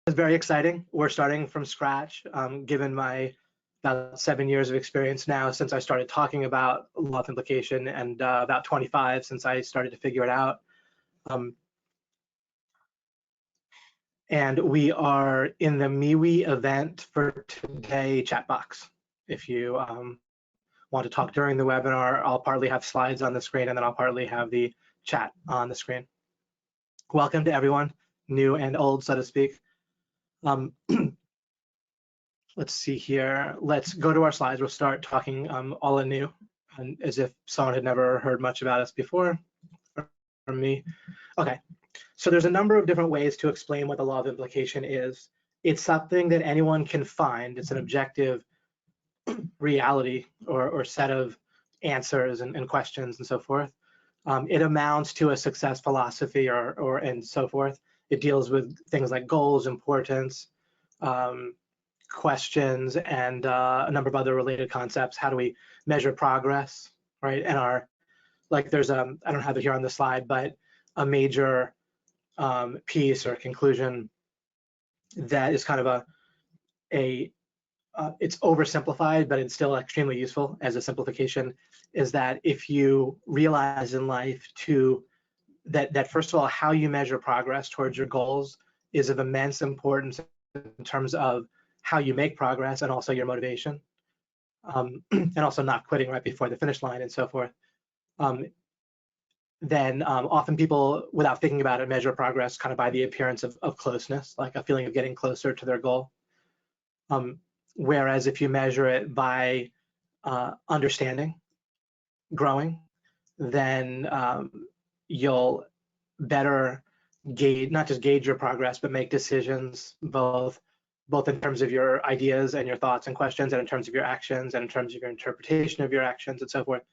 It's very exciting. We're starting from scratch, given my about 7 years of experience now since I started talking about law of implication, and about 25 since I started to figure it out. And we are in the MeWe event for today chat box. If you want to talk during the webinar, I'll partly have slides on the screen and then I'll partly have the chat on the screen. Welcome to everyone, new and old, so to speak. Let's see here. Let's go to our slides. We'll start talking all anew, and as if someone had never heard much about us before from me. Okay, so there's a number of different ways to explain what the law of implication is. It's something that anyone can find. It's an objective reality or set of answers and questions and so forth. It amounts to a success philosophy and so forth. It deals with things like goals, importance, questions, and a number of other related concepts. How do we measure progress, right? And there's I don't have it here on the slide, but a major piece or conclusion that is kind of it's oversimplified, but it's still extremely useful as a simplification, is that if you realize in life that first of all, how you measure progress towards your goals is of immense importance in terms of how you make progress and also your motivation, and also not quitting right before the finish line and so forth. Then often people, without thinking about it, measure progress kind of by the appearance of closeness, like a feeling of getting closer to their goal. Whereas if you measure it by understanding, growing, then you'll better gauge, not just gauge your progress, but make decisions both in terms of your ideas and your thoughts and questions, and in terms of your actions, and in terms of your interpretation of your actions and so forth,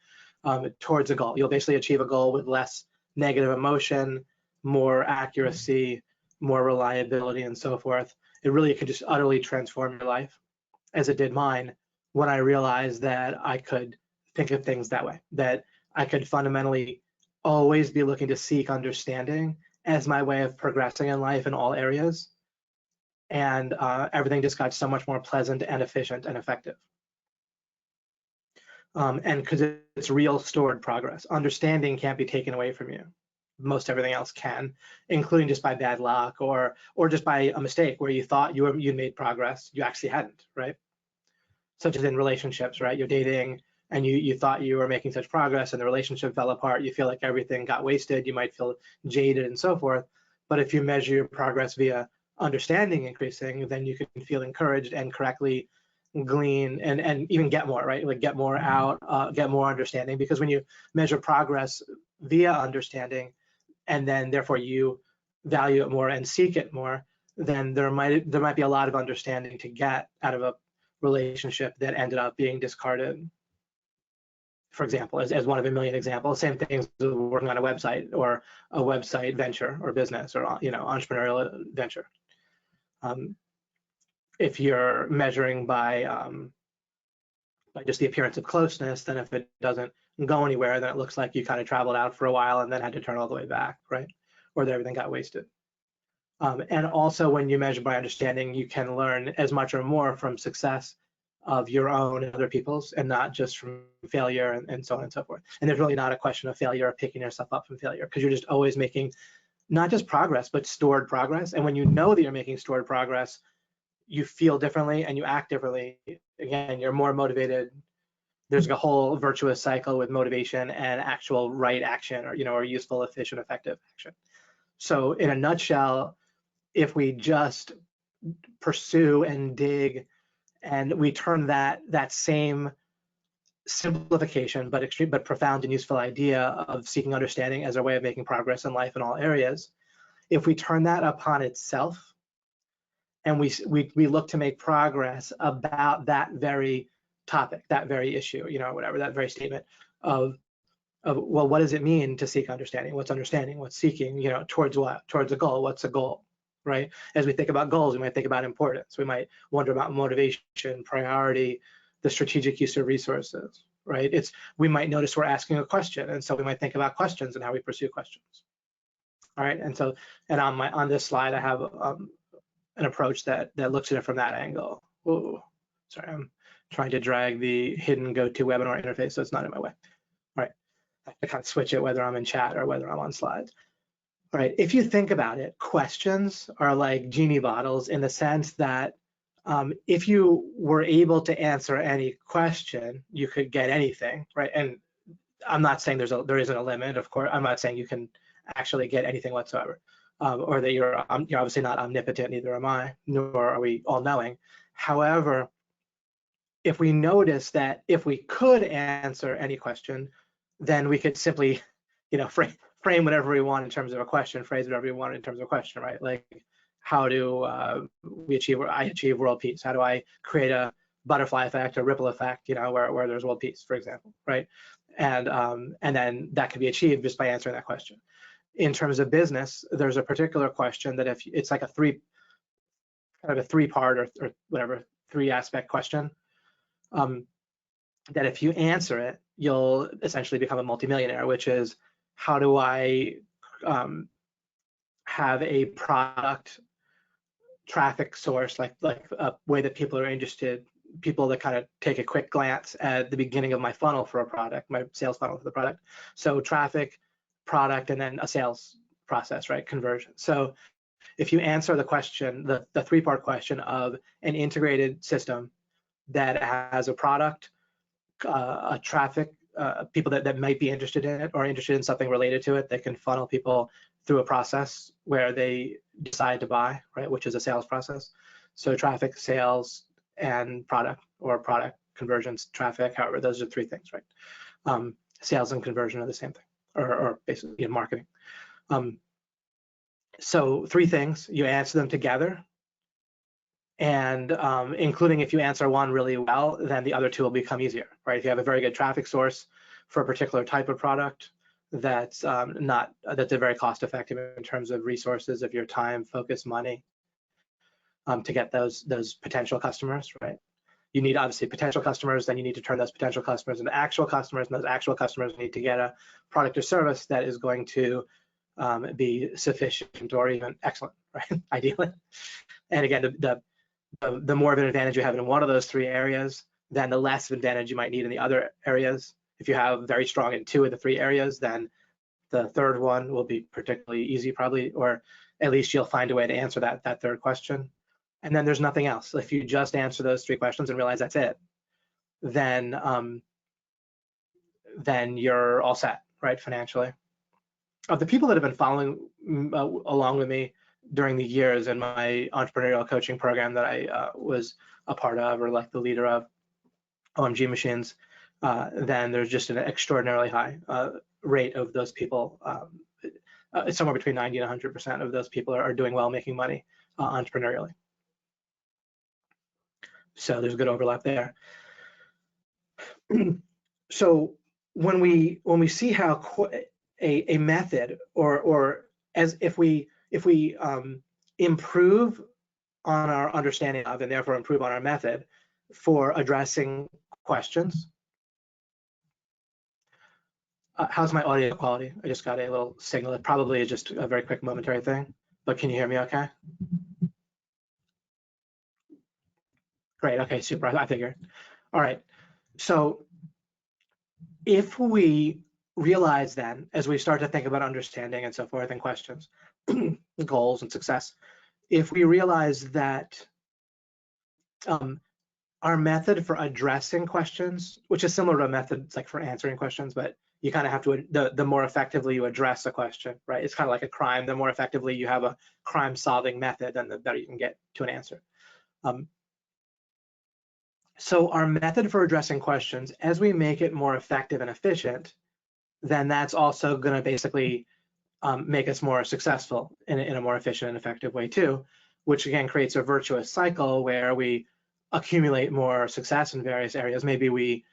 towards a goal. You'll basically achieve a goal with less negative emotion, more accuracy, more reliability, and so forth. It really could just utterly transform your life, as it did mine, when I realized that I could think of things that way, that I could fundamentally always be looking to seek understanding as my way of progressing in life in all areas. And everything just got so much more pleasant and efficient and effective. And because it's real stored progress. Understanding can't be taken away from you. Most everything else can, including just by bad luck or just by a mistake where you thought you made progress, you actually hadn't, right? Such as in relationships, right? You're dating and you thought you were making such progress and the relationship fell apart. You feel like everything got wasted. You might feel jaded and so forth. But if you measure your progress via understanding increasing, then you can feel encouraged and correctly glean and even get more, right? Like get more out, get more understanding, because when you measure progress via understanding and then therefore you value it more and seek it more, then there might be a lot of understanding to get out of a relationship that ended up being discarded, for example, as one of a million examples. Same things with working on a website or a website venture or business or entrepreneurial venture. If you're measuring by just the appearance of closeness, then if it doesn't go anywhere, then it looks like you kind of traveled out for a while and then had to turn all the way back, right? Or that everything got wasted. And also when you measure by understanding, you can learn as much or more from success of your own and other people's, and not just from failure and so on and so forth. And there's really not a question of failure or picking yourself up from failure, because you're just always making not just progress, but stored progress. And when you know that you're making stored progress, you feel differently and you act differently. Again, you're more motivated. There's a whole virtuous cycle with motivation and actual right action, or useful, efficient, effective action. So in a nutshell, if we just pursue and dig and we turn that same simplification but profound and useful idea of seeking understanding as our way of making progress in life in all areas, if we turn that upon itself and we look to make progress about that very topic, that very issue, whatever, that very statement of well, what does it mean to seek understanding? What's understanding? What's seeking? Towards what? Towards a goal. What's a goal? Right? As we think about goals, we might think about importance. We might wonder about motivation, priority, the strategic use of resources. Right? We might notice we're asking a question, and so we might think about questions and how we pursue questions. All right. And on this slide, I have an approach that looks at it from that angle. Ooh, sorry, I'm trying to drag the hidden GoToWebinar interface so it's not in my way. All right, I have to kind of switch it whether I'm in chat or whether I'm on slides. All right, if you think about it, questions are like genie bottles in the sense that if you were able to answer any question, you could get anything, right? And I'm not saying there isn't a limit, of course. I'm not saying you can actually get anything whatsoever, or that you're obviously not omnipotent, neither am I, nor are we all-knowing. However, if we notice that if we could answer any question, then we could simply, frame whatever we want in terms of a question, phrase whatever we want in terms of a question, right? Like, how do I achieve world peace? How do I create a butterfly effect or ripple effect, where there's world peace, for example, right? And then that can be achieved just by answering that question. In terms of business, there's a particular question that if it's like a three-part or whatever, three-aspect question, that if you answer it, you'll essentially become a multimillionaire, which is, how do I have a product traffic source, like a way that people are interested, people that kind of take a quick glance at the beginning of my funnel for a product, my sales funnel for the product. So traffic, product, and then a sales process, right? Conversion. So if you answer the question, the three-part question of an integrated system that has a product, a traffic, people that might be interested in it or interested in something related to it, that can funnel people through a process where they decide to buy, right, which is a sales process. So traffic, sales, and product, or product, conversions, traffic, however, those are three things, right? Sales and conversion are the same thing, or basically in marketing. So three things, you answer them together, and including if you answer one really well, then the other two will become easier, right? If you have a very good traffic source for a particular type of product that's that's a very cost effective in terms of resources of your time, focus, money, to get those potential customers, right? You need obviously potential customers, then you need to turn those potential customers into actual customers, and those actual customers need to get a product or service that is going to be sufficient or even excellent, right? Ideally. And again, the more of an advantage you have in one of those three areas, then the less of advantage you might need in the other areas. If you have very strong in two of the three areas, then the third one will be particularly easy probably, or at least you'll find a way to answer that third question. And then there's nothing else. If you just answer those three questions and realize that's it, then you're all set, right, financially. Of the people that have been following along with me during the years in my entrepreneurial coaching program that I was a part of, or like the leader of, OMG Machines, then there's just an extraordinarily high rate of those people. It's somewhere between 90 and 100% of those people are doing well, making money entrepreneurially. So there's good overlap there. So when we see how a method, or as if we improve on our understanding of, and therefore improve on our method for addressing questions. How's my audio quality? I just got a little signal. It probably is just a very quick momentary thing, but can you hear me okay? Great, okay, super, I figured. All right, so if we realize then, as we start to think about understanding and so forth and questions, goals and success, if we realize that our method for addressing questions, which is similar to a method like for answering questions, but you kind of have to, the more effectively you address a question, right? It's kind of like a crime. The more effectively you have a crime solving method, then the better you can get to an answer. So our method for addressing questions, as we make it more effective and efficient, then that's also going to basically make us more successful in a more efficient and effective way too, which again creates a virtuous cycle where we accumulate more success in various areas. Maybe we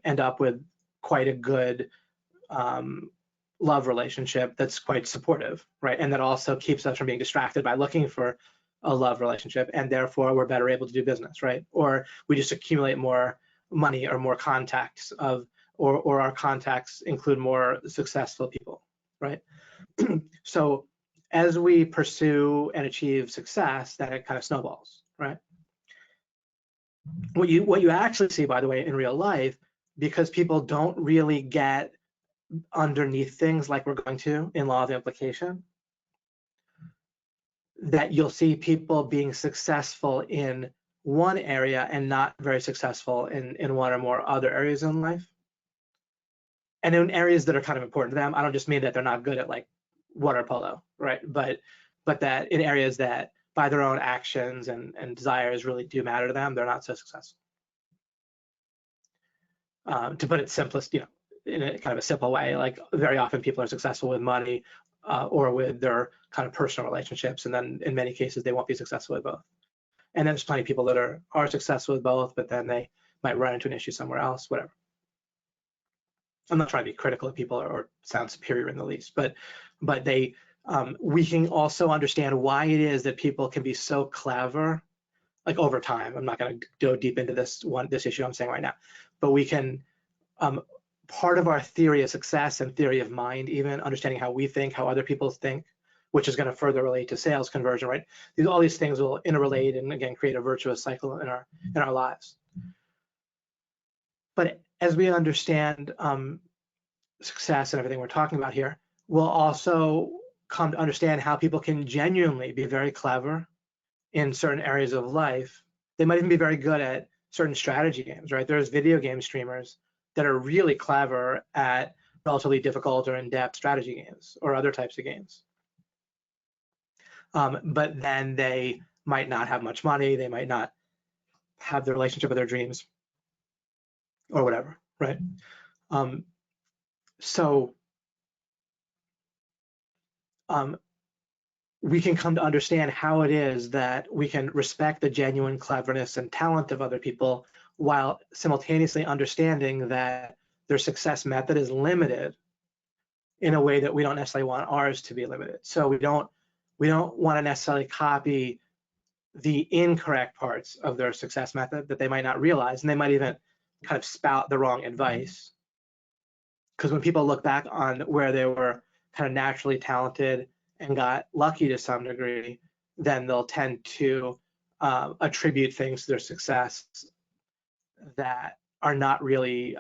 end up with quite a good love relationship that's quite supportive, right? And that also keeps us from being distracted by looking for a love relationship, and therefore we're better able to do business, right? Or we just accumulate more money or more contacts or our contacts include more successful people, right? So as we pursue and achieve success, then it kind of snowballs, right? What you actually see, by the way, in real life, because people don't really get underneath things like we're going to in Law of Implication, that you'll see people being successful in one area and not very successful in one or more other areas in life. And in areas that are kind of important to them, I don't just mean that they're not good at like water polo, right? But that in areas that by their own actions and desires really do matter to them, they're not so successful. To put it simplest, in a kind of a simple way, like very often people are successful with money or with their kind of personal relationships, and then in many cases they won't be successful with both. And then there's plenty of people that are successful with both, but then they might run into an issue somewhere else, whatever. I'm not trying to be critical of people or sound superior in the least, but we can also understand why it is that people can be so clever, like over time. I'm not going to go deep into this issue I'm saying right now, but we can. Part of our theory of success and theory of mind, even understanding how we think, how other people think, which is going to further relate to sales conversion, right? All these things will interrelate and again create a virtuous cycle in our lives. But as we understand success and everything we're talking about here, we'll also come to understand how people can genuinely be very clever in certain areas of life. They might even be very good at certain strategy games, right? There's video game streamers that are really clever at relatively difficult or in-depth strategy games or other types of games. But then they might not have much money, they might not have the relationship with their dreams or whatever, right? We can come to understand how it is that we can respect the genuine cleverness and talent of other people while simultaneously understanding that their success method is limited in a way that we don't necessarily want ours to be limited. So we don't want to necessarily copy the incorrect parts of their success method that they might not realize, and they might even kind of spout the wrong advice. Because when people look back on where they were kind of naturally talented and got lucky to some degree, then they'll tend to attribute things to their success that are not really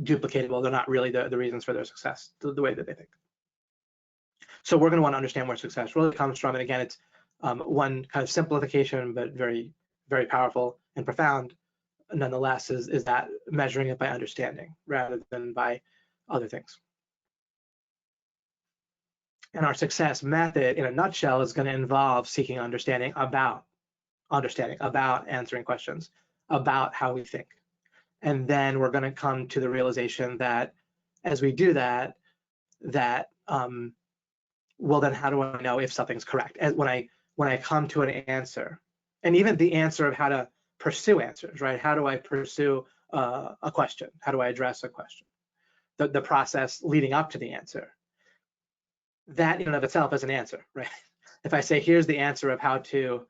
duplicatable. They're not really the reasons for their success, the way that they think. So we're going to want to understand where success really comes from. And again, it's one kind of simplification, but very, very powerful and profound. Nonetheless, is that measuring it by understanding rather than by other things. And our success method, in a nutshell, is going to involve seeking understanding about answering questions, about how we think. And then we're going to come to the realization that as we do that, well, then how do I know if something's correct? When I come to an answer, and even the answer of how to pursue answers, right? How do I pursue a question? How do I address a question? The process leading up to the answer. That in and of itself is an answer, right? If I say, here's the answer of how to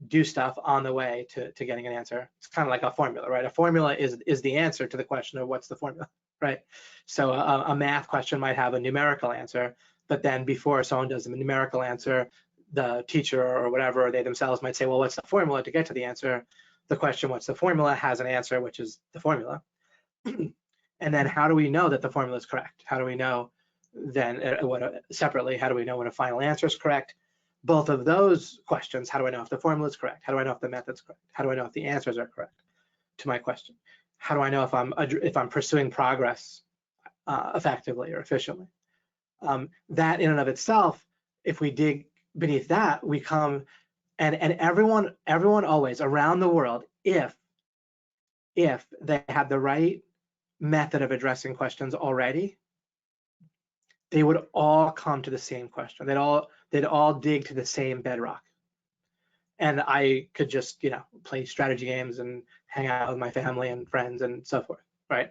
do stuff on the way to getting an answer, it's kind of like a formula, right? A formula is the answer to the question of what's the formula, right? So a math question might have a numerical answer, but then before someone does a numerical answer, the teacher or whatever, they themselves might say, well, what's the formula to get to the answer? The question, what's the formula, has an answer, which is the formula. And then how do we know that the formula is correct? How do we know then, separately, how do we know when a final answer is correct? Both of those questions, how do I know if the formula is correct? How do I know if the method's correct? How do I know if the answers are correct to my question? How do I know if I'm pursuing progress effectively or efficiently? That in and of itself, if we dig beneath that, we come, and everyone always around the world, if they had the right method of addressing questions already, they would all come to the same question. They'd all dig to the same bedrock. And I could just, play strategy games and hang out with my family and friends and so forth, right?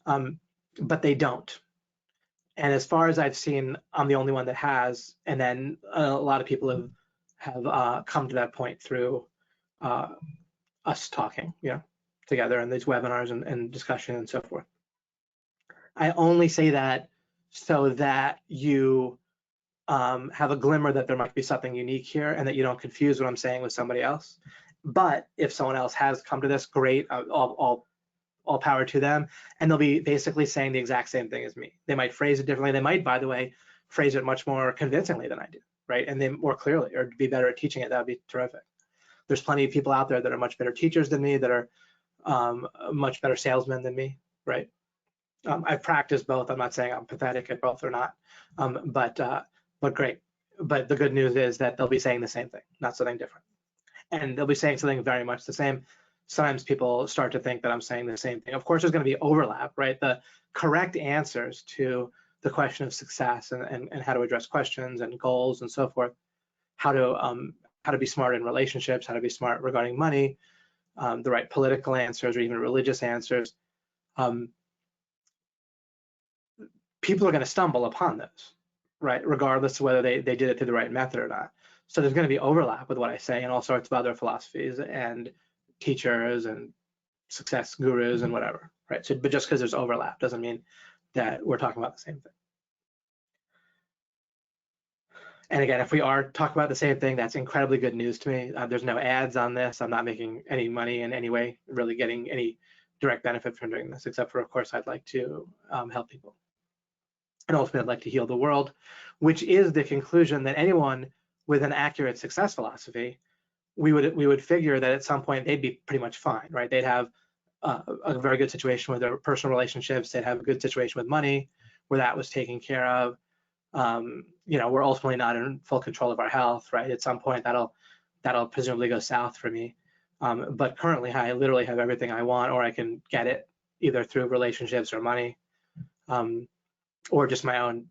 But they don't. And as far as I've seen, I'm the only one that has. And then a lot of people have come to that point through us talking, together in these webinars and discussion and so forth. I only say that so that you have a glimmer that there might be something unique here, and that you don't confuse what I'm saying with somebody else. But if someone else has come to this, great, all power to them, and they'll be basically saying the exact same thing as me. They might phrase it differently. They might, by the way, phrase it much more convincingly than I do, right? And then more clearly, or be better at teaching it. That would be terrific. There's plenty of people out there that are much better teachers than me, that are much better salesmen than me, right? I've practiced both. I'm not saying I'm pathetic at both or not, but great. But the good news is that they'll be saying the same thing, not something different. And they'll be saying something very much the same. Sometimes people start to think that I'm saying the same thing. Of course, there's going to be overlap, right? The correct answers to the question of success and how to address questions and goals and so forth, how to be smart in relationships, how to be smart regarding money, the right political answers or even religious answers. People are going to stumble upon those, right? Regardless of whether they did it through the right method or not. So there's going to be overlap with what I say and all sorts of other philosophies and teachers and success gurus and whatever, right? So, but just because there's overlap doesn't mean that we're talking about the same thing. And again, if we are talking about the same thing, that's incredibly good news to me. There's no ads on this. I'm not making any money in any way, really getting any direct benefit from doing this, except for, of course, I'd like to help people. And ultimately, I'd like to heal the world, which is the conclusion that anyone with an accurate success philosophy, we would figure that at some point they'd be pretty much fine, right? They'd have a very good situation with their personal relationships. They'd have a good situation with money, where that was taken care of. We're ultimately not in full control of our health, right? At some point, that'll presumably go south for me. But currently, I literally have everything I want, or I can get it either through relationships or money, or just my own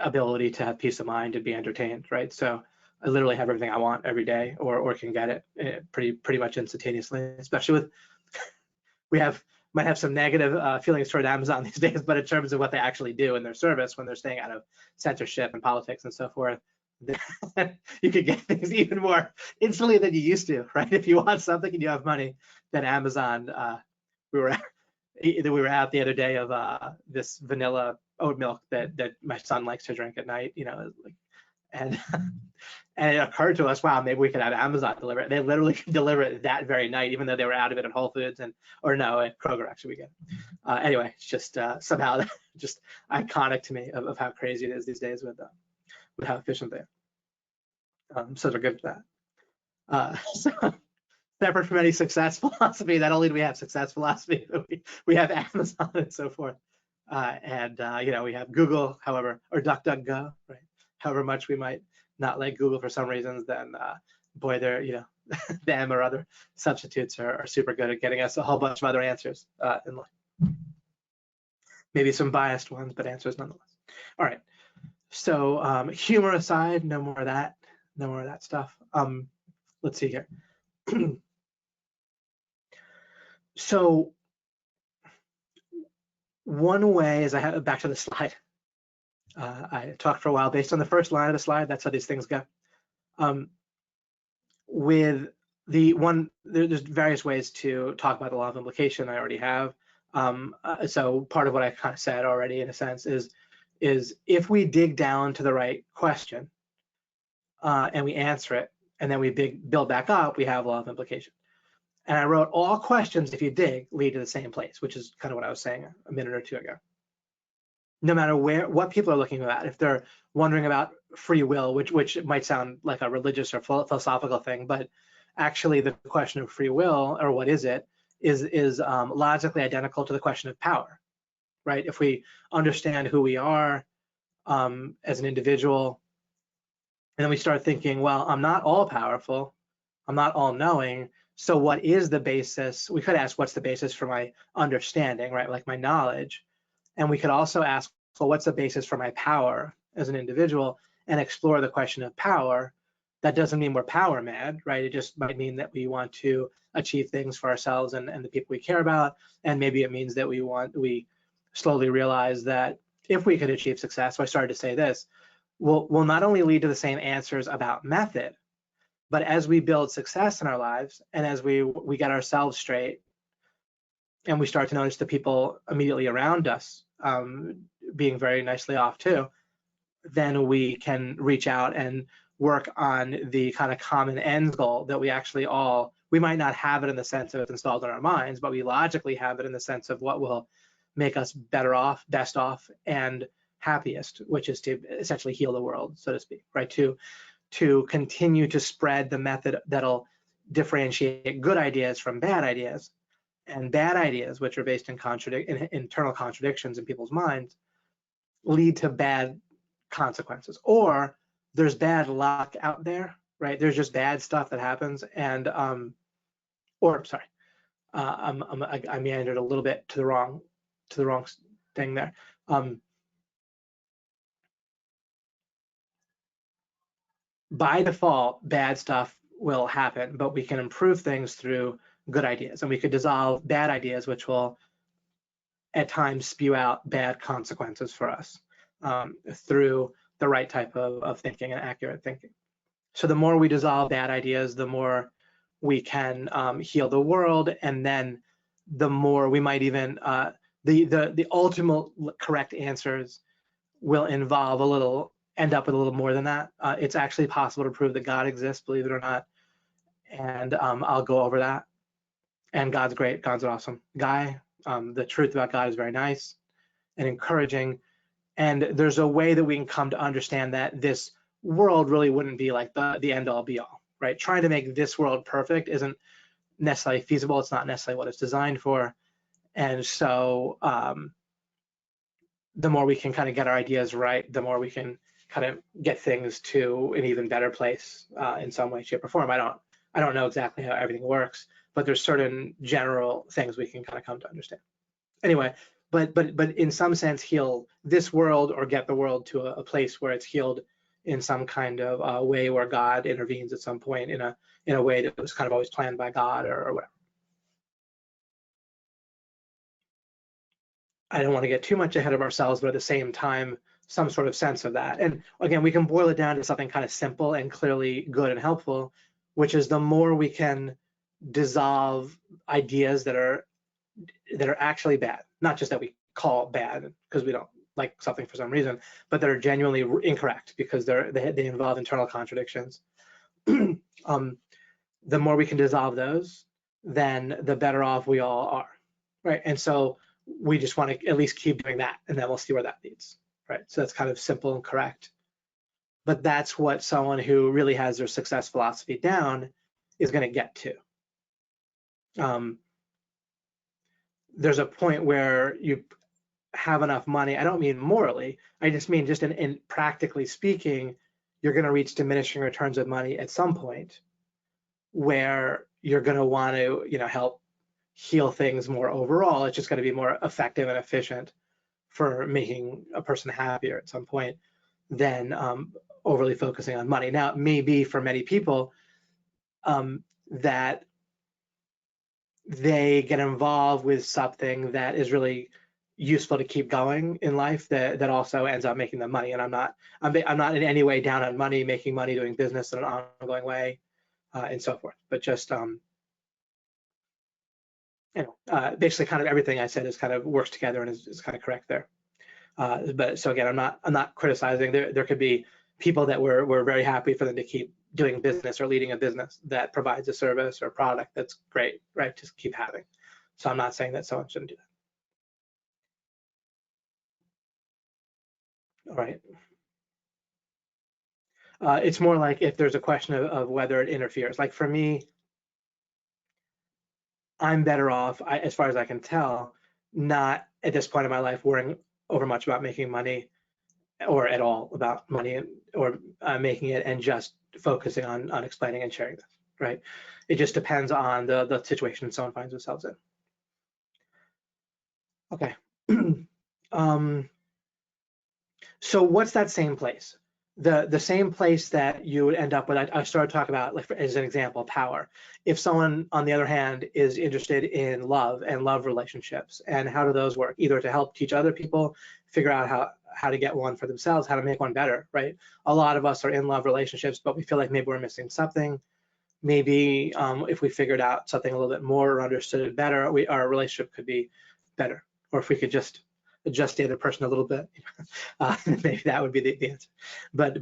ability to have peace of mind and be entertained, right? So I literally have everything I want every day, or can get it pretty much instantaneously. Especially with might have some negative feelings toward Amazon these days, but in terms of what they actually do in their service, when they're staying out of censorship and politics and so forth, you could get things even more instantly than you used to, right? If you want something and you have money, then Amazon. We were out the other day of this vanilla oat milk that my son likes to drink at night, and and it occurred to us, wow, maybe we could have Amazon deliver it. They literally could deliver it that very night, even though they were out of it at Whole Foods at Kroger actually we get. Anyway, it's just somehow just iconic to me of how crazy it is these days with how efficient they are. So they're good for that. So separate from any success philosophy, not only do we have success philosophy, we have Amazon and so forth. We have Google, however, or DuckDuckGo, right? However much we might not like Google for some reasons, then boy, they're, them or other substitutes are super good at getting us a whole bunch of other answers in life. Maybe some biased ones, but answers nonetheless. All right. So humor aside, no more of that stuff. Let's see here. So one way is I have back to the slide. I talked for a while based on the first line of the slide. That's how these things go. With the one, there's various ways to talk about the law of implication. I already have. So part of what I kind of said already, in a sense, is if we dig down to the right question and we answer it, and then we build back up, we have law of implication. And I wrote all questions, if you dig, lead to the same place, which is kind of what I was saying a minute or two ago. No matter what people are looking at, if they're wondering about free will, which might sound like a religious or philosophical thing, but actually the question of free will, or what is it, is logically identical to the question of power, right? If we understand who we are as an individual, and then we start thinking, well, I'm not all powerful, I'm not all knowing, so what is the basis? We could ask, what's the basis for my understanding, right? Like my knowledge. And we could also ask, well, what's the basis for my power as an individual, and explore the question of power. That doesn't mean we're power mad, right? It just might mean that we want to achieve things for ourselves and the people we care about. And maybe it means that we slowly realize that if we could achieve success, so I started to say this, will not only lead to the same answers about method, but as we build success in our lives, and as we get ourselves straight, and we start to notice the people immediately around us being very nicely off too, then we can reach out and work on the kind of common ends goal that we actually all, we might not have it in the sense of it's installed in our minds, but we logically have it in the sense of what will make us better off, best off, and happiest, which is to essentially heal the world, so to speak, right? To continue to spread the method that'll differentiate good ideas from bad ideas, and bad ideas, which are based in internal contradictions in people's minds, lead to bad consequences. Or there's bad luck out there, right? There's just bad stuff that happens, and I meandered a little bit to the wrong thing there. By default, bad stuff will happen, but we can improve things through good ideas, and we could dissolve bad ideas, which will at times spew out bad consequences for us through the right type of thinking and accurate thinking. So the more we dissolve bad ideas, the more we can heal the world, and then the more we might even the ultimate correct answers will end up with a little more than that. It's actually possible to prove that God exists, believe it or not, and I'll go over that. And God's great. God's an awesome guy. The truth about God is very nice and encouraging, and there's a way that we can come to understand that this world really wouldn't be like the end all be all, right? Trying to make this world perfect isn't necessarily feasible. It's not necessarily what it's designed for. And so the more we can kind of get our ideas right, the more we can kind of get things to an even better place in some way, shape, or form. I don't know exactly how everything works, but there's certain general things we can kind of come to understand. Anyway, but in some sense heal this world, or get the world to a place where it's healed in some kind of way where God intervenes at some point in a way that was kind of always planned by God or whatever. I don't want to get too much ahead of ourselves, but at the same time, some sort of sense of that. And again, we can boil it down to something kind of simple and clearly good and helpful, which is the more we can dissolve ideas that are actually bad, not just that we call bad because we don't like something for some reason, but that are genuinely incorrect because they involve internal contradictions. The more we can dissolve those, then the better off we all are, right? And so we just want to at least keep doing that, and then we'll see where that leads, right? So that's kind of simple and correct. But that's what someone who really has their success philosophy down is going to get to. There's a point where you have enough money. I don't mean morally. I just mean just in practically speaking, you're going to reach diminishing returns of money at some point where you're going to want to, help heal things more overall. It's just going to be more effective and efficient for making a person happier at some point than overly focusing on money. Now, it may be for many people that they get involved with something that is really useful to keep going in life that also ends up making them money. And I'm not in any way down on money, making money, doing business in an ongoing way, and so forth. But just basically kind of everything I said is kind of works together and is kind of correct there. But so again, I'm not criticizing. There could be people that we're very happy for them to keep doing business or leading a business that provides a service or product that's great, right? Just keep having. So I'm not saying that someone shouldn't do that. All right. It's more like if there's a question of whether it interferes. Like for me, I'm better off, as far as I can tell, not at this point in my life worrying over much about making money or at all about money or making it, and just focusing on explaining and sharing this, right? It just depends on the situation someone finds themselves in. Okay. So what's that same place? The same place that you would end up with, I started talking about, like as an example, power. If someone, on the other hand, is interested in love and love relationships, and how do those work? Either to help teach other people, figure out how to get one for themselves, how to make one better, right? A lot of us are in love relationships, but we feel like maybe we're missing something. Maybe if we figured out something a little bit more or understood it better, our relationship could be better. Or if we could just adjust the other person a little bit, maybe that would be the answer. But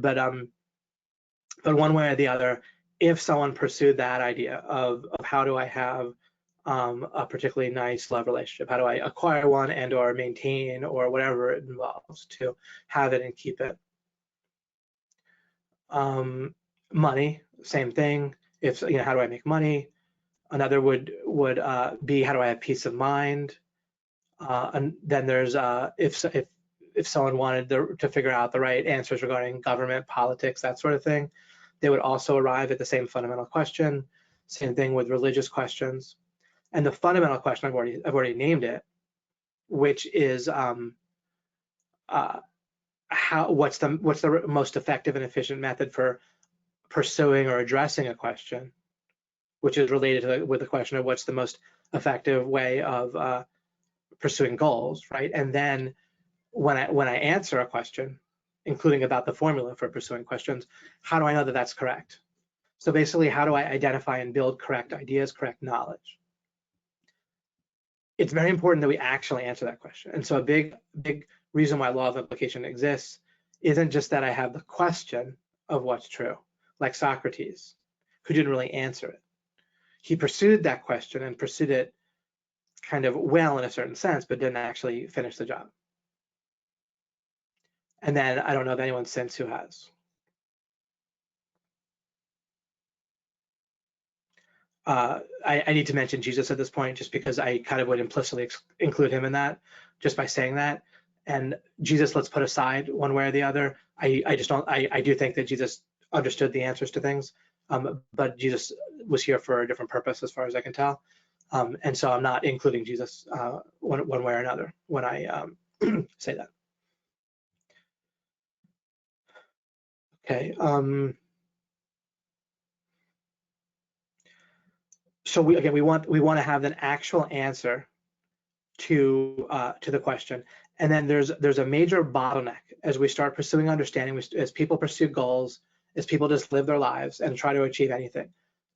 one way or the other, if someone pursued that idea of how do I have a particularly nice love relationship, how do I acquire one and or maintain or whatever it involves to have it and keep it. Money, same thim. If how do I make money? Another would be how do I have peace of mind? And then there's if someone wanted to figure out the right answers regarding government, politics, that sort of thing, they would also arrive at the same fundamental question. Same thing with religious questions. And the fundamental question, I've already named it, which is what's the most effective and efficient method for pursuing or addressing a question, which is related with the question of what's the most effective way of pursuing goals, right? And then when I answer a question, including about the formula for pursuing questions, how do I know that that's correct? So basically, how do I identify and build correct ideas, correct knowledge? It's very important that we actually answer that question. And so a big reason why law of implication exists isn't just that I have the question of what's true, like Socrates, who didn't really answer it. He pursued that question and pursued it kind of well in a certain sense, but didn't actually finish the job. And then I don't know of anyone since who has. I need to mention Jesus at this point, just because I kind of would implicitly include him in that, just by saying that. And Jesus, let's put aside one way or the other. I do think that Jesus understood the answers to things, but Jesus was here for a different purpose, as far as I can tell. And so I'm not including Jesus one way or another when I say that. Okay. So we want to have an actual answer to the question, and then there's a major bottleneck as we start pursuing understanding, as people pursue goals, as people just live their lives and try to achieve anything.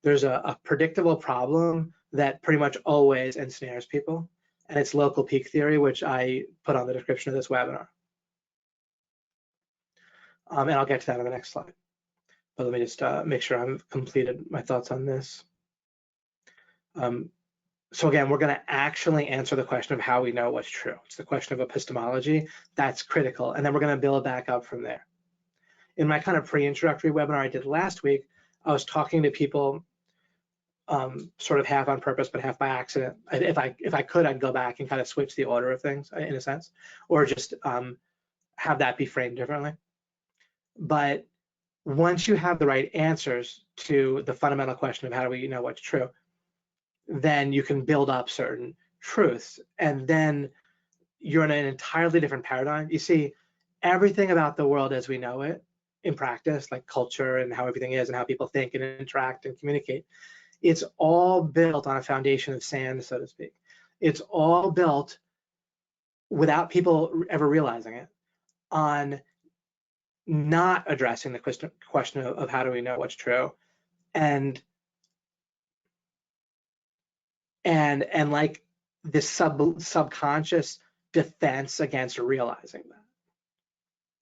There's a predictable problem that pretty much always ensnares people, and it's local peak theory, which I put on the description of this webinar. And I'll get to that on the next slide. But let me just make sure I've completed my thoughts on this. So again, we're going to actually answer the question of how we know what's true. It's the question of epistemology. That's critical. And then we're going to build back up from there. In my kind of pre-introductory webinar I did last week, I was talking to people sort of half on purpose, but half by accident. If I could, I'd go back and kind of switch the order of things in a sense, or just have that be framed differently. But once you have the right answers to the fundamental question of how do we know what's true, then you can build up certain truths, and then you're in an entirely different paradigm. You see, everything about the world as we know it in practice, like culture and how everything is and how people think and interact and communicate, it's all built on a foundation of sand, so to speak. It's all built, without people ever realizing it, on not addressing the question of how do we know what's true, and like this subconscious defense against realizing that.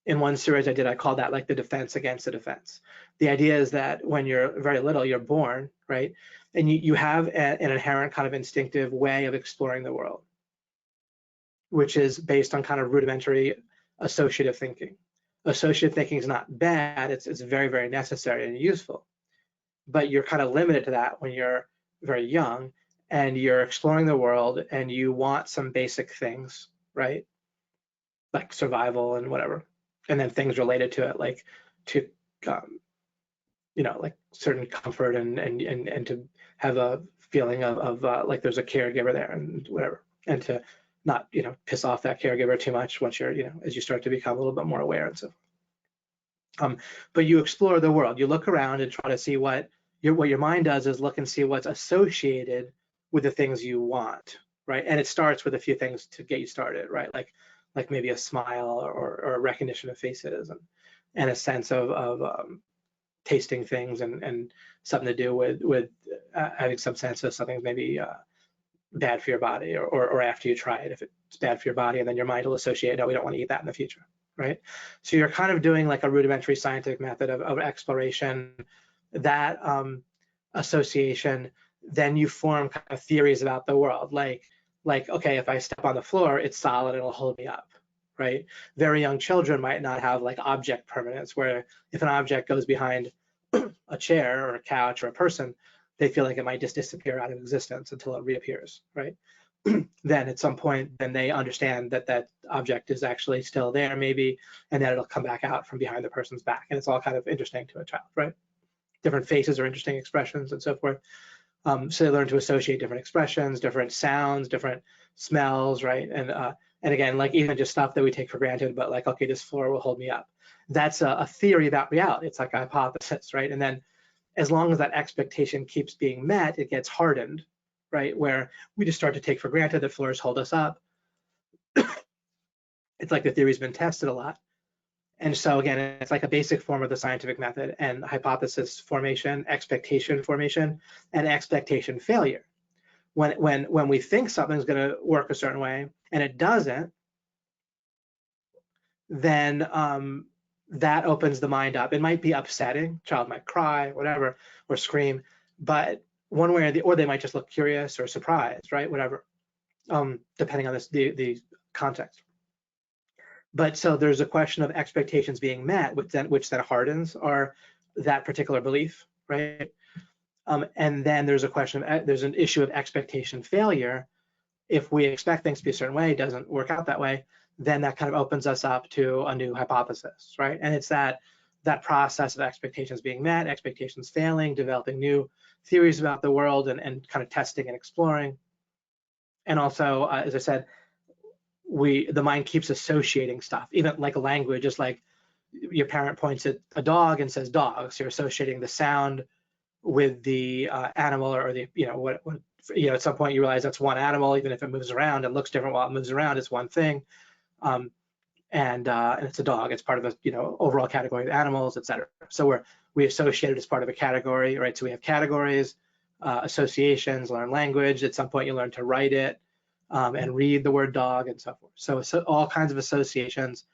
In one series I did, I called that like the defense against the defense. The idea is that when you're very little, you're born, right? And you have an inherent kind of instinctive way of exploring the world, which is based on kind of rudimentary associative thinking. Associative thinking is not bad, it's very, very necessary and useful. But you're kind of limited to that when you're very young and you're exploring the world and you want some basic things, right? Like survival and whatever. And then things related to it, like to, like certain comfort and to have a feeling of like there's a caregiver there and whatever. And to not, piss off that caregiver too much once you're, as you start to become a little bit more aware and so. But you explore the world, you look around and try to see what your mind does is look and see what's associated with the things you want, right? And it starts with a few things to get you started, right? Like maybe a smile or a recognition of faces and a sense of tasting things and something to do with having some sense of something maybe bad for your body or after you try it, if it it's bad for your body, and then your mind will associate, no, we don't want to eat that in the future, right? So you're kind of doing like a rudimentary scientific method of exploration, that association, then you form kind of theories about the world, like okay, if I step on the floor, it's solid, it'll hold me up, right? Very young children might not have like object permanence, where if an object goes behind a chair or a couch or a person, they feel like it might just disappear out of existence until it reappears, right? Then at some point, then they understand that that object is actually still there maybe, and then it'll come back out from behind the person's back. And it's all kind of interesting to a child, right? Different faces are interesting expressions and so forth. So they learn to associate different expressions, different sounds, different smells, right? And again, like even just stuff that we take for granted, but like, okay, this floor will hold me up. That's a theory about reality. It's like a hypothesis, right? And then as long as that expectation keeps being met, it gets hardened, right? Where we just start to take for granted that floors hold us up. It's like the theory's been tested a lot. And so again, it's like a basic form of the scientific method, and hypothesis formation, expectation formation, and expectation failure. When we think something's going to work a certain way and it doesn't, then that opens the mind up. It might be upsetting, child might cry, whatever, or scream, but one way or they might just look curious or surprised, right? Whatever, depending on the context. But so there's a question of expectations being met, which then hardens that particular belief, right? And then there's a question of, there's an issue of expectation failure. If we expect things to be a certain way, it doesn't work out that way, then that kind of opens us up to a new hypothesis, right? And it's that process of expectations being met, expectations failing, developing new theories about the world, and kind of testing and exploring. And also, as I said, the mind keeps associating stuff, even like a language, just like your parent points at a dog and says dog, so you're associating the sound with the animal, or the, at some point you realize that's one animal, even if it moves around, it looks different while it moves around, it's one thing. And it's a dog, it's part of the overall category of animals, etc. So we associate it as part of a category, right? So we have categories, associations, learn language. At some point you learn to write it, and read the word dog and so forth. So all kinds of associations.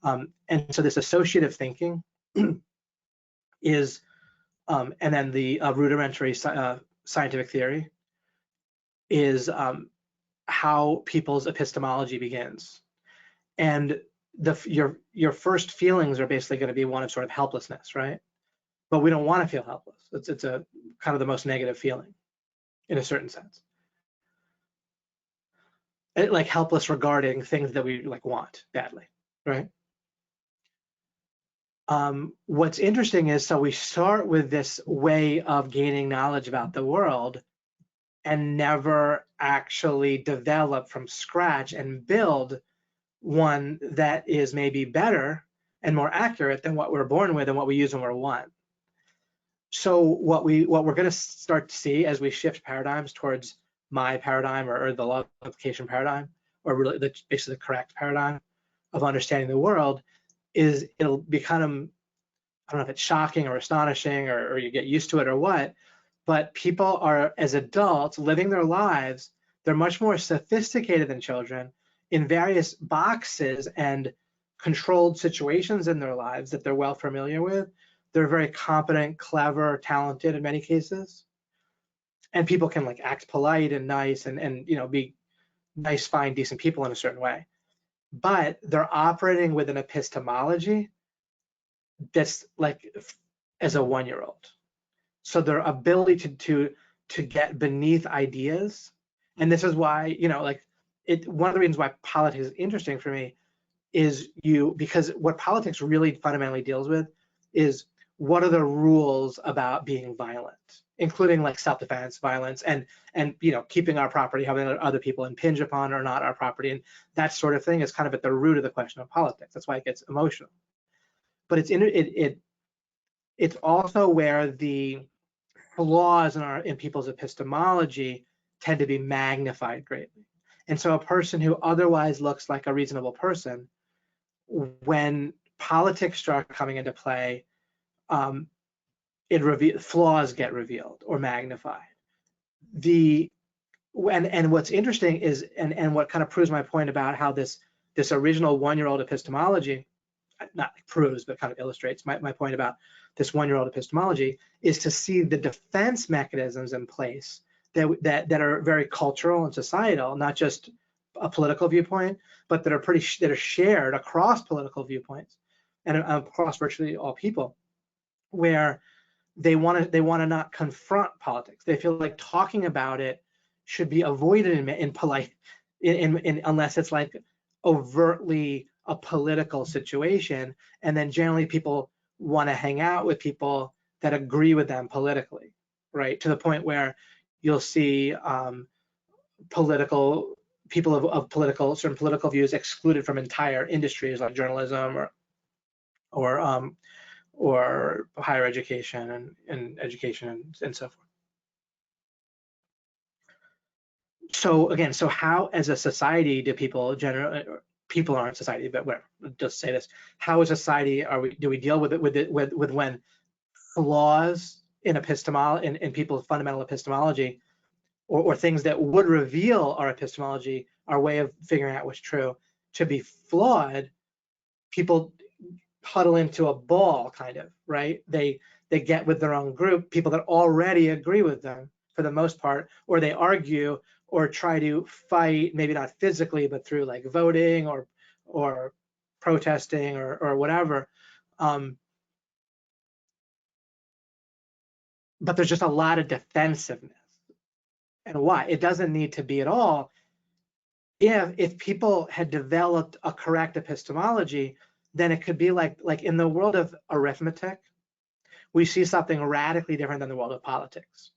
And so this associative thinking is, and then the rudimentary scientific theory is how people's epistemology begins. And your first feelings are basically going to be one of sort of helplessness, right? But we don't want to feel helpless. It's a kind of the most negative feeling in a certain sense. Like helpless regarding things that we like want badly, right? What's interesting is, so we start with this way of gaining knowledge about the world and never actually develop from scratch and build one that is maybe better and more accurate than what we're born with and what we use when we're one. So what we're going to start to see as we shift paradigms towards my paradigm, or the Law of Implication Paradigm, or really basically the correct paradigm of understanding the world, is it'll become, I don't know if it's shocking or astonishing, or you get used to it or what, but people are, as adults living their lives, they're much more sophisticated than children in various boxes and controlled situations in their lives that they're well familiar with. They're very competent, clever, talented in many cases. And people can like act polite and nice and be nice, fine, decent people in a certain way. But they're operating with an epistemology that's like as a 1-year-old. So their ability to get beneath ideas, and this is why, one of the reasons why politics is interesting for me is because what politics really fundamentally deals with is, what are the rules about being violent, including like self-defense, violence, and keeping our property, having other people impinge upon or not our property, and that sort of thing is kind of at the root of the question of politics. That's why it gets emotional. But it's also where the flaws in people's epistemology tend to be magnified greatly. And so a person who otherwise looks like a reasonable person, when politics start coming into play, flaws get revealed or magnified. The and what's interesting is, and what kind of proves my point about how this original one-year-old epistemology, not proves, but kind of illustrates my point about this one-year-old epistemology, is to see the defense mechanisms in place that are very cultural and societal, not just a political viewpoint, but that are shared across political viewpoints and across virtually all people, where they want to not confront politics. They feel like talking about it should be avoided in polite, unless it's like overtly a political situation, and then generally people want to hang out with people that agree with them politically, right? To the point where you'll see political people of certain political views excluded from entire industries like journalism or higher education and education and so forth. So again, so how as a society do people generally, people aren't society, but whatever, just say this, how as a society do we deal with it with when flaws in in people's fundamental epistemology, or things that would reveal our epistemology, our way of figuring out what's true, to be flawed, people huddle into a ball, kind of, right? They get with their own group, people that already agree with them for the most part, or they argue or try to fight, maybe not physically, but through like voting or protesting or whatever. But there's just a lot of defensiveness. And why? It doesn't need to be at all. If people had developed a correct epistemology, then it could be like in the world of arithmetic, we see something radically different than the world of politics.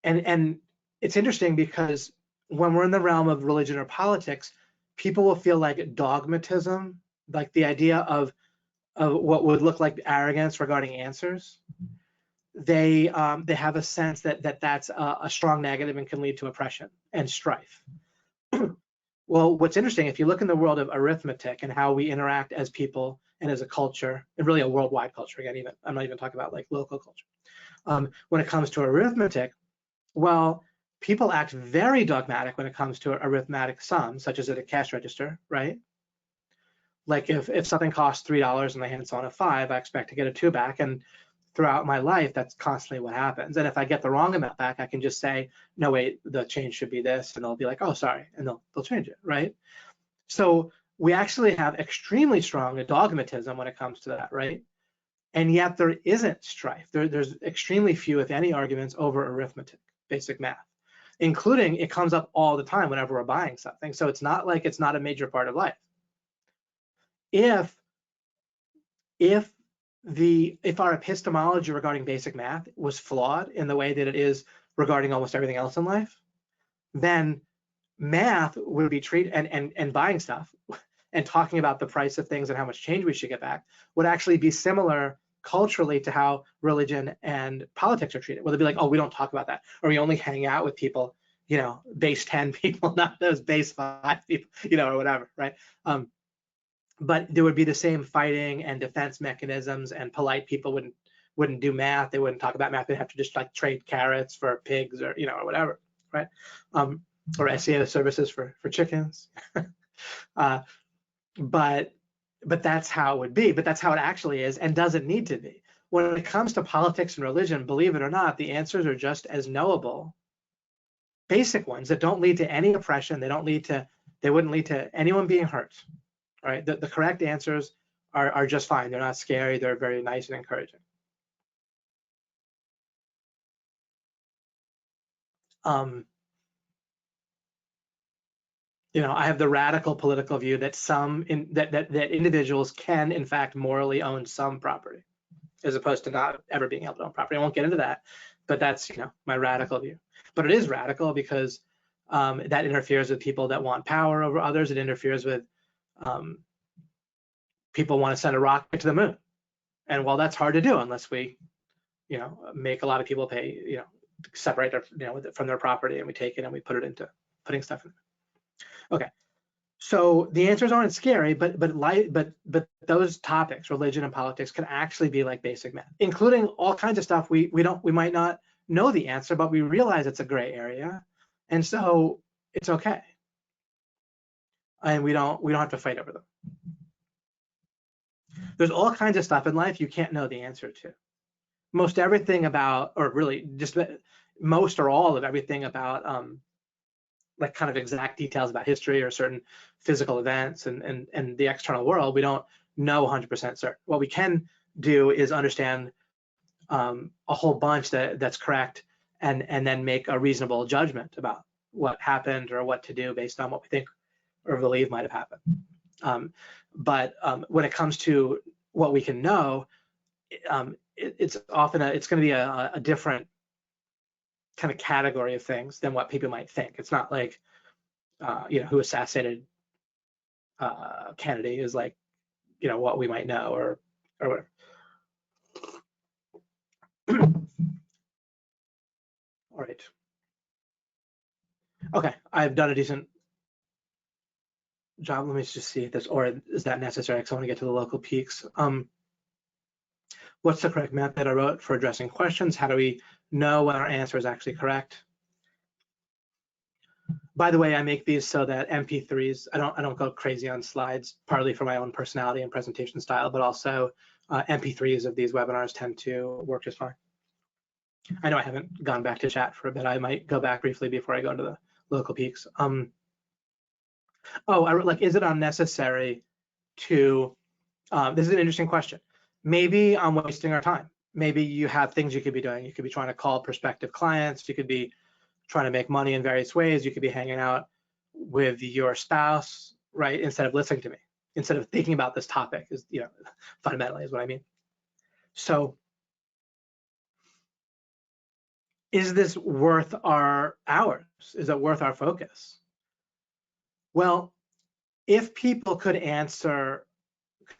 And it's interesting because when we're in the realm of religion or politics, people will feel like dogmatism, like the idea of what would look like arrogance regarding answers. They have a sense that that's a strong negative and can lead to oppression and strife. Well, what's interesting, if you look in the world of arithmetic and how we interact as people and as a culture, and really a worldwide culture, again, I'm not even talking about like local culture. When it comes to arithmetic, well, people act very dogmatic when it comes to arithmetic sums, such as at a cash register, right? Like if something costs $3 and I hand someone a 5, I expect to get a 2 back, and throughout my life, that's constantly what happens. And if I get the wrong amount back, I can just say, no, wait, the change should be this, and they'll be like, oh, sorry, and they'll change it, right? So we actually have extremely strong dogmatism when it comes to that, right? And yet there isn't strife. There's extremely few, if any, arguments over arithmetic, basic math, including it comes up all the time whenever we're buying something. So it's not like it's not a major part of life. If our epistemology regarding basic math was flawed in the way that it is regarding almost everything else in life, then math would be treated, and buying stuff and talking about the price of things and how much change we should get back would actually be similar culturally to how religion and politics are treated. Where they'd be like, oh, we don't talk about that, or we only hang out with people, base 10 people, not those base 5 people, or whatever, right? But there would be the same fighting and defense mechanisms, and polite people wouldn't do math. They wouldn't talk about math. They'd have to just like trade carrots for pigs or or whatever, right? Or SEO services for chickens. But that's how it would be. But that's how it actually is, and doesn't need to be. When it comes to politics and religion, believe it or not, the answers are just as knowable. Basic ones that don't lead to any oppression. They wouldn't lead to anyone being hurt. Right? The correct answers are just fine. They're not scary. They're very nice and encouraging. I have the radical political view that that individuals can, in fact, morally own some property, as opposed to not ever being able to own property. I won't get into that, but that's my radical view. But it is radical because that interferes with people that want power over others. It interferes with people want to send a rocket to the moon, and while that's hard to do unless we, make a lot of people pay, separate their, from their property, and we take it and we put it into putting stuff in. Okay, so the answers aren't scary, but those topics, religion and politics, can actually be like basic math, including all kinds of stuff we might not know the answer, but we realize it's a gray area, and so it's okay, and we don't have to fight over them. There's all kinds of stuff in life you can't know the answer to. Most everything about, or really just most or all of everything about like kind of exact details about history or certain physical events and the external world, we don't know 100% certain. What we can do is understand a whole bunch that's correct, and then make a reasonable judgment about what happened or what to do based on what we think or believe might have happened. But when it comes to what we can know, it's often it's going to be a different kind of category of things than what people might think. It's not like who assassinated Kennedy is like what we might know or whatever. All right. Okay, I've done a decent job. Let me just see if this, or is that necessary? Because I want to get to the local peaks. What's the correct method I wrote for addressing questions? How do we know when our answer is actually correct? By the way, I make these so that MP3s, I don't go crazy on slides, partly for my own personality and presentation style, but also MP3s of these webinars tend to work just fine. I know I haven't gone back to chat for a bit. I might go back briefly before I go to the local peaks. Is it unnecessary to, this is an interesting question. Maybe I'm wasting our time. Maybe you have things you could be doing. You could be trying to call prospective clients. You could be trying to make money in various ways. You could be hanging out with your spouse, right? Instead of listening to me, instead of thinking about this topic, is fundamentally is what I mean. So is this worth our hours? Is it worth our focus? Well, if people could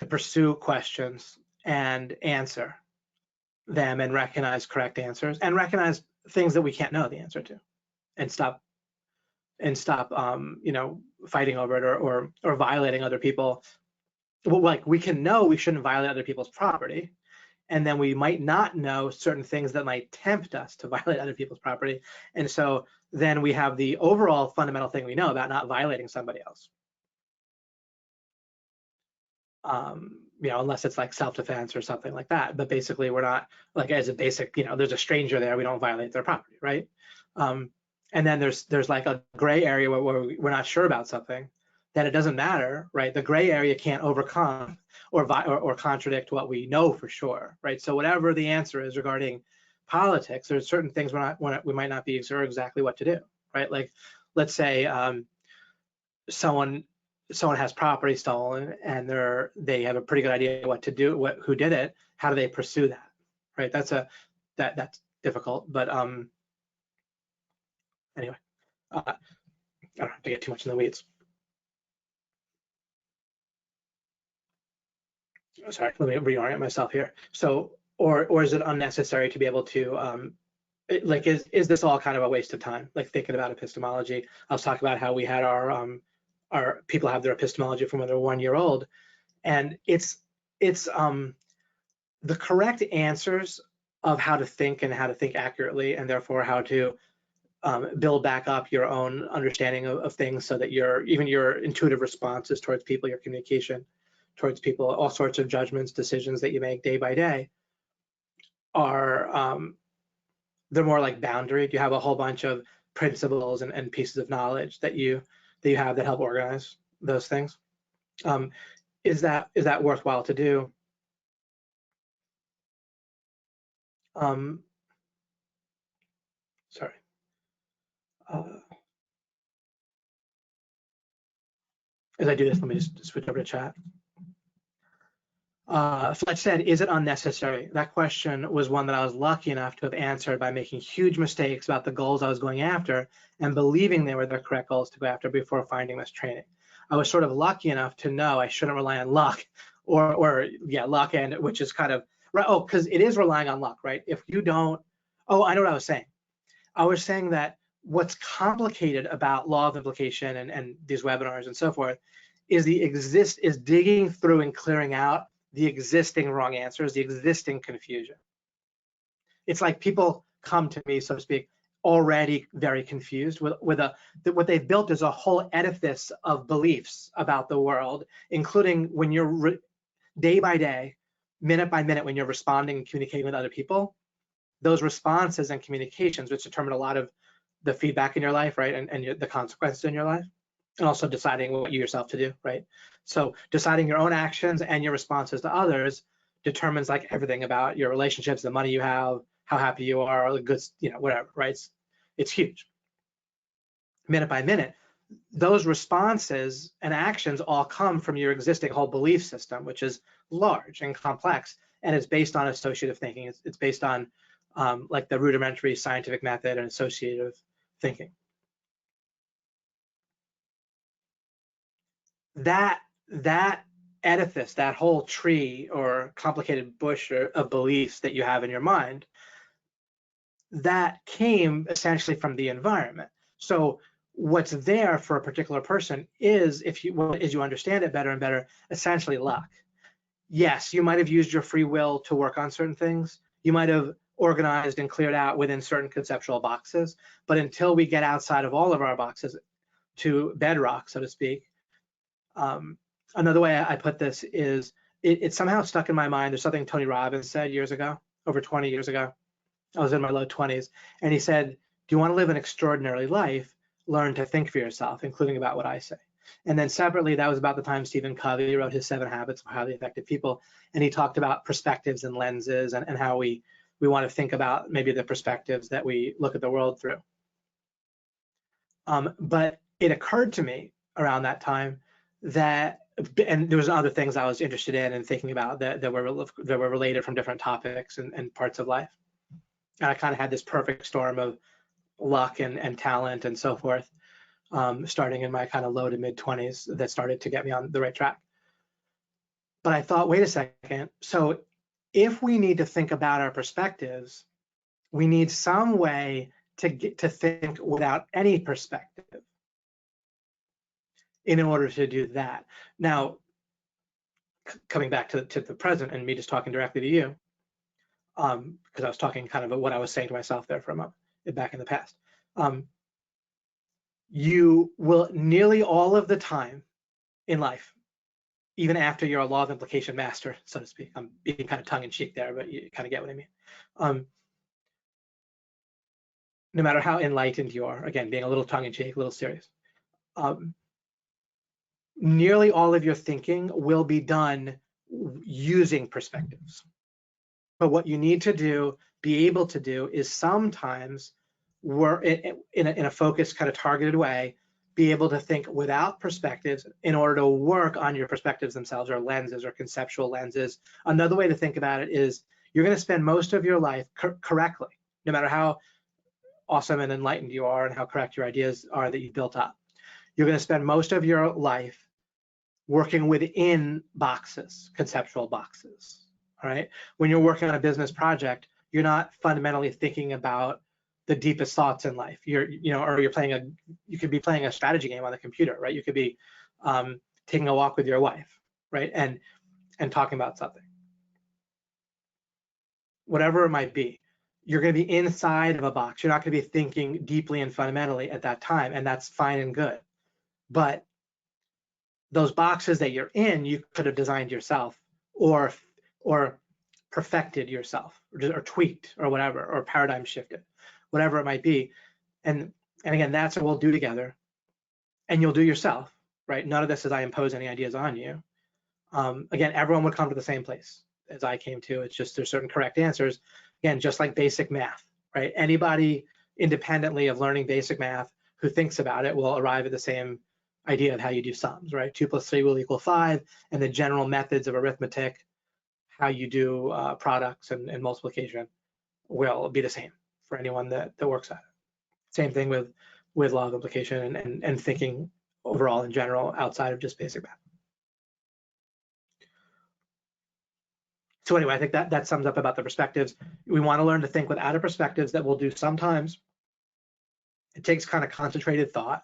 pursue questions and answer them and recognize correct answers and recognize things that we can't know the answer to, and stop fighting over it or violating other people. Well, like we can know we shouldn't violate other people's property, and then we might not know certain things that might tempt us to violate other people's property, and so then we have the overall fundamental thing we know about not violating somebody else. Unless it's like self-defense or something like that. But basically, we're not, like, as a basic, there's a stranger there, we don't violate their property, right? And then there's like a gray area where we're not sure about something, then it doesn't matter, right? The gray area can't overcome or contradict what we know for sure, right? So whatever the answer is regarding politics, there's certain things we might not be sure exactly what to do, right? Like, let's say someone has property stolen and they have a pretty good idea what to do, who did it, how do they pursue that, right? That's difficult, but anyway, I don't have to get too much in the weeds. Sorry, let me reorient myself here. So, or is it unnecessary to be able to, is this all kind of a waste of time? Like thinking about epistemology, I was talking about how we had our people have their epistemology from when they're 1 year old, and it's the correct answers of how to think and how to think accurately, and therefore how to build back up your own understanding of things, so that even your intuitive responses towards people, your communication towards people, all sorts of judgments, decisions that you make day by day are they're more like boundaried. You have a whole bunch of principles and pieces of knowledge that you have that help organize those things. Is that worthwhile to do? Sorry. As I do this, let me just switch over to chat. Fletch said, is it unnecessary? That question was one that I was lucky enough to have answered by making huge mistakes about the goals I was going after and believing they were the correct goals to go after before finding this training. I was sort of lucky enough to know I shouldn't rely on luck luck, and which is kind of, right, because it is relying on luck, right? If you don't, I know what I was saying. I was saying that what's complicated about law of implication and these webinars and so forth is digging through and clearing out the existing wrong answers, the existing confusion. It's like people come to me, so to speak, already very confused with what they've built is a whole edifice of beliefs about the world, including when you're day by day, minute by minute, when you're responding and communicating with other people, those responses and communications, which determine a lot of the feedback in your life, right, and the consequences in your life, and also deciding what you yourself to do, right? So deciding your own actions and your responses to others determines like everything about your relationships, the money you have, how happy you are, the goods, whatever, right? It's huge. Minute by minute, those responses and actions all come from your existing whole belief system, which is large and complex, and it's based on associative thinking. It's based on like the rudimentary scientific method and associative thinking. That edifice, that whole tree or complicated bush of beliefs that you have in your mind, that came essentially from the environment. So what's there for a particular person is, as you understand it better and better, essentially luck. Yes, you might have used your free will to work on certain things. You might have organized and cleared out within certain conceptual boxes, but until we get outside of all of our boxes to bedrock, so to speak, another way I put this is it's somehow stuck in my mind. There's something Tony Robbins said years ago, over 20 years ago. I was in my low 20s, and he said, do you want to live an extraordinary life? Learn to think for yourself, including about what I say. And then separately, that was about the time Stephen Covey wrote his 7 Habits of Highly Effective People, and he talked about perspectives and lenses and how we want to think about maybe the perspectives that we look at the world through. But it occurred to me around that time that, and there was other things I was interested in and thinking about that were related from different topics and parts of life. And I kind of had this perfect storm of luck and talent and so forth, starting in my kind of low to mid 20s that started to get me on the right track. But I thought, wait a second. So if we need to think about our perspectives, we need some way to get to think without any perspective in order to do that. Now, coming back to the present and me just talking directly to you, because I was talking kind of what I was saying to myself there for a moment back in the past. You will nearly all of the time in life, even after you're a law of implication master, so to speak. I'm being kind of tongue-in-cheek there, but you kind of get what I mean. No matter how enlightened you are, again, being a little tongue-in-cheek, a little serious, nearly all of your thinking will be done using perspectives. But what you need to do, be able to do, is sometimes work in a focused, kind of targeted way, be able to think without perspectives in order to work on your perspectives themselves, or lenses, or conceptual lenses. Another way to think about it is you're going to spend most of your life correctly, no matter how awesome and enlightened you are and how correct your ideas are that you've built up. You're going to spend most of your life working within boxes, conceptual boxes. All right. When you're working on a business project, you're not fundamentally thinking about the deepest thoughts in life. You could be playing a strategy game on the computer, right? You could be taking a walk with your wife, right? And talking about something. Whatever it might be, you're going to be inside of a box. You're not going to be thinking deeply and fundamentally at that time, and that's fine and good. But those boxes that you're in, you could have designed yourself, or perfected yourself, or tweaked, or whatever, or paradigm shifted, whatever it might be. And again, that's what we'll do together, and you'll do yourself, right? None of this is I impose any ideas on you. Again, everyone would come to the same place as I came to. It's just there's certain correct answers. Again, just like basic math, right? Anybody independently of learning basic math who thinks about it will arrive at the same idea of how you do sums, right? 2 + 3 will equal 5, and the general methods of arithmetic, how you do products and multiplication, will be the same for anyone that works at it. Same thing with law of implication and thinking overall in general outside of just basic math. So anyway, I think that sums up about the perspectives. We want to learn to think without a perspectives that we'll do sometimes. It takes kind of concentrated thought.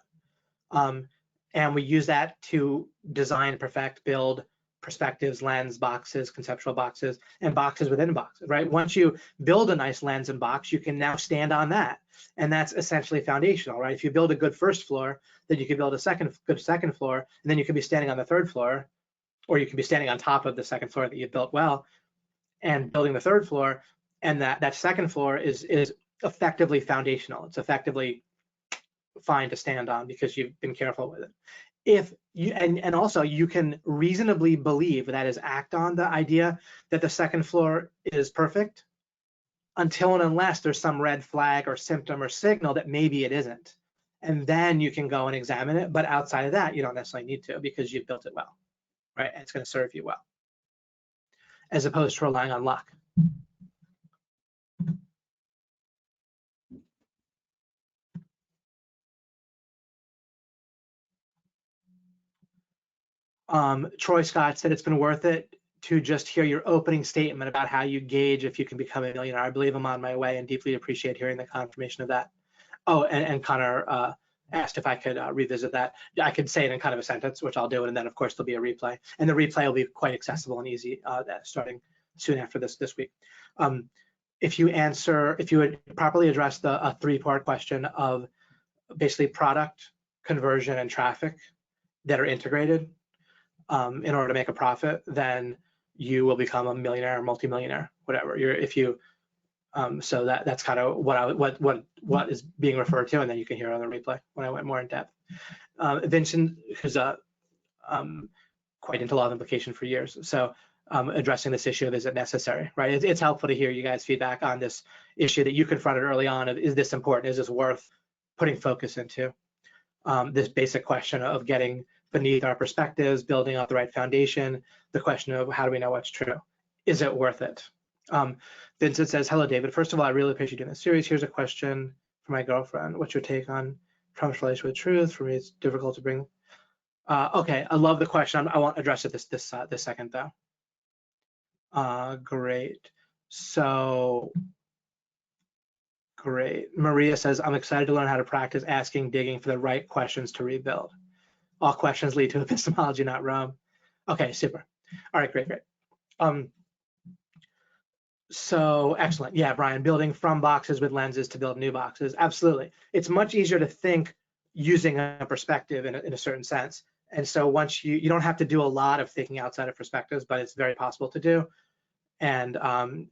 And we use that to design, perfect, build perspectives, lens, boxes, conceptual boxes, and boxes within boxes, right? Once you build a nice lens and box, you can now stand on that. And that's essentially foundational, right? If you build a good first floor, then you can build a good second floor, and then you can be standing on the third floor, or you can be standing on top of the second floor that you built well and building the third floor. And that second floor is effectively foundational. It's effectively fine to stand on because you've been careful with it. If you and also you can reasonably believe, that is, act on the idea that the second floor is perfect until and unless there's some red flag or symptom or signal that maybe it isn't. And then you can go and examine it. But outside of that, you don't necessarily need to because you've built it well, right? And it's going to serve you well, as opposed to relying on luck. Troy Scott said it's been worth it to just hear your opening statement about how you gauge if you can become a millionaire. I believe I'm on my way and deeply appreciate hearing the confirmation of that. Oh, and Connor asked if I could revisit that. I could say it in kind of a sentence, which I'll do, and then of course there'll be a replay. And the replay will be quite accessible and easy starting soon after this week. If you would properly address a three-part question of basically product, conversion, and traffic that are integrated, in order to make a profit, then you will become a millionaire or multimillionaire, whatever. So that's kind of what is being referred to, and then you can hear it on the replay when I went more in depth. Vincent, who's quite into law of implication for years, so addressing this issue of is it necessary, right? It's helpful to hear you guys' feedback on this issue that you confronted early on of, is this important? Is this worth putting focus into? This basic question of getting beneath our perspectives, building up the right foundation, the question of how do we know what's true? Is it worth it? Vincent says, hello, David. First of all, I really appreciate you doing this series. Here's a question for my girlfriend. What's your take on Trump's relation with truth? For me, it's difficult to bring. Okay, I love the question. I won't address it this second, though. Great. So, great. Maria says, I'm excited to learn how to practice asking, digging for the right questions to rebuild. All questions lead to epistemology, not Rome. Okay, super. All right, great. So excellent. Yeah, Brian, building from boxes with lenses to build new boxes. Absolutely. It's much easier to think using a perspective in a certain sense. And so once you don't have to do a lot of thinking outside of perspectives, but it's very possible to do. And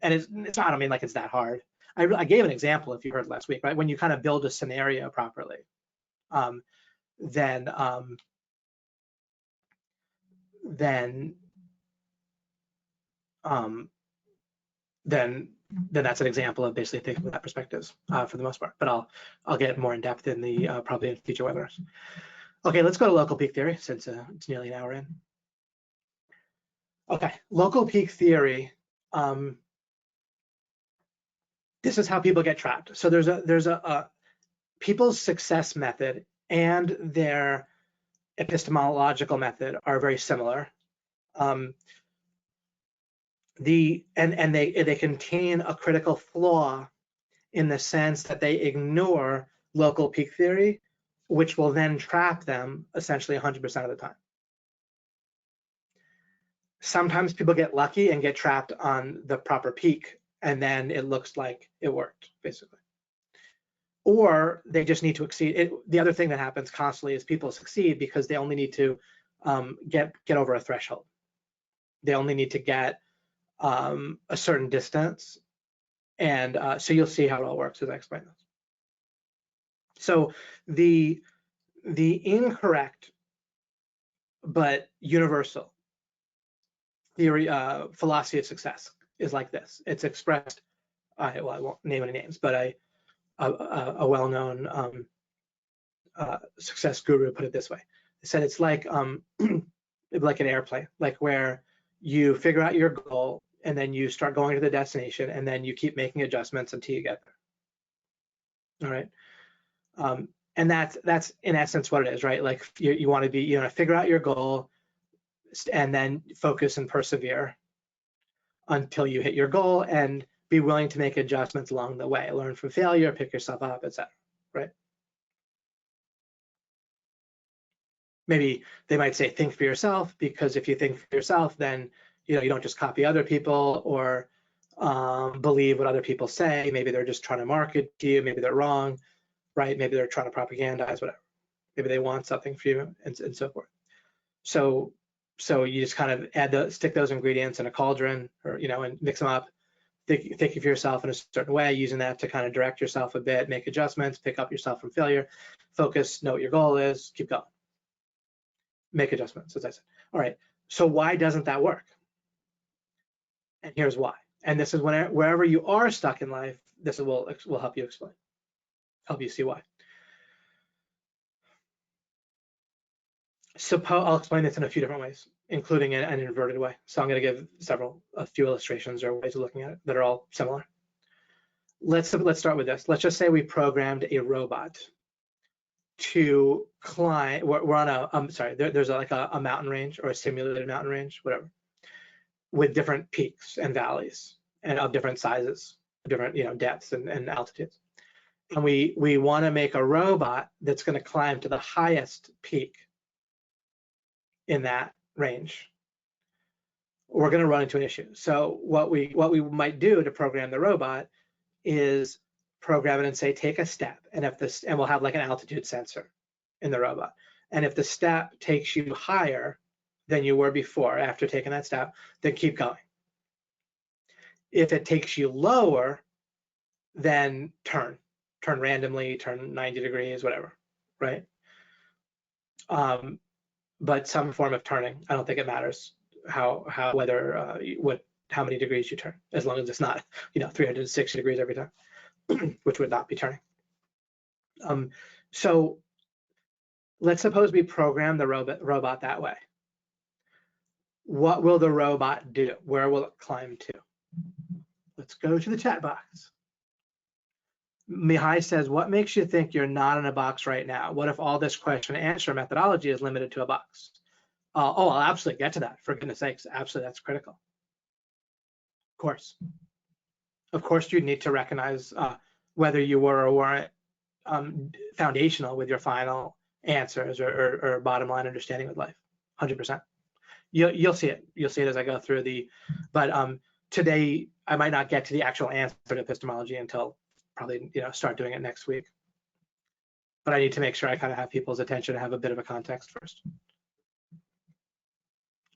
it's not, I mean, like it's that hard. I gave an example, if you heard last week, right? When you kind of build a scenario properly, then that's an example of basically thinking about perspectives for the most part. But I'll get more in depth in the probably in future webinars. Okay, let's go to local peak theory since it's nearly an hour in. Okay, local peak theory. This is how people get trapped. So there's a people's success method and their epistemological method are very similar. They contain a critical flaw in the sense that they ignore local peak theory, which will then trap them essentially 100% of the time. Sometimes people get lucky and get trapped on the proper peak, and then it looks like it worked, basically. Or they just need to exceed. The other thing that happens constantly is people succeed because they only need to get over a threshold. They only need to get a certain distance, and so you'll see how it all works as I explain this. So the incorrect but universal theory, philosophy of success is like this. It's expressed, well, I won't name any names, but a well-known success guru put it this way. He said it's like like an airplane, like where you figure out your goal and then you start going to the destination and then you keep making adjustments until you get there. All right. And that's in essence what it is, right? Like you want to figure out your goal and then focus and persevere until you hit your goal and be willing to make adjustments along the way. Learn from failure, pick yourself up, etc. Right? Maybe they might say think for yourself, because if you think for yourself, then you don't just copy other people or believe what other people say. Maybe they're just trying to market to you. Maybe they're wrong, right? Maybe they're trying to propagandize, whatever. Maybe they want something for you, and so forth. So you just kind of stick those ingredients in a cauldron, or and mix them up. Think of yourself in a certain way, using that to kind of direct yourself a bit, make adjustments, pick up yourself from failure, focus, know what your goal is, keep going. Make adjustments, as I said. All right, so why doesn't that work? And here's why. And this is wherever you are stuck in life, this will help you explain, help you see why. I'll explain this in a few different ways, including an inverted way. So I'm going to give a few illustrations or ways of looking at it that are all similar. Let's start with this. Let's just say we programmed a robot to climb. We're on there's like a mountain range, or a simulated mountain range, whatever, with different peaks and valleys and of different sizes, different depths and altitudes. And we want to make a robot that's going to climb to the highest peak in that range. We're going to run into an issue. So what we might do to program the robot is program it and say, take a step, and we'll have like an altitude sensor in the robot. And if the step takes you higher than you were before after taking that step, then keep going. If it takes you lower, then turn randomly, turn 90 degrees, whatever, right? But some form of turning. I don't think it matters how many degrees you turn, as long as it's not 360 degrees every time, which would not be turning. So let's suppose we program the robot that way. What will the robot do? Where will it climb to? Let's go to the chat box. Mihai says, what makes you think you're not in a box right now? What if all this question and answer methodology is limited to a box? I'll absolutely get to that, for goodness sakes. Absolutely, that's critical. Of course, you need to recognize whether you were or weren't foundational with your final answers or bottom line understanding with life. 100%. You'll see it. You'll see it as I go through but today I might not get to the actual answer to epistemology until probably start doing it next week. But I need to make sure I kind of have people's attention and have a bit of a context first.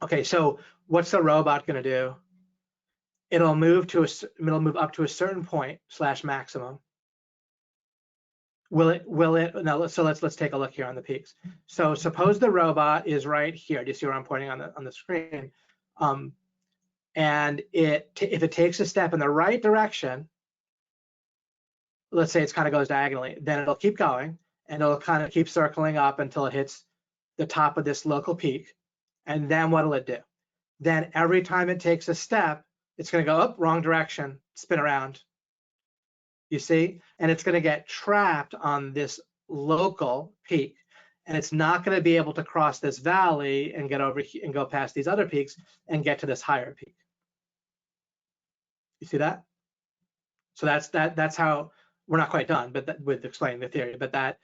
Okay, so what's the robot going to do? It'll move up to a certain point / maximum. Will it now? So let's take a look here on the peaks. So suppose the robot is right here. Do you see where I'm pointing on the screen? And if it takes a step in the right direction, let's say it kind of goes diagonally, then it'll keep going and it'll kind of keep circling up until it hits the top of this local peak. And then what'll it do? Then every time it takes a step, it's going to go up, wrong direction, spin around. You see? And it's going to get trapped on this local peak, and it's not going to be able to cross this valley and get over and go past these other peaks and get to this higher peak. You see that? So that's how we're not quite done, but with explaining the theory, but that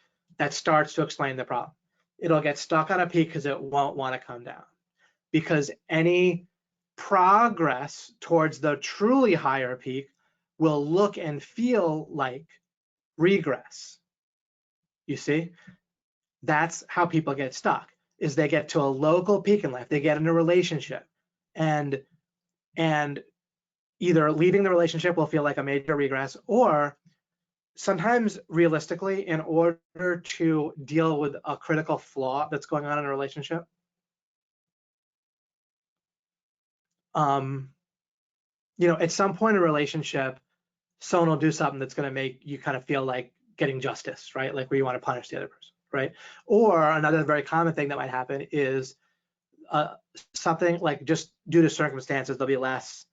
starts to explain the problem. It'll get stuck on a peak because it won't want to come down, because any progress towards the truly higher peak will look and feel like regress. You see? That's how people get stuck, is they get to a local peak in life, they get in a relationship, and either leaving the relationship will feel like a major regress, or sometimes realistically, in order to deal with a critical flaw that's going on in a relationship, at some point in a relationship, someone will do something that's going to make you kind of feel like getting justice, right? Like where you want to punish the other person, right? Or another very common thing that might happen is something like, just due to circumstances, there'll be less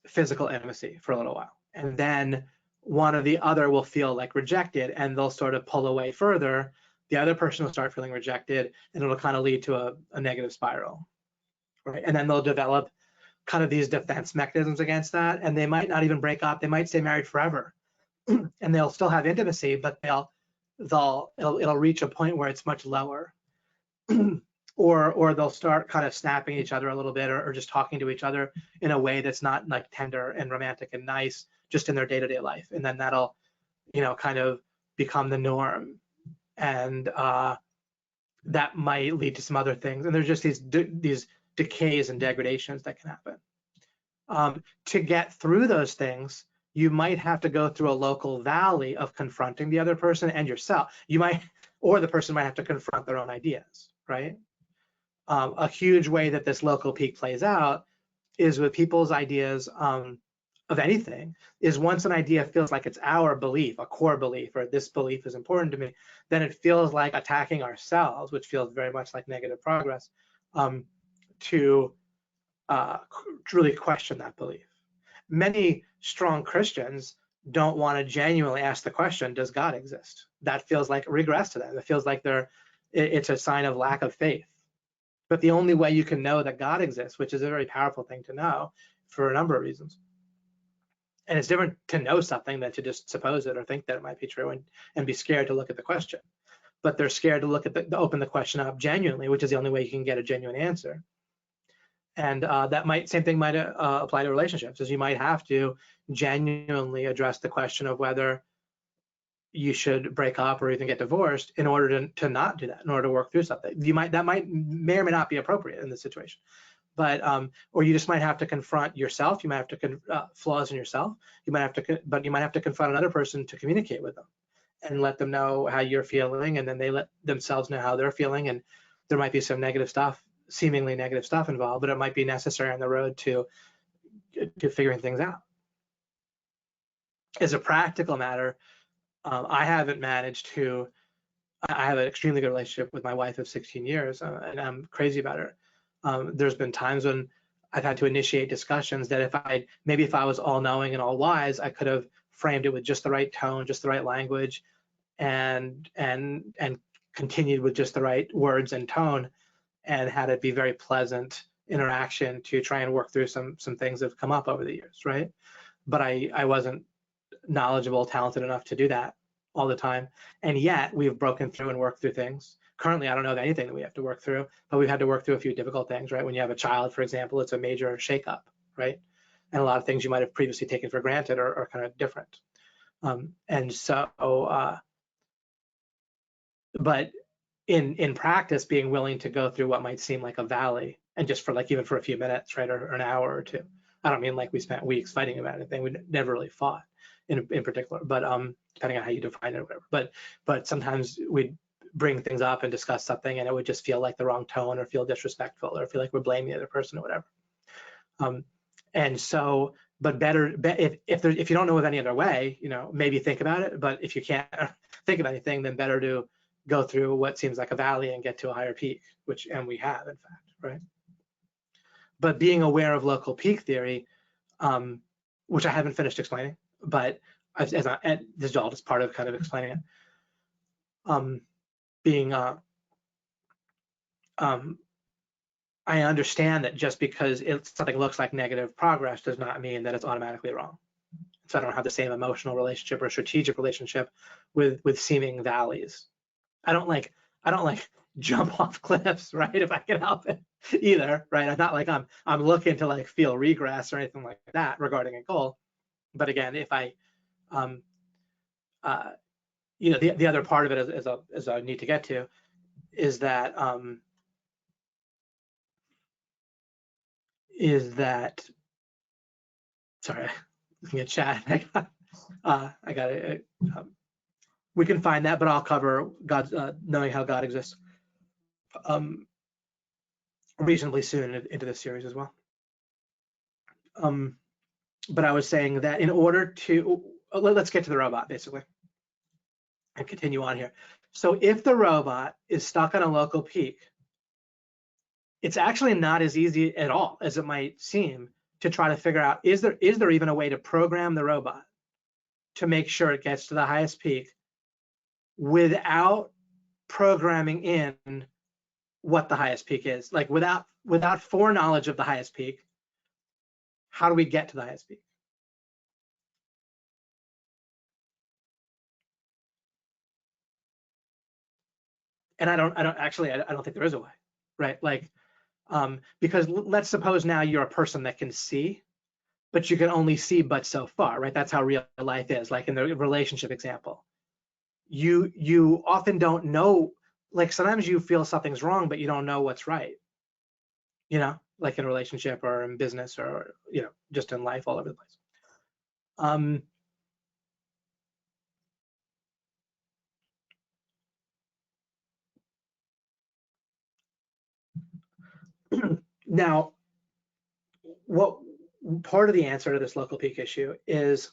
physical intimacy for a little while, and then one or the other will feel like rejected, and they'll sort of pull away further. The other person will start feeling rejected, and it'll kind of lead to a negative spiral, right? And then they'll develop kind of these defense mechanisms against that, and they might not even break up. They might stay married forever, and they'll still have intimacy, but it'll reach a point where it's much lower, or they'll start kind of snapping each other a little bit, or just talking to each other in a way that's not like tender and romantic and nice just in their day-to-day life, and then that'll kind of become the norm, and that might lead to some other things, and there's just these decays and degradations that can happen. To get through those things, you might have to go through a local valley of confronting the other person and yourself. Or the person might have to confront their own ideas, right? A huge way that this local peak plays out is with people's ideas of anything, is once an idea feels like it's our belief, a core belief, or this belief is important to me, then it feels like attacking ourselves, which feels very much like negative progress, to really question that belief. Many strong Christians don't want to genuinely ask the question, does God exist? That feels like regress to them. It feels like it's a sign of lack of faith. But the only way you can know that God exists, which is a very powerful thing to know for a number of reasons, and it's different to know something than to just suppose it or think that it might be true and be scared to look at the question. But they're scared to look at open the question up genuinely, which is the only way you can get a genuine answer. And same thing might apply to relationships, is you might have to genuinely address the question of whether you should break up or even get divorced in order to not do that, in order to work through something. That may or may not be appropriate in this situation, but or you just might have to confront yourself. You might have to flaws in yourself. You might have to confront another person to communicate with them and let them know how you're feeling, and then they let themselves know how they're feeling. And there might be some negative stuff, seemingly negative stuff involved, but it might be necessary on the road to figuring things out. As a practical matter, I haven't managed to. I have an extremely good relationship with my wife of 16 years, and I'm crazy about her. There's been times when I've had to initiate discussions that if I was all knowing and all wise, I could have framed it with just the right tone, just the right language, and continued with just the right words and tone, and had it be very pleasant interaction to try and work through some things that have come up over the years, right? But I wasn't knowledgeable, talented enough to do that all the time, and yet we've broken through and worked through things. Currently, I don't know of anything that we have to work through, but we've had to work through a few difficult things, right? When you have a child, for example, it's a major shakeup, right? And a lot of things you might have previously taken for granted are kind of different. And so, but in practice, being willing to go through what might seem like a valley, and just for even for a few minutes, right, or an hour or two. I don't mean like we spent weeks fighting about anything. We never really fought in particular, but depending on how you define it or whatever. But sometimes we'd bring things up and discuss something, and it would just feel like the wrong tone, or feel disrespectful, or feel like we're blaming the other person or whatever. And so, but better if you don't know of any other way, maybe think about it. But if you can't think of anything, then better to go through what seems like a valley and get to a higher peak, and we have, in fact, right? But being aware of local peak theory, which I haven't finished explaining, but this is all just part of kind of explaining it. I understand that just because something looks like negative progress does not mean that it's automatically wrong. So I don't have the same emotional relationship or strategic relationship with seeming valleys. I don't like jump off cliffs, right? If I can help it either, right? I'm not like I'm looking to feel regress or anything like that regarding a goal. But again, if I the other part of it is I need to get to is that sorry, looking at chat. I got it. We can find that, but I'll cover God's knowing how God exists reasonably soon into this series as well. But I was saying that in order to let's get to the robot basically and continue on here. So if the robot is stuck on a local peak, it's actually not as easy at all as it might seem to try to figure out, is there even a way to program the robot to make sure it gets to the highest peak without programming in what the highest peak is? Like without foreknowledge of the highest peak, how do we get to the highest peak? And I don't think there is a way, right? Like, because let's suppose now you're a person that can see, but you can only see but so far, right? That's how real life is. Like in the relationship example, you often don't know, like sometimes you feel something's wrong, but you don't know what's right, like in a relationship or in business or, just in life all over the place. Now, what part of the answer to this local peak issue is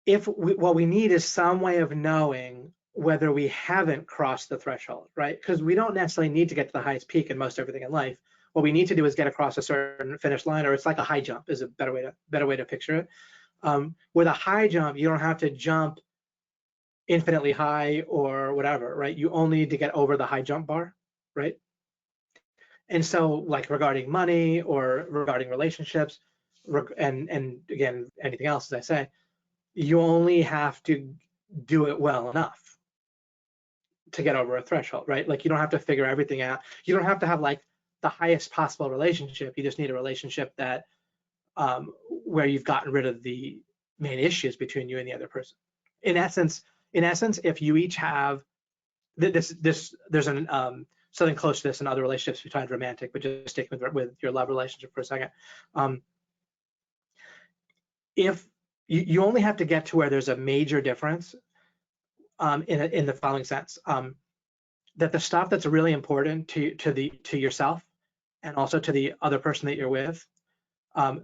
what we need is some way of knowing whether we haven't crossed the threshold, right? Because we don't necessarily need to get to the highest peak in most everything in life. What we need to do is get across a certain finish line, or it's like a high jump is a better way to picture it. With a high jump, you don't have to jump infinitely high or whatever, right? You only need to get over the high jump bar, right? And so, like regarding money or regarding relationships, and again, anything else, as I say, you only have to do it well enough to get over a threshold, right? Like you don't have to figure everything out. You don't have to have like the highest possible relationship. You just need a relationship that where you've gotten rid of the main issues between you and the other person. In essence, if you each have there's something close to this in other relationships besides romantic, but just sticking with your love relationship for a second. If you only have to get to where there's a major difference in the following sense, that the stuff that's really important to yourself and also to the other person that you're with,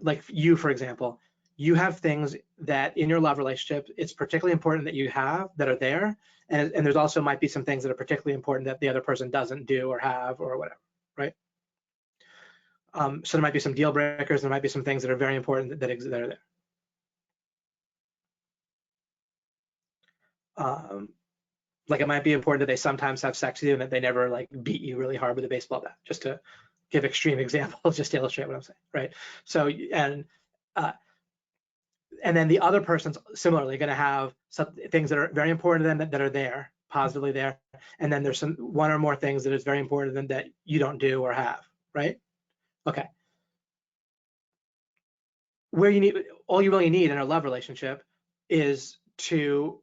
like you, for example, you have things that in your love relationship, it's particularly important that you have that are there. And there's also might be some things that are particularly important that the other person doesn't do or have or whatever, right? So there might be some deal breakers. There might be some things that are very important that are there. Like it might be important that they sometimes have sex with you and that they never like beat you really hard with a baseball bat, just to give extreme examples, just to illustrate what I'm saying, right? So, and then the other person's similarly going to have some things that are very important to them that are there, positively there. And then there's one or more things that is very important to them that you don't do or have, right? Okay. All you really need in a love relationship is to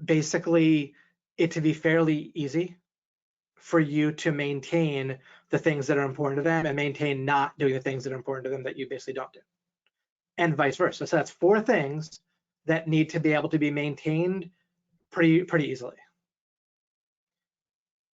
basically it to be fairly easy for you to maintain the things that are important to them and maintain not doing the things that are important to them that you basically don't do, and vice versa. So that's 4 things that need to be able to be maintained pretty easily.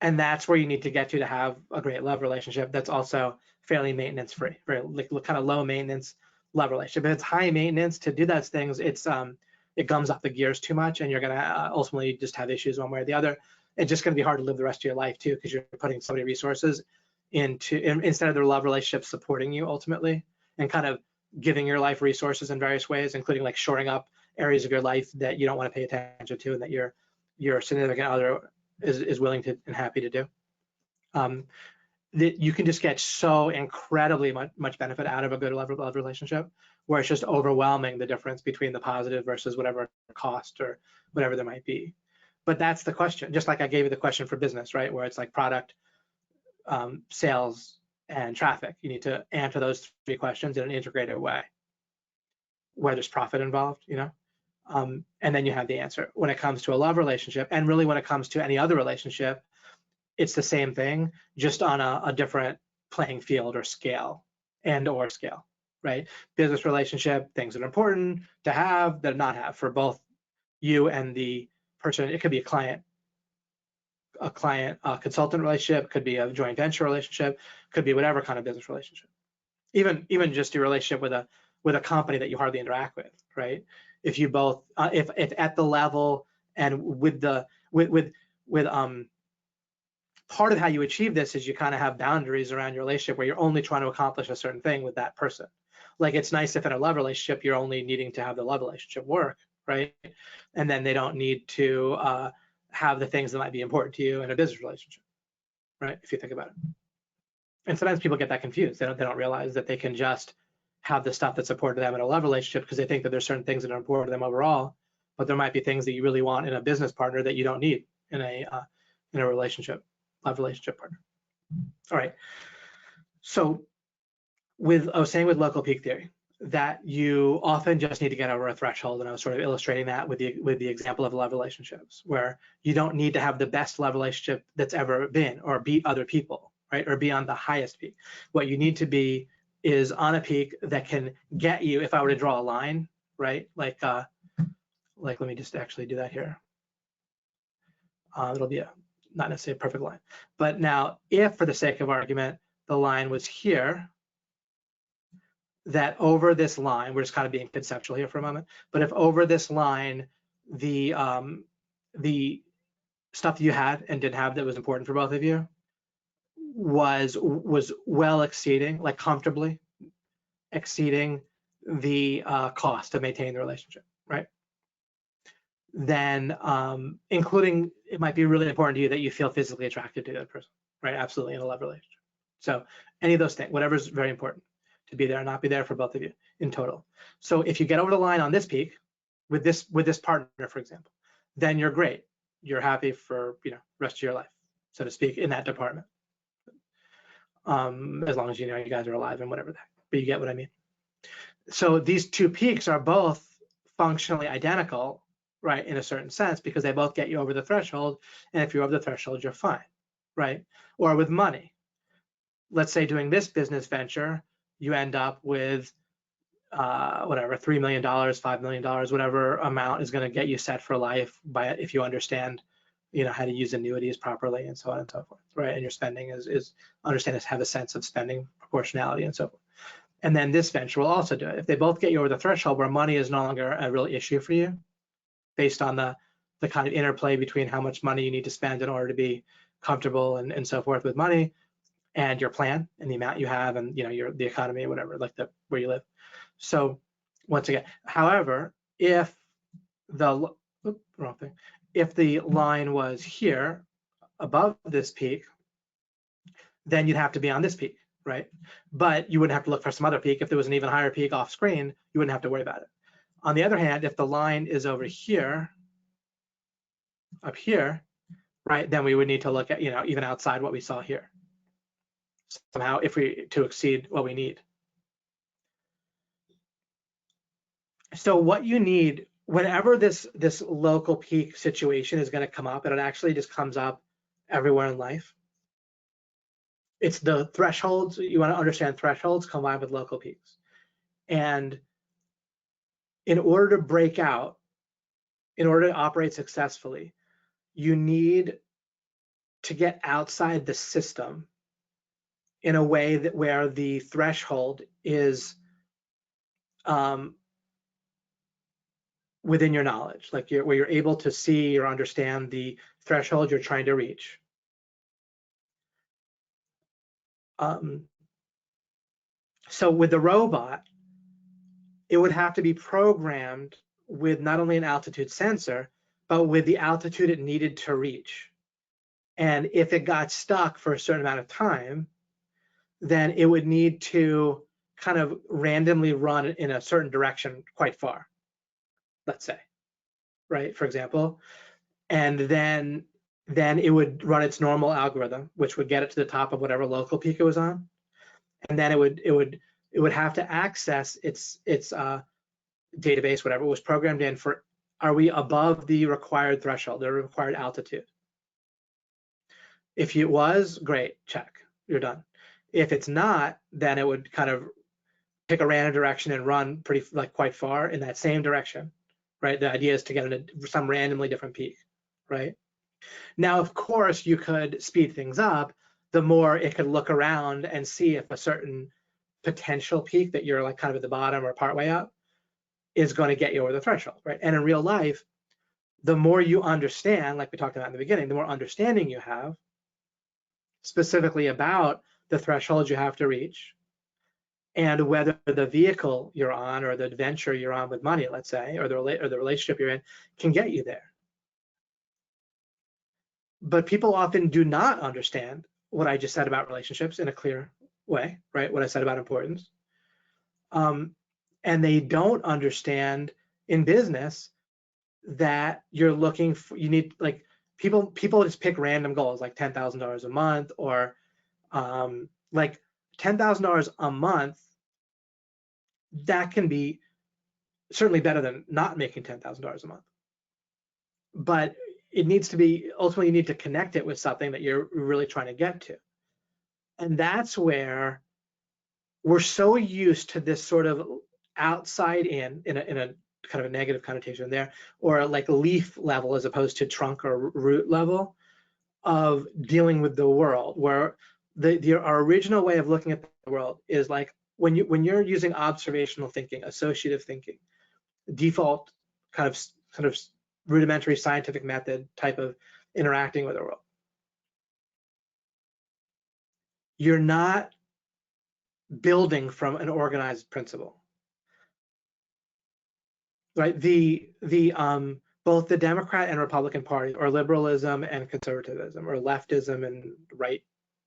And that's where you need to get to have a great love relationship that's also fairly maintenance free, very kind of low maintenance love relationship. If it's high maintenance to do those things, it gums up the gears too much, and you're going to ultimately just have issues one way or the other. It's just going to be hard to live the rest of your life too, because you're putting so many resources instead of the love relationship supporting you ultimately and kind of giving your life resources in various ways, including like shoring up areas of your life that you don't want to pay attention to and that your significant other is willing to and happy to do. That you can just get so incredibly much benefit out of a good love relationship, where it's just overwhelming the difference between the positive versus whatever cost or whatever there might be. But that's the question. Just like I gave you the question for business, right? Where it's like product, sales, and traffic. You need to answer those 3 questions in an integrated way, where there's profit involved, and then you have the answer. When it comes to a love relationship, and really when it comes to any other relationship, it's the same thing, just on a different playing field or scale or scale, right? Business relationship, things that are important to have, that not have for both you and the person. It could be a client consultant relationship, could be a joint venture relationship, could be whatever kind of business relationship. Even just your relationship with a company that you hardly interact with, right? If you both, if at the level and with part of how you achieve this is you kind of have boundaries around your relationship where you're only trying to accomplish a certain thing with that person. Like it's nice if in a love relationship, you're only needing to have the love relationship work, right? And then they don't need to have the things that might be important to you in a business relationship, right? If you think about it. And sometimes people get that confused. They don't realize that they can just have the stuff that's important to them in a love relationship because they think that there's certain things that are important to them overall, but there might be things that you really want in a business partner that you don't need. in a relationship, love relationship partner. All right. So I was saying with local peak theory that you often just need to get over a threshold, and I was sort of illustrating that with the example of love relationships, where you don't need to have the best love relationship that's ever been or beat other people, right, or be on the highest peak. What you need to be is on a peak that can get you, if I were to draw a line, right, like let me just actually do that here. It'll be not necessarily a perfect line, but now if, for the sake of argument, the line was here, that over this line, we're just kind of being conceptual here for a moment, but if over this line, the stuff that you had and didn't have that was important for both of you was well exceeding, like comfortably exceeding the cost to maintain the relationship, right? Then including, it might be really important to you that you feel physically attracted to that person, right? Absolutely, in a love relationship. So any of those things, whatever's very important to be there and not be there for both of you in total. So if you get over the line on this peak with this partner, for example, then you're great. You're happy for rest of your life, so to speak, in that department. As long as you guys are alive and whatever that, but you get what I mean. So these two peaks are both functionally identical, right, in a certain sense, because they both get you over the threshold, and if you're over the threshold, you're fine, right? Or with money, let's say doing this business venture, you end up with whatever, $3 million, $5 million, whatever amount is going to get you set for life if you understand how to use annuities properly and so on and so forth, right? And your spending is understand to have a sense of spending proportionality and so forth. And then this venture will also do it. If they both get you over the threshold where money is no longer a real issue for you, based on the kind of interplay between how much money you need to spend in order to be comfortable and so forth with money, and your plan and the amount you have, and the economy or whatever, like where you live. So once again, however, if the line was here above this peak, then you'd have to be on this peak, right? But you wouldn't have to look for some other peak. If there was an even higher peak off screen, you wouldn't have to worry about it. On the other hand, if the line is over here, up here, right, then we would need to look at, even outside what we saw here, somehow, to exceed what we need. So what you need, whenever this local peak situation is going to come up, and it actually just comes up everywhere in life, it's the thresholds. You want to understand thresholds combined with local peaks. And in order to break out, in order to operate successfully, you need to get outside the system in a way where the threshold is within your knowledge, like where you're able to see or understand the threshold you're trying to reach. So with the robot, it would have to be programmed with not only an altitude sensor, but with the altitude it needed to reach. And if it got stuck for a certain amount of time, then it would need to kind of randomly run in a certain direction quite far, let's say, right, for example. And then it would run its normal algorithm, which would get it to the top of whatever local peak it was on. And then it would have to access its database, whatever it was programmed in for, are we above the required threshold, the required altitude? If it was, great, check, you're done. If it's not, then it would kind of pick a random direction and run quite far in that same direction, right? The idea is to get some randomly different peak, right? Now, of course, you could speed things up. The more it could look around and see if a certain potential peak that you're like kind of at the bottom or partway up is going to get you over the threshold, right? And in real life, the more you understand, like we talked about in the beginning, the more understanding you have specifically about the threshold you have to reach, and whether the vehicle you're on or the adventure you're on with money, let's say, or the relationship you're in can get you there. But people often do not understand what I just said about relationships in a clear way, right? What I said about importance. And they don't understand in business that you're looking for, you need, like, people just pick random goals like $10,000 a month, or like $10,000 a month. That can be certainly better than not making $10,000 a month. But it needs to be, ultimately you need to connect it with something that you're really trying to get to. And that's where we're so used to this sort of outside in a kind of a negative connotation there, or like leaf level as opposed to trunk or root level of dealing with the world, where our original way of looking at the world is like when you're using observational thinking, associative thinking, default kind of rudimentary scientific method type of interacting with the world. You're not building from an organized principle, right? Both the Democrat and Republican Party, or liberalism and conservatism, or leftism and right,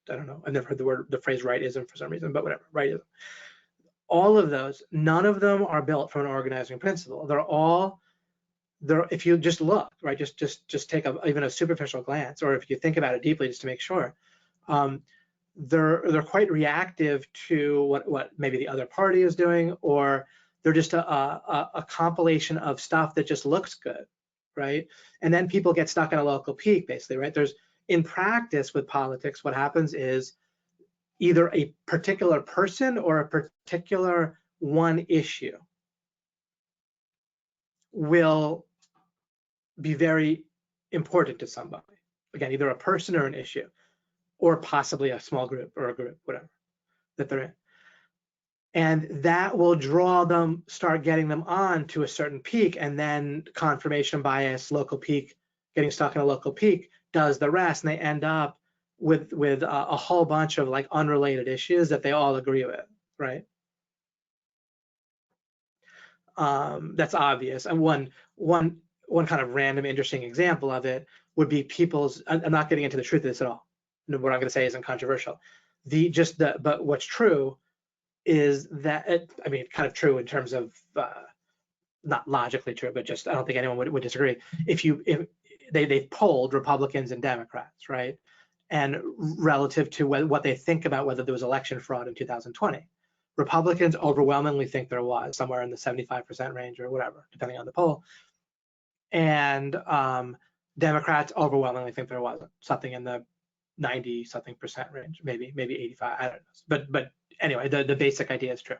I don't know, I've never heard the phrase rightism for some reason, but whatever, rightism. All of those, none of them are built from an organizing principle. If you just look, right, just take even a superficial glance, or if you think about it deeply just to make sure, they're quite reactive to what maybe the other party is doing, or they're just a compilation of stuff that just looks good, right? And then people get stuck in a local peak, basically, right? In practice with politics, what happens is either a particular person or a particular one issue will be very important to somebody. Again, either a person or an issue, or possibly a small group or a group, whatever that they're in. And that will draw them, start getting them on to a certain peak, and then confirmation bias, local peak, getting stuck in a local peak does the rest, and they end up with a whole bunch of like unrelated issues that they all agree with, right? That's obvious. And one kind of random interesting example of it would be I'm not getting into the truth of this at all. What I'm going to say isn't controversial. But what's true is that, I mean, kind of true in terms of, not logically true, but just, I don't think anyone would disagree. If they've polled Republicans and Democrats, right? And relative to what they think about whether there was election fraud in 2020. Republicans overwhelmingly think there was, somewhere in the 75% range or whatever, depending on the poll. And Democrats overwhelmingly think there wasn't, something in the 90-something% range, maybe 85, I don't know. But anyway, the basic idea is true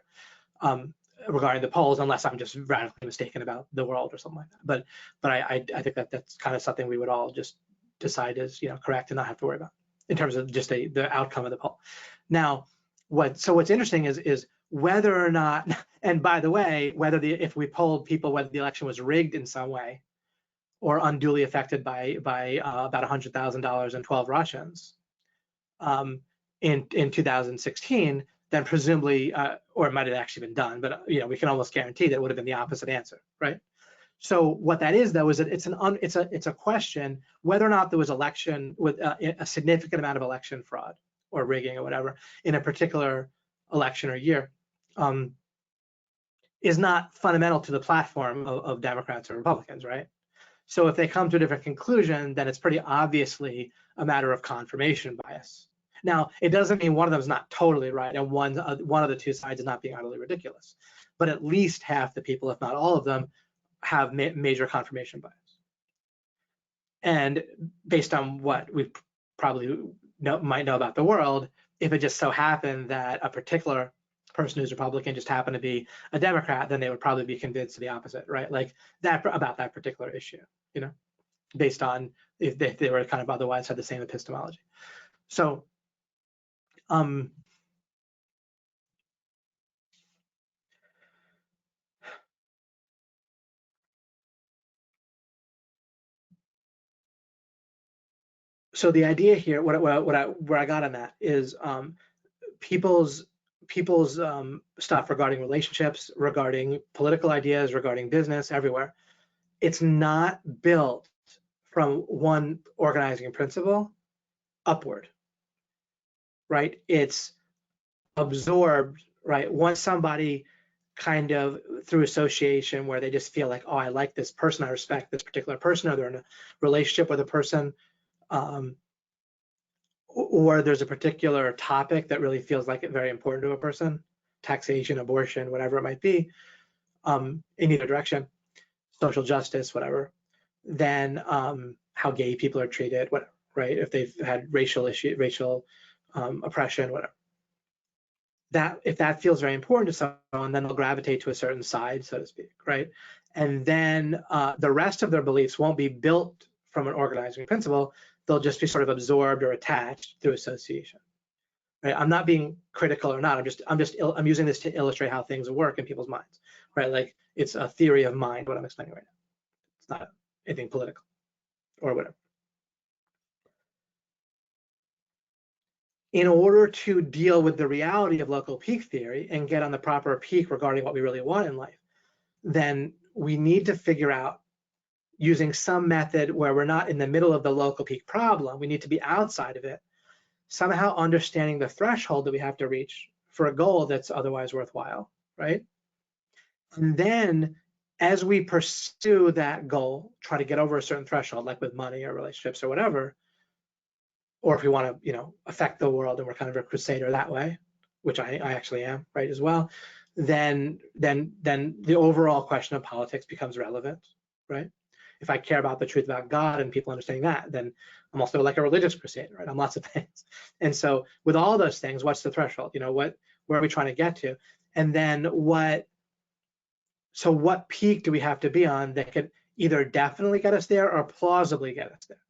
regarding the polls, unless I'm just radically mistaken about the world or something like that. But I think that's kind of something we would all just decide is, correct and not have to worry about in terms of just the outcome of the poll. Now, what's interesting is whether or not, and by the way, if we polled people whether the election was rigged in some way or unduly affected by about $100,000 and 12 Russians in 2016, then presumably, or it might have actually been done, but we can almost guarantee that it would have been the opposite answer, right? So what that is, though, is that it's a question whether or not there was election with a significant amount of election fraud or rigging or whatever in a particular election or year, is not fundamental to the platform of Democrats or Republicans, right? So if they come to a different conclusion, then it's pretty obviously a matter of confirmation bias. Now, it doesn't mean one of them is not totally right and one of the two sides is not being utterly ridiculous, but at least half the people, if not all of them, have major confirmation bias. And based on what we probably might know about the world, if it just so happened that a particular person who's Republican just happened to be a Democrat, then they would probably be convinced of the opposite, right? Like that about that particular issue, based on if they were kind of otherwise had the same epistemology. So, so the idea here, where I got on that is people's stuff regarding relationships, regarding political ideas, regarding business, everywhere. It's not built from one organizing principle upward, right? It's absorbed, right? Once somebody kind of through association, where they just feel like, oh, I like this person, I respect this particular person, or they're in a relationship with a person, or there's a particular topic that really feels like it very important to a person, taxation, abortion, whatever it might be, in either direction, social justice, whatever, then how gay people are treated, whatever, right? If they've had racial oppression, whatever. That if that feels very important to someone, then they'll gravitate to a certain side, so to speak, right? And then the rest of their beliefs won't be built from an organizing principle. They'll just be sort of absorbed or attached through association. Right? I'm not being critical or not. I'm using this to illustrate how things work in people's minds, right? Like it's a theory of mind, what I'm explaining right now. It's not anything political or whatever. In order to deal with the reality of local peak theory and get on the proper peak regarding what we really want in life, then we need to figure out, using some method where we're not in the middle of the local peak problem, we need to be outside of it, somehow understanding the threshold that we have to reach for a goal that's otherwise worthwhile, right? And then as we pursue that goal, try to get over a certain threshold, like with money or relationships or whatever, or if we want to, affect the world and we're kind of a crusader that way, which I actually am, right, as well, then the overall question of politics becomes relevant, right? If I care about the truth about God and people understanding that, then I'm also like a religious crusader, right? I'm lots of things. And so with all those things, what's the threshold? Where are we trying to get to? And then what peak do we have to be on that could either definitely get us there or plausibly get us there?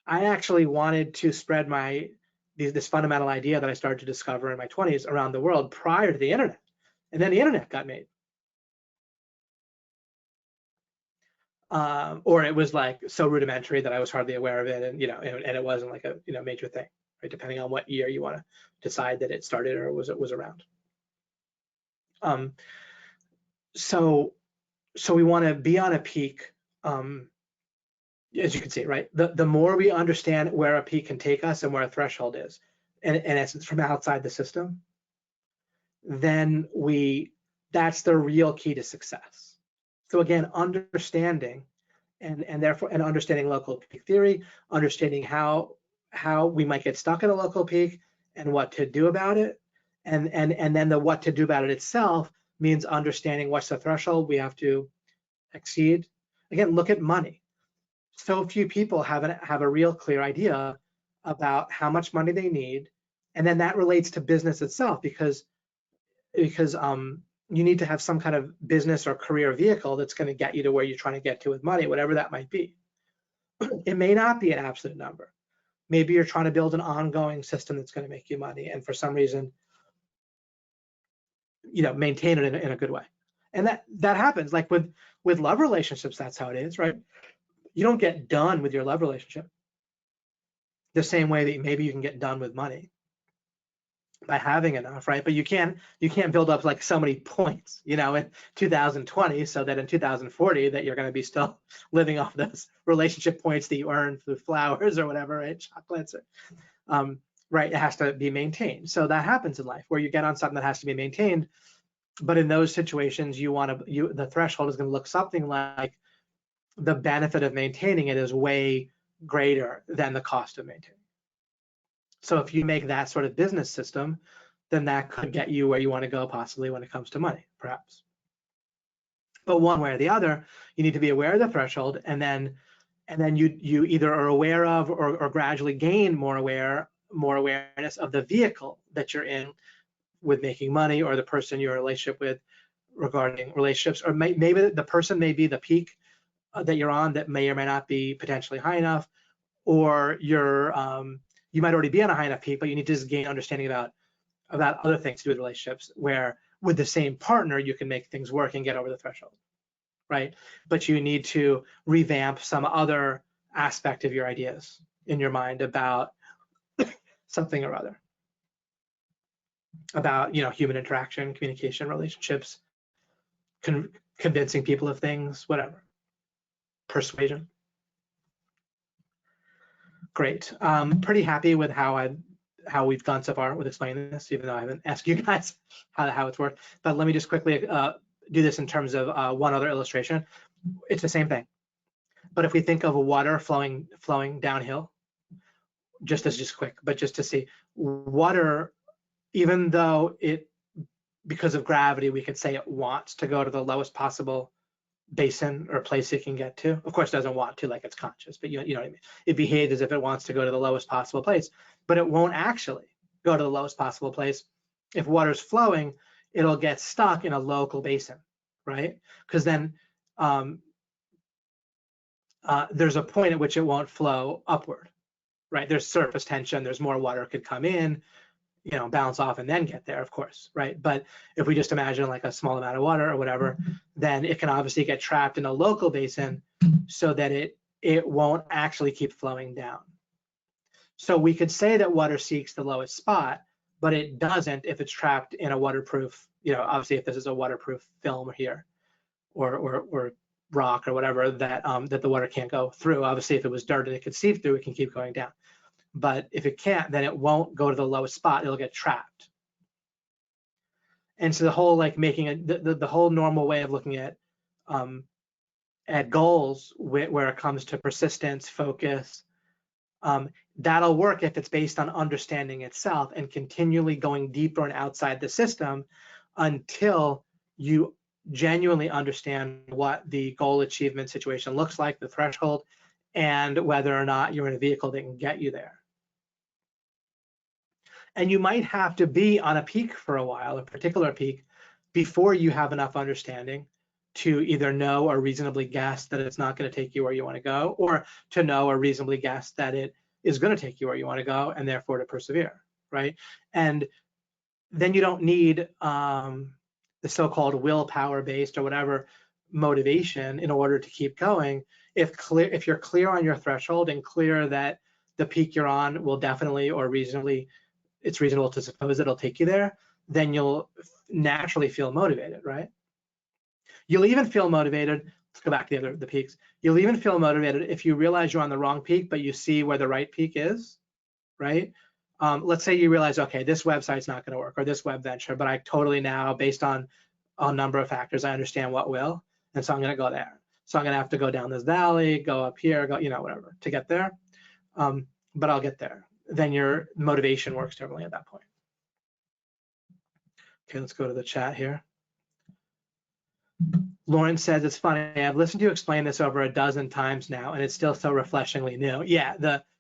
I actually wanted to spread this fundamental idea that I started to discover in my 20s around the world prior to the internet. And then the internet got made. Or it was like so rudimentary that I was hardly aware of it, and and it wasn't like a major thing, right? Depending on what year you want to decide that it started or was around. So we want to be on a peak, as you can see, right? The more we understand where a peak can take us and where a threshold is, in essence, from outside the system, then that's the real key to success. So again, understanding and understanding local peak theory, understanding how we might get stuck in a local peak and what to do about it, and then the what to do about it itself means understanding what's the threshold we have to exceed. Again, look at money. So few people have a real clear idea about how much money they need, and then that relates to business itself, because you need to have some kind of business or career vehicle that's going to get you to where you're trying to get to with money, whatever that might be. It may not be an absolute number. Maybe you're trying to build an ongoing system that's going to make you money, and for some reason, maintain it in a good way. And that happens. Like with love relationships, that's how it is, right? You don't get done with your love relationship the same way that maybe you can get done with money by having enough, right? But you can't build up like so many points, in 2020, so that in 2040 that you're going to be still living off those relationship points that you earn through flowers or whatever, right? Chocolates, or, right? It has to be maintained. So that happens in life, where you get on something that has to be maintained. But in those situations, the threshold is going to look something like the benefit of maintaining it is way greater than the cost of maintaining. So if you make that sort of business system, then that could get you where you want to go, possibly when it comes to money, perhaps. But one way or the other, you need to be aware of the threshold, and then you either are aware of or gradually gain more awareness of the vehicle that you're in with making money, or the person you're in a relationship with regarding relationships, or maybe the person may be the peak that you're on that may or may not be potentially high enough, or you might already be on a high enough peak, but you need to just gain understanding about other things to do with relationships, where with the same partner you can make things work and get over the threshold, right? But you need to revamp some other aspect of your ideas in your mind about something or other, about human interaction, communication, relationships, convincing people of things, whatever, persuasion. Great. Pretty happy with how how we've gone so far with explaining this, even though I haven't asked you guys how it's worked. But let me just quickly do this in terms of one other illustration. It's the same thing. But if we think of water flowing downhill, just quick, but just to see, water, even though because of gravity, we could say it wants to go to the lowest possible basin or place it can get to. Of course, it doesn't want to like it's conscious, but you know what I mean. It behaves as if it wants to go to the lowest possible place, but it won't actually go to the lowest possible place. If water's flowing, it'll get stuck in a local basin, right? Because then there's a point at which it won't flow upward, right? There's surface tension, there's more water could come in, you know, bounce off and then get there, of course, right? But if we just imagine like a small amount of water or whatever, then it can obviously get trapped in a local basin so that it won't actually keep flowing down. So we could say that water seeks the lowest spot, but it doesn't if it's trapped in a waterproof, you know, obviously if this is a waterproof film here or rock or whatever that that the water can't go through. Obviously, if it was dirt and it could seep through, it can keep going down. But if it can't, then it won't go to the lowest spot. It'll get trapped. And so the whole like making the whole normal way of looking at goals where it comes to persistence, focus, that'll work if it's based on understanding itself and continually going deeper and outside the system until you genuinely understand what the goal achievement situation looks like, the threshold, and whether or not you're in a vehicle that can get you there. And you might have to be on a peak for a while, a particular peak, before you have enough understanding to either know or reasonably guess that it's not going to take you where you want to go, or to know or reasonably guess that it is going to take you where you want to go, and therefore to persevere, right? And then you don't need the so-called willpower-based or whatever motivation in order to keep going. If you're clear on your threshold and clear that the peak you're on will definitely or reasonably, it's reasonable to suppose it'll take you there, then you'll naturally feel motivated, right? You'll even feel motivated, let's go back to the peaks. You'll even feel motivated if you realize you're on the wrong peak, but you see where the right peak is, right? Let's say you realize, okay, this website's not going to work, or this web venture, but I totally now, based on a number of factors, I understand what will, and so I'm going to go there. So I'm going to have to go down this valley, go up here, go, you know, whatever, to get there. But I'll get there. Then your motivation works differently at that point. Okay, let's go to the chat here. Lauren says, it's funny, I've listened to you explain this over a dozen times now, and it's still so refreshingly new. Yeah,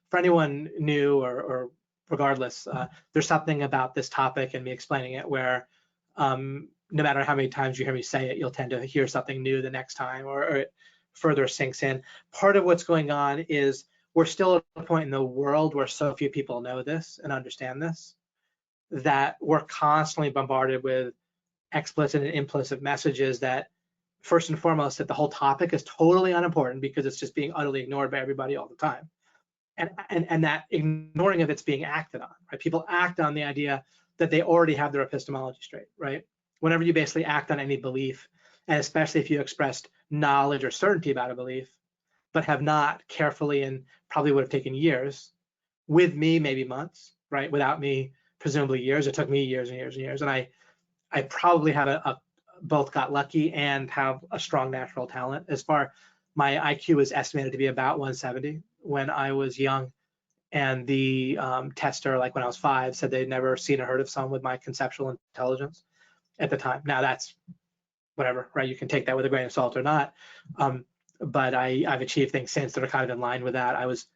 for anyone new or regardless, there's something about this topic and me explaining it where no matter how many times you hear me say it, you'll tend to hear something new the next time, or it further sinks in. Part of what's going on is we're still at a point in the world where so few people know this and understand this, that we're constantly bombarded with explicit and implicit messages that, first and foremost, that the whole topic is totally unimportant because it's just being utterly ignored by everybody all the time. And that ignoring of it's being acted on, right? People act on the idea that they already have their epistemology straight, right? Whenever you basically act on any belief, and especially if you expressed knowledge or certainty about a belief, but have not carefully, and probably would have taken years, with me maybe months, right? Without me, presumably years. It took me years and years and years. And I probably have both got lucky and have a strong natural talent. As far, my IQ is estimated to be about 170 when I was young, and the tester, like when I was 5, said they'd never seen or heard of someone with my conceptual intelligence at the time. Now that's whatever, right? You can take that with a grain of salt or not. But I've achieved things since that are kind of in line with that. I was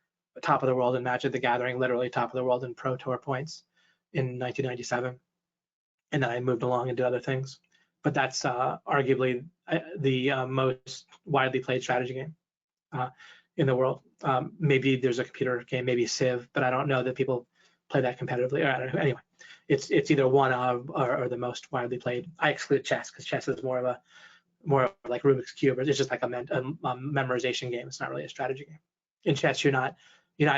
top of the world in Magic the Gathering, literally top of the world in Pro Tour points in 1997. And then I moved along and did other things. But that's arguably the most widely played strategy game in the world. Maybe there's a computer game, maybe Civ, but I don't know that people play that competitively. Or I don't know. Anyway, it's either one of or the most widely played. I exclude chess because chess is more of like Rubik's Cube. It's just like a memorization game. It's not really a strategy game. In chess, you're not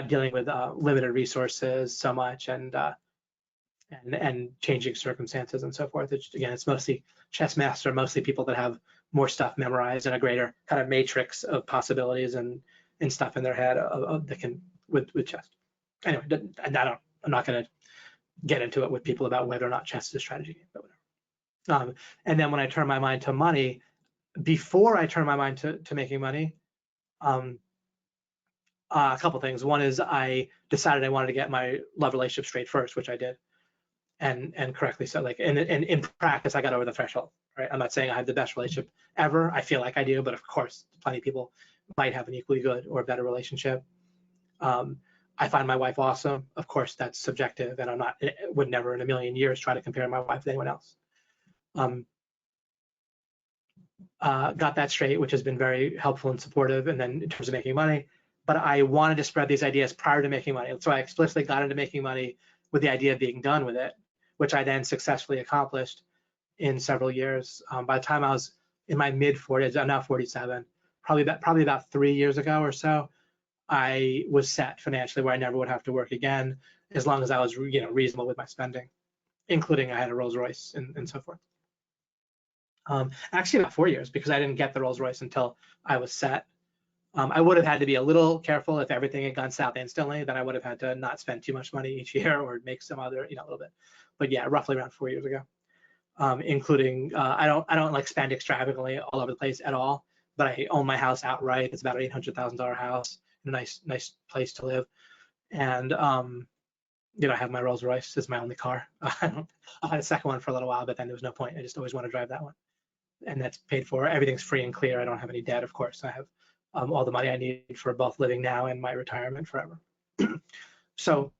dealing with limited resources so much and changing circumstances and so forth. It's mostly chess masters are mostly people that have more stuff memorized and a greater kind of matrix of possibilities and stuff in their head that can with chess. Anyway, and I I'm not going to get into it with people about whether or not chess is a strategy game, but whatever. And then when I turn my mind to money, before I turn my mind to making money, a couple things. One is I decided I wanted to get my love relationship straight first, which I did, and correctly so. Like, and in practice, I got over the threshold. Right. I'm not saying I have the best relationship ever. I feel like I do, but of course, plenty of people might have an equally good or better relationship. I find my wife awesome. Of course, that's subjective, and would never in a million years try to compare my wife to anyone else. Got that straight, which has been very helpful and supportive. And then in terms of making money, but I wanted to spread these ideas prior to making money. So I explicitly got into making money with the idea of being done with it, which I then successfully accomplished in several years. By the time I was in my mid 40s, I'm now 47, probably about 3 years ago or so, I was set financially where I never would have to work again, as long as I was, reasonable with my spending, including I had a Rolls Royce and so forth. Actually about 4 years, because I didn't get the Rolls Royce until I was set. I would have had to be a little careful if everything had gone south instantly. Then I would have had to not spend too much money each year or make some other, a little bit. But yeah, roughly around 4 years ago. Including I don't like spend extravagantly all over the place at all. But I own my house outright. It's about an $800,000 house, a nice place to live, and I have my Rolls Royce as my only car. I had a second one for a little while, but then there was no point. I just always want to drive that one, and that's paid for. Everything's free and clear. I don't have any debt, of course. I have all the money I need for both living now and my retirement forever. So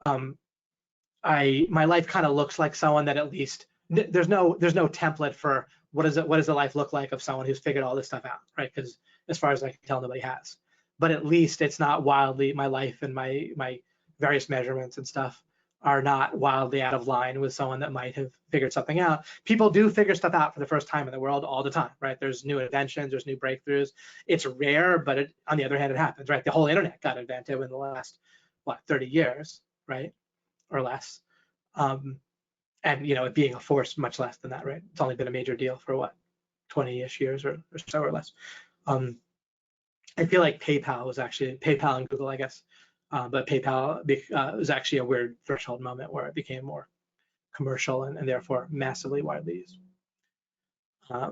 my life kind of looks like someone that at least there's no template for what does the life look like of someone who's figured all this stuff out, right? Because as far as I can tell, nobody has. But at least it's not wildly, my life and my various measurements and stuff are not wildly out of line with someone that might have figured something out. People do figure stuff out for the first time in the world all the time, right? There's new inventions, there's new breakthroughs. It's rare, but on the other hand, it happens, right? The whole internet got invented in the last, 30 years, right? Or less. And, it being a force much less than that, right? It's only been a major deal for 20-ish years or so or less. I feel like PayPal and Google, I guess, but PayPal was actually a weird threshold moment where it became more commercial and therefore massively widely used. I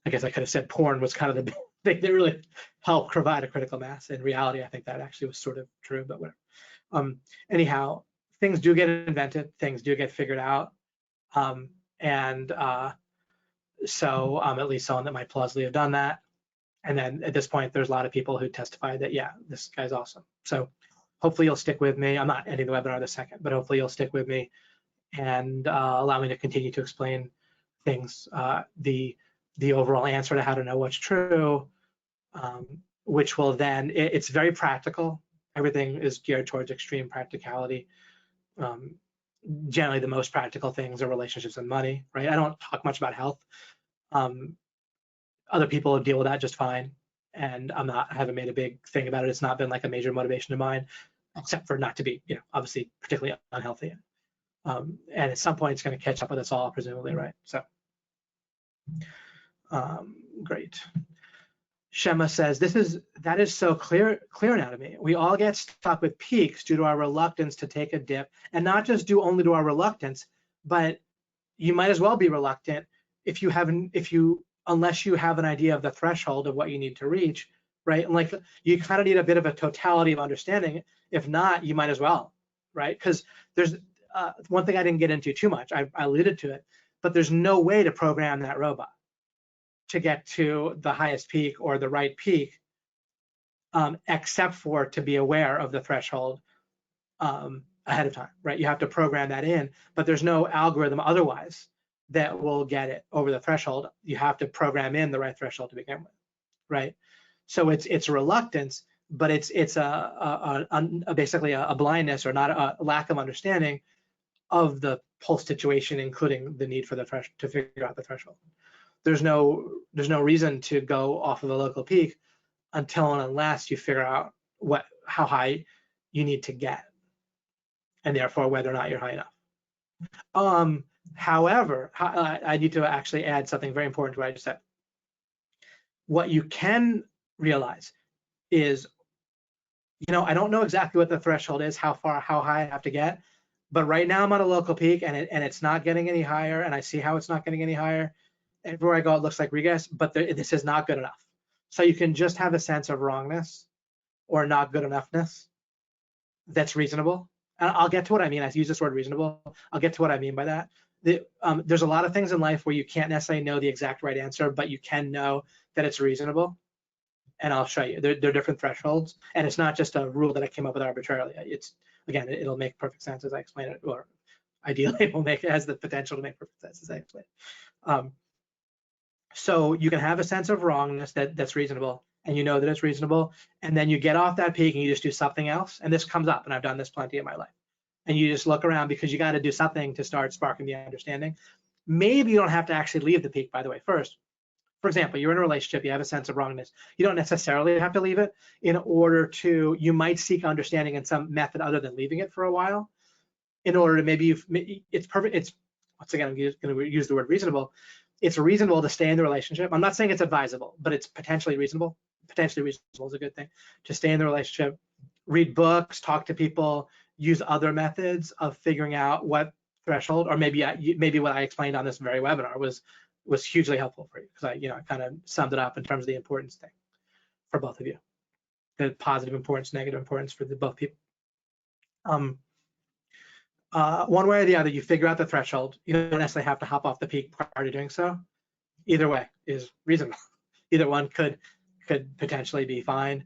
guess I could have said porn was kind of the thing that really helped provide a critical mass. In reality, I think that actually was sort of true, but whatever. Anyhow, things do get invented, things do get figured out, so at least someone that might plausibly have done that. And then at this point, there's a lot of people who testify that, yeah, this guy's awesome. So hopefully you'll stick with me. I'm not ending the webinar this second, but hopefully you'll stick with me and allow me to continue to explain things. The overall answer to how to know what's true, which will then, it's very practical. Everything is geared towards extreme practicality. Generally, the most practical things are relationships and money, right? I don't talk much about health. Other people deal with that just fine, and I haven't made a big thing about it. It's not been like a major motivation of mine, except for not to be, obviously particularly unhealthy. And at some point, it's going to catch up with us all, presumably, right? So, great. Shema says, that is so clear now to me. We all get stuck with peaks due to our reluctance to take a dip, and not just due only to our reluctance, but you might as well be reluctant unless you have an idea of the threshold of what you need to reach, right? And like you kind of need a bit of a totality of understanding. If not, you might as well, right? Because there's one thing I didn't get into too much. I alluded to it, but there's no way to program that robot to get to the highest peak or the right peak, except for to be aware of the threshold ahead of time, right? You have to program that in, but there's no algorithm otherwise that will get it over the threshold. You have to program in the right threshold to begin with, right? So it's reluctance, but it's basically a blindness or not a lack of understanding of the whole situation, including the need for the to figure out the threshold. There's no reason to go off of a local peak until and unless you figure out how high you need to get, and therefore whether or not you're high enough. However, I need to actually add something very important to what I just said. What you can realize is I don't know exactly what the threshold is, how high I have to get, but right now I'm on a local peak and it's not getting any higher, and I see how it's not getting any higher. Everywhere I go, it looks like regress, but this is not good enough. So you can just have a sense of wrongness or not good enoughness that's reasonable. And I'll get to what I mean. I use this word reasonable. I'll get to what I mean by that. There's a lot of things in life where you can't necessarily know the exact right answer, but you can know that it's reasonable. And I'll show you. There are different thresholds, and it's not just a rule that I came up with arbitrarily. It's, again, it'll make perfect sense as I explain it, or ideally it has the potential to make perfect sense as I explain it. So you can have a sense of wrongness that's reasonable, and you know that it's reasonable, and then you get off that peak and you just do something else, and this comes up, and I've done this plenty in my life. And you just look around because you got to do something to start sparking the understanding. Maybe you don't have to actually leave the peak, by the way, first. For example, you're in a relationship, you have a sense of wrongness. You don't necessarily have to leave it in order to, you might seek understanding in some method other than leaving it for a while in order to it's perfect. It's, once again, I'm going to use the word reasonable. It's reasonable to stay in the relationship. I'm not saying it's advisable, but it's potentially reasonable. Potentially reasonable is a good thing to stay in the relationship, read books, talk to people, use other methods of figuring out what threshold, or maybe what I explained on this very webinar was hugely helpful for you, because I kind of summed it up in terms of the importance thing for both of you, the positive importance, negative importance for both people. One way or the other, you figure out the threshold. You don't necessarily have to hop off the peak prior to doing so. Either way is reasonable. Either one could potentially be fine.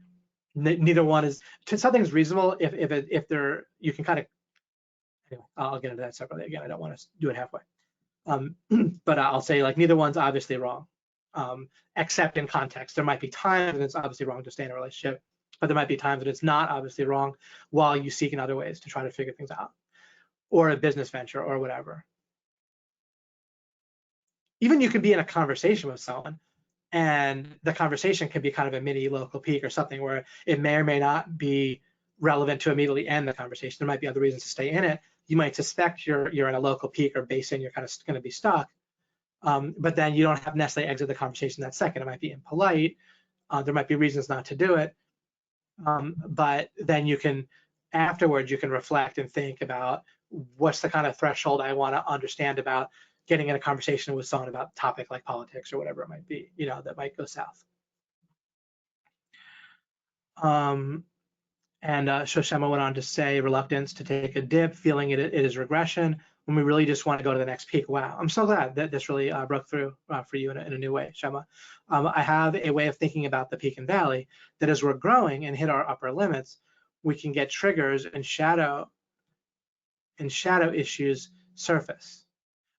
Neither one is, something's reasonable if they're, you can kind of, anyway, I'll get into that separately. Again, I don't want to do it halfway. But I'll say, like, neither one's obviously wrong, except in context. There might be times when it's obviously wrong to stay in a relationship, but there might be times that it's not obviously wrong while you seek in other ways to try to figure things out, or a business venture or whatever. Even you can be in a conversation with someone, and the conversation can be kind of a mini local peak or something where it may or may not be relevant to immediately end the conversation. There might be other reasons to stay in it. You might suspect you're in a local peak or basin, you're kind of going to be stuck. But then you don't have necessarily exit the conversation that second. It might be impolite. There might be reasons not to do it. But then you can, afterwards, you can reflect and think about what's the kind of threshold I want to understand about getting in a conversation with someone about a topic like politics or whatever it might be, that might go south. And Shoshama went on to say, reluctance to take a dip, feeling it is regression when we really just want to go to the next peak. Wow, I'm so glad that this really broke through for you in a new way, Shema. I have a way of thinking about the peak and valley that as we're growing and hit our upper limits, we can get triggers and shadow issues surface.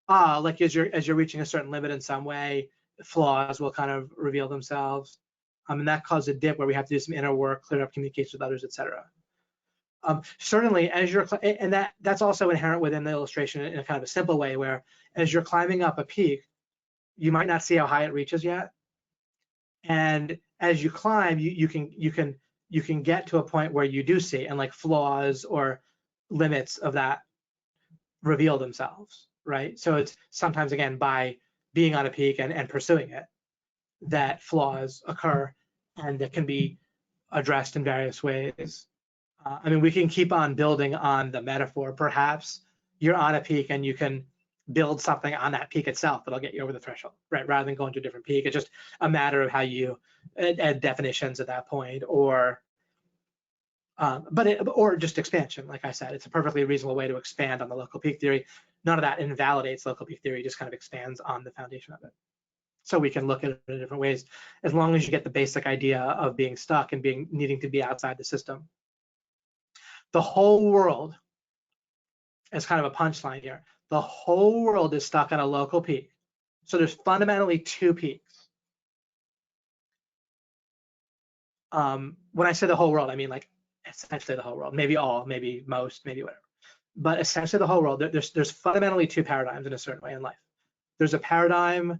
Like as you're reaching a certain limit in some way, flaws will kind of reveal themselves. And that causes a dip where we have to do some inner work, clear up communication with others, etc. Certainly, as you're, and that's also inherent within the illustration in a kind of a simple way, where as you're climbing up a peak, you might not see how high it reaches yet. And as you climb, you can get to a point where you do see, and like flaws or limits of that reveal themselves, right? So it's sometimes, again, by being on a peak and pursuing it, that flaws occur and that can be addressed in various ways. I mean, we can keep on building on the metaphor. Perhaps you're on a peak and you can build something on that peak itself that'll get you over the threshold, right? Rather than going to a different peak. It's just a matter of how you add definitions at that point, or or just expansion. Like I said, it's a perfectly reasonable way to expand on the local peak theory. None of that invalidates local peak theory, just kind of expands on the foundation of it. So we can look at it in different ways, as long as you get the basic idea of being stuck and needing to be outside the system. The whole world, as kind of a punchline here, the whole world is stuck on a local peak. So there's fundamentally two peaks. When I say the whole world, I mean like essentially the whole world, maybe all, maybe most, maybe whatever. But essentially the whole world, there's fundamentally two paradigms in a certain way in life. There's a paradigm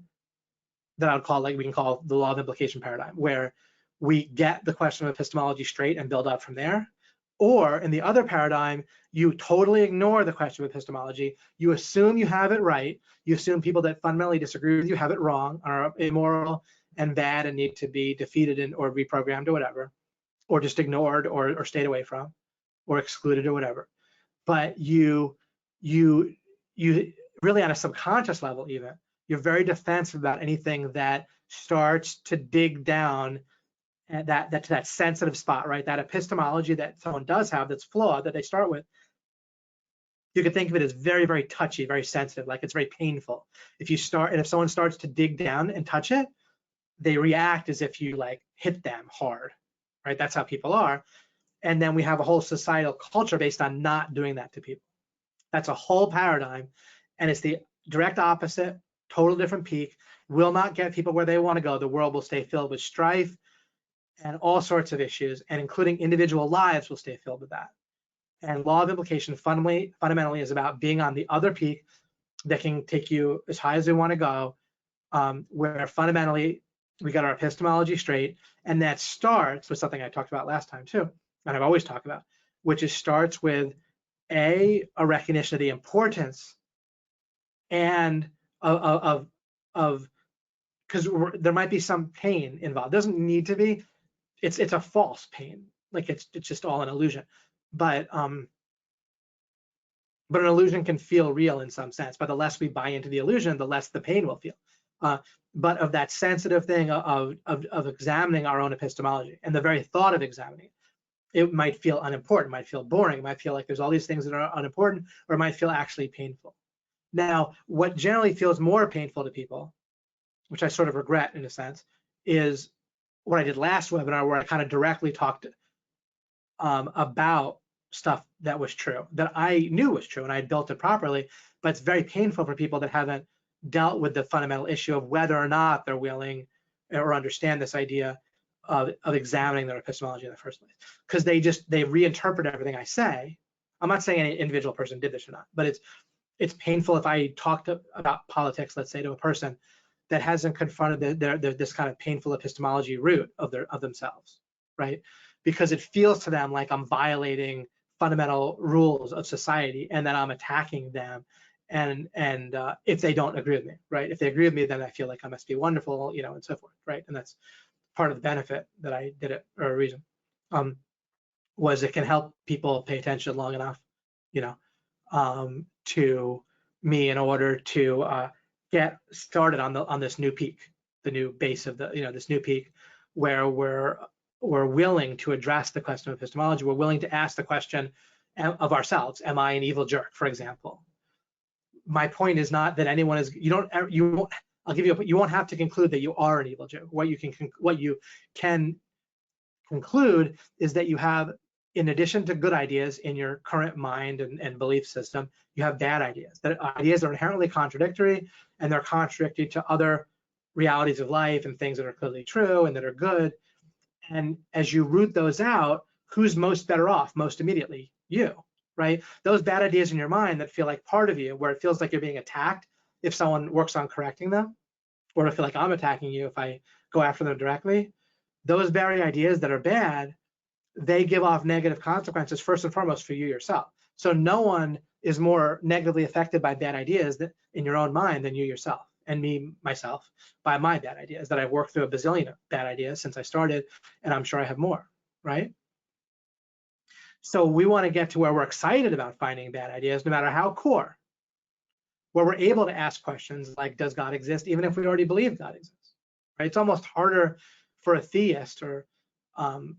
that I would call, like we can call the Law of Implication Paradigm, where we get the question of epistemology straight and build up from there. Or in the other paradigm, you totally ignore the question of epistemology. You assume you have it right. You assume people that fundamentally disagree with you have it wrong, are immoral and bad and need to be defeated or reprogrammed or whatever. or just ignored or stayed away from or excluded or whatever. But you really, on a subconscious level even, you're very defensive about anything that starts to dig down at that sensitive spot, right? That epistemology that someone does have that's flawed, that they start with, you could think of it as very, very touchy, very sensitive, like it's very painful. If someone starts to dig down and touch it, they react as if you like hit them hard, right? That's how people are. And then we have a whole societal culture based on not doing that to people. That's a whole paradigm, and it's the direct opposite, total different peak, will not get people where they want to go. The world will stay filled with strife and all sorts of issues, and including individual lives will stay filled with that. And law of implication fundamentally is about being on the other peak that can take you as high as we want to go, where fundamentally we got our epistemology straight, and that starts with something I talked about last time too, and I've always talked about, which is starts with a recognition of the importance and of because there might be some pain involved. It doesn't need to be. It's a false pain, like it's just all an illusion. But an illusion can feel real in some sense. But the less we buy into the illusion, the less the pain will feel. But of that sensitive thing of examining our own epistemology, and the very thought of examining it might feel unimportant, might feel boring, it might feel like there's all these things that are unimportant, or it might feel actually painful. Now, what generally feels more painful to people, which I sort of regret in a sense, is what I did last webinar, where I kind of directly talked about stuff that was true, that I knew was true, and I built it properly, but it's very painful for people that haven't dealt with the fundamental issue of whether or not they're willing or understand this idea of examining their epistemology in the first place, because they reinterpret everything I say. I'm not saying any individual person did this or not, but it's painful if I talked about politics, let's say, to a person that hasn't confronted this kind of painful epistemology root of themselves, right? Because it feels to them like I'm violating fundamental rules of society and that I'm attacking them. And if they don't agree with me, right? If they agree with me, then I feel like I must be wonderful, and so forth, right? And that's part of the benefit that I did it, or a reason, was it can help people pay attention long enough, to me in order to get started on this new peak, the new base of this new peak, where we're willing to address the question of epistemology. We're willing to ask the question of ourselves: am I an evil jerk, for example? My point is not that anyone is. I'll give you. You won't have to conclude that you are an evil jerk. What you can conclude is that you have, in addition to good ideas in your current mind and belief system, you have bad ideas. That ideas are inherently contradictory, and they're contradictory to other realities of life and things that are clearly true and that are good. And as you root those out, who's most better off most immediately? You, right? Those bad ideas in your mind that feel like part of you, where it feels like you're being attacked if someone works on correcting them, or I feel like I'm attacking you if I go after them directly. Those very ideas that are bad, they give off negative consequences first and foremost for you yourself. So no one is more negatively affected by bad ideas in your own mind than you yourself, and me myself by my bad ideas that I've worked through a bazillion of bad ideas since I started, and I'm sure I have more, right? So we want to get to where we're excited about finding bad ideas, no matter how core, where we're able to ask questions like, does God exist, even if we already believe God exists, right? It's almost harder for a theist or,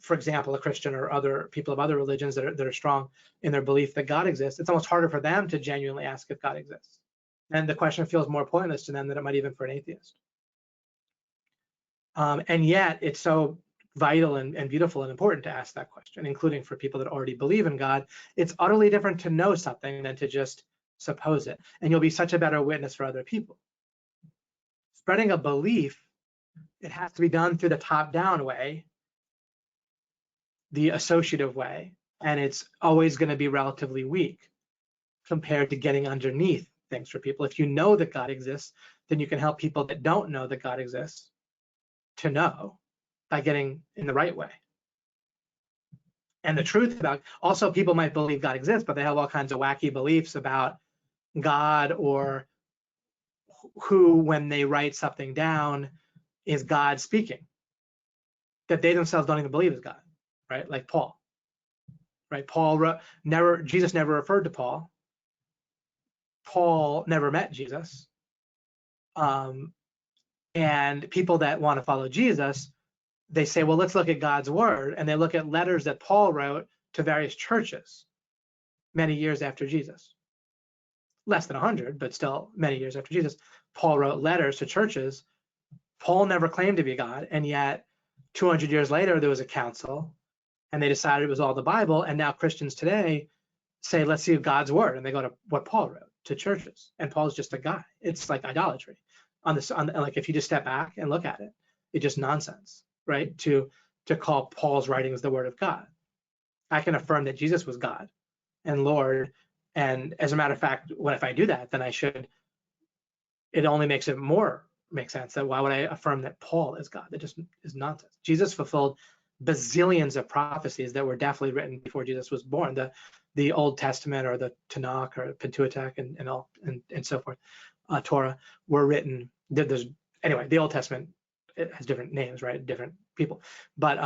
for example, a Christian or other people of other religions that are strong in their belief that God exists. It's almost harder for them to genuinely ask if God exists. And the question feels more pointless to them than it might even for an atheist. And yet it's so vital and beautiful and important to ask that question, including for people that already believe in God. It's utterly different to know something than to just suppose it. And you'll be such a better witness for other people. Spreading a belief, it has to be done through the top-down way, the associative way, and it's always going to be relatively weak compared to getting underneath things for people. If you know that God exists, then you can help people that don't know that God exists to know by getting in the right way. And the truth about, also people might believe God exists, but they have all kinds of wacky beliefs about God, or who, when they write something down, is God speaking, that they themselves don't even believe is God. right? Like Paul, right? Jesus never referred to Paul. Paul never met Jesus. And people that want to follow Jesus, they say, well, let's look at God's word. And they look at letters that Paul wrote to various churches many years after Jesus. Less than 100, but still many years after Jesus. Paul wrote letters to churches. Paul never claimed to be God. And yet 200 years later, there was a council and they decided it was all the Bible. And now Christians today say, let's see God's word. And they go to what Paul wrote to churches. And Paul's just a guy. It's like idolatry. Like if you just step back and look at it, it's just nonsense, right? To call Paul's writings the word of God. I can affirm that Jesus was God and Lord. And as a matter of fact, if I do that, then it only makes it more make sense. That why would I affirm that Paul is God? That just is nonsense. Jesus fulfilled bazillions of prophecies that were definitely written before Jesus was born. The Old Testament or the Tanakh or Pentateuch and so forth, Torah were written. Anyway, the Old Testament, it has different names, right? Different people, but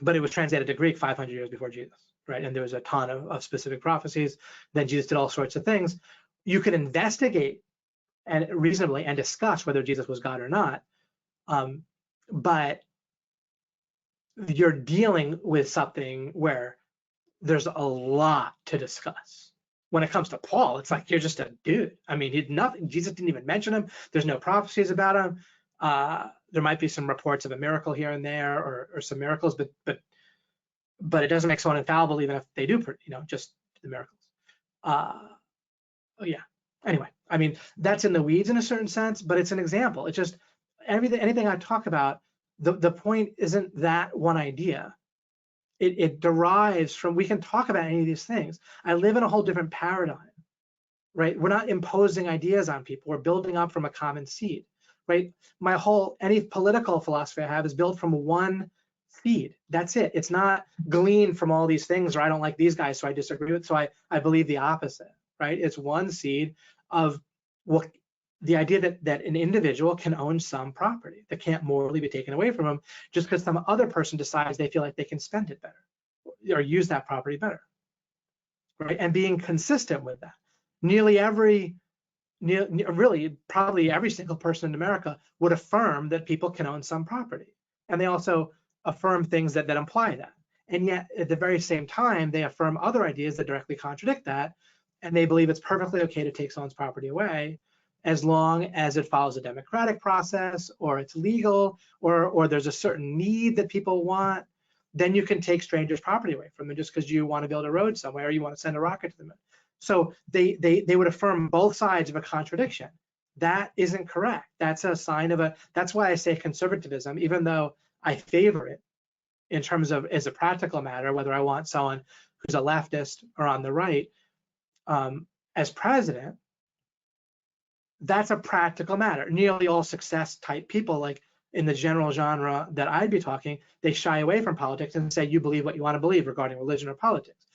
it was translated to Greek 500 years before Jesus, right? And there was a ton of specific prophecies. Then Jesus did all sorts of things. You could investigate and reasonably and discuss whether Jesus was God or not, but you're dealing with something where there's a lot to discuss. When it comes to Paul, it's like you're just a dude. I mean, he did nothing. Jesus didn't even mention him. There's no prophecies about him. There might be some reports of a miracle here and there, or some miracles, but it doesn't make someone infallible, even if they do, just the miracles. Yeah. Anyway, I mean, that's in the weeds in a certain sense, but it's an example. It's just anything I talk about. The point isn't that one idea. It derives from, we can talk about any of these things. I live in a whole different paradigm, right? We're not imposing ideas on people. We're building up from a common seed, right? Any political philosophy I have is built from one seed. That's it. It's not gleaned from all these things, or I don't like these guys, so I disagree with, so I believe the opposite, right? It's one seed of the idea that an individual can own some property that can't morally be taken away from them just because some other person decides they feel like they can spend it better or use that property better, right? And being consistent with that. Probably every single person in America would affirm that people can own some property. And they also affirm things that imply that. And yet at the very same time, they affirm other ideas that directly contradict that. And they believe it's perfectly okay to take someone's property away as long as it follows a democratic process, or it's legal, or there's a certain need that people want. Then you can take strangers' property away from them just because you want to build a road somewhere, or you want to send a rocket to them. So they would affirm both sides of a contradiction. That isn't correct. That's a sign of that's why I say conservatism, even though I favor it in terms of as a practical matter, whether I want someone who's a leftist or on the right as president. That's a practical matter. Nearly all success type people, like in the general genre that I'd be talking, they shy away from politics and say, you believe what you want to believe regarding religion or politics.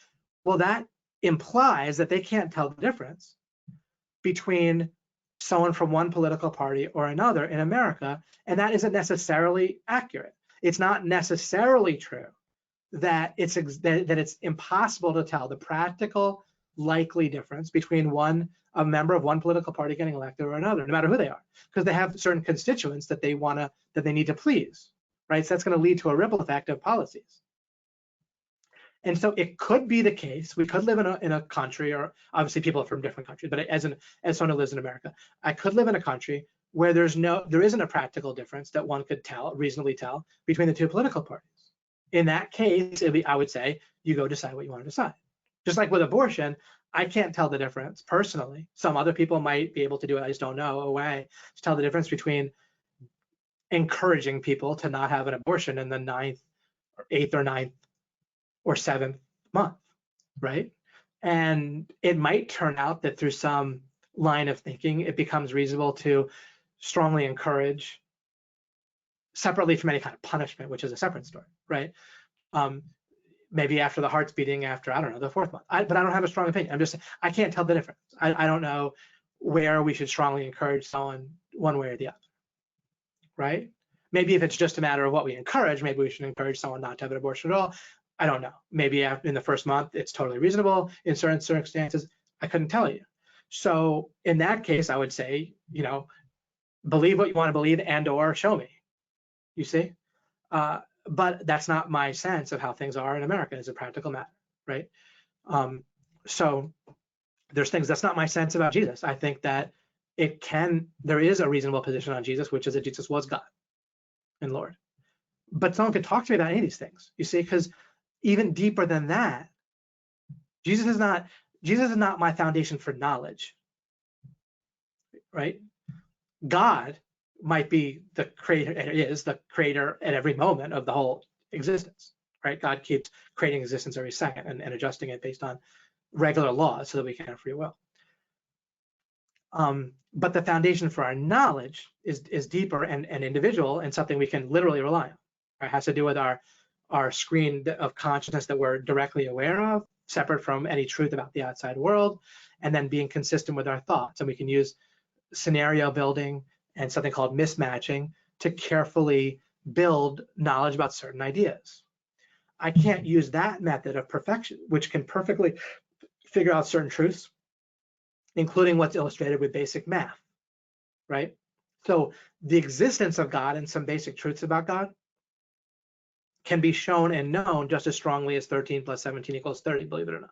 Well, that implies that they can't tell the difference between someone from one political party or another in America, and that isn't necessarily accurate. It's not necessarily true that it's impossible to tell the practical likely difference between a member of one political party getting elected or another, no matter who they are, because they have certain constituents that they need to please, right? So that's going to lead to a ripple effect of policies. And so it could be the case, we could live in a country, or obviously people are from different countries, but as someone who lives in America, I could live in a country where there isn't a practical difference that one could reasonably tell between the two political parties. In that case, I would say you go decide what you want to decide. Just like with abortion, I can't tell the difference personally. Some other people might be able to do it. I just don't know a way to tell the difference between encouraging people to not have an abortion in the 9th or 8th or 9th or 7th month, right? And it might turn out that through some line of thinking, it becomes reasonable to strongly encourage, separately from any kind of punishment, which is a separate story, right? Maybe after the heart's beating after, I don't know, the 4th month. But I don't have a strong opinion. I can't tell the difference. I don't know where we should strongly encourage someone one way or the other, right? Maybe if it's just a matter of what we encourage, maybe we should encourage someone not to have an abortion at all. I don't know. Maybe in the first month, it's totally reasonable. In certain circumstances, I couldn't tell you. So in that case, I would say, believe what you want to believe and/or show me, you see? But that's not my sense of how things are in America as a practical matter, right? So there's things, that's not my sense about Jesus. I think that there is a reasonable position on Jesus, which is that Jesus was God and Lord. But someone could talk to me about any of these things, you see, because even deeper than that, Jesus is not my foundation for knowledge, right? God might be the creator, and is the creator at every moment of the whole existence, right? God keeps creating existence every second and adjusting it based on regular laws so that we can have free will. But the foundation for our knowledge is deeper and individual and something we can literally rely on. It has to do with our screen of consciousness that we're directly aware of, separate from any truth about the outside world, and then being consistent with our thoughts. And we can use scenario building and something called mismatching to carefully build knowledge about certain ideas. I can't use that method of perfection, which can perfectly figure out certain truths, including what's illustrated with basic math, right? So the existence of God and some basic truths about God can be shown and known just as strongly as 13 plus 17 equals 30, believe it or not.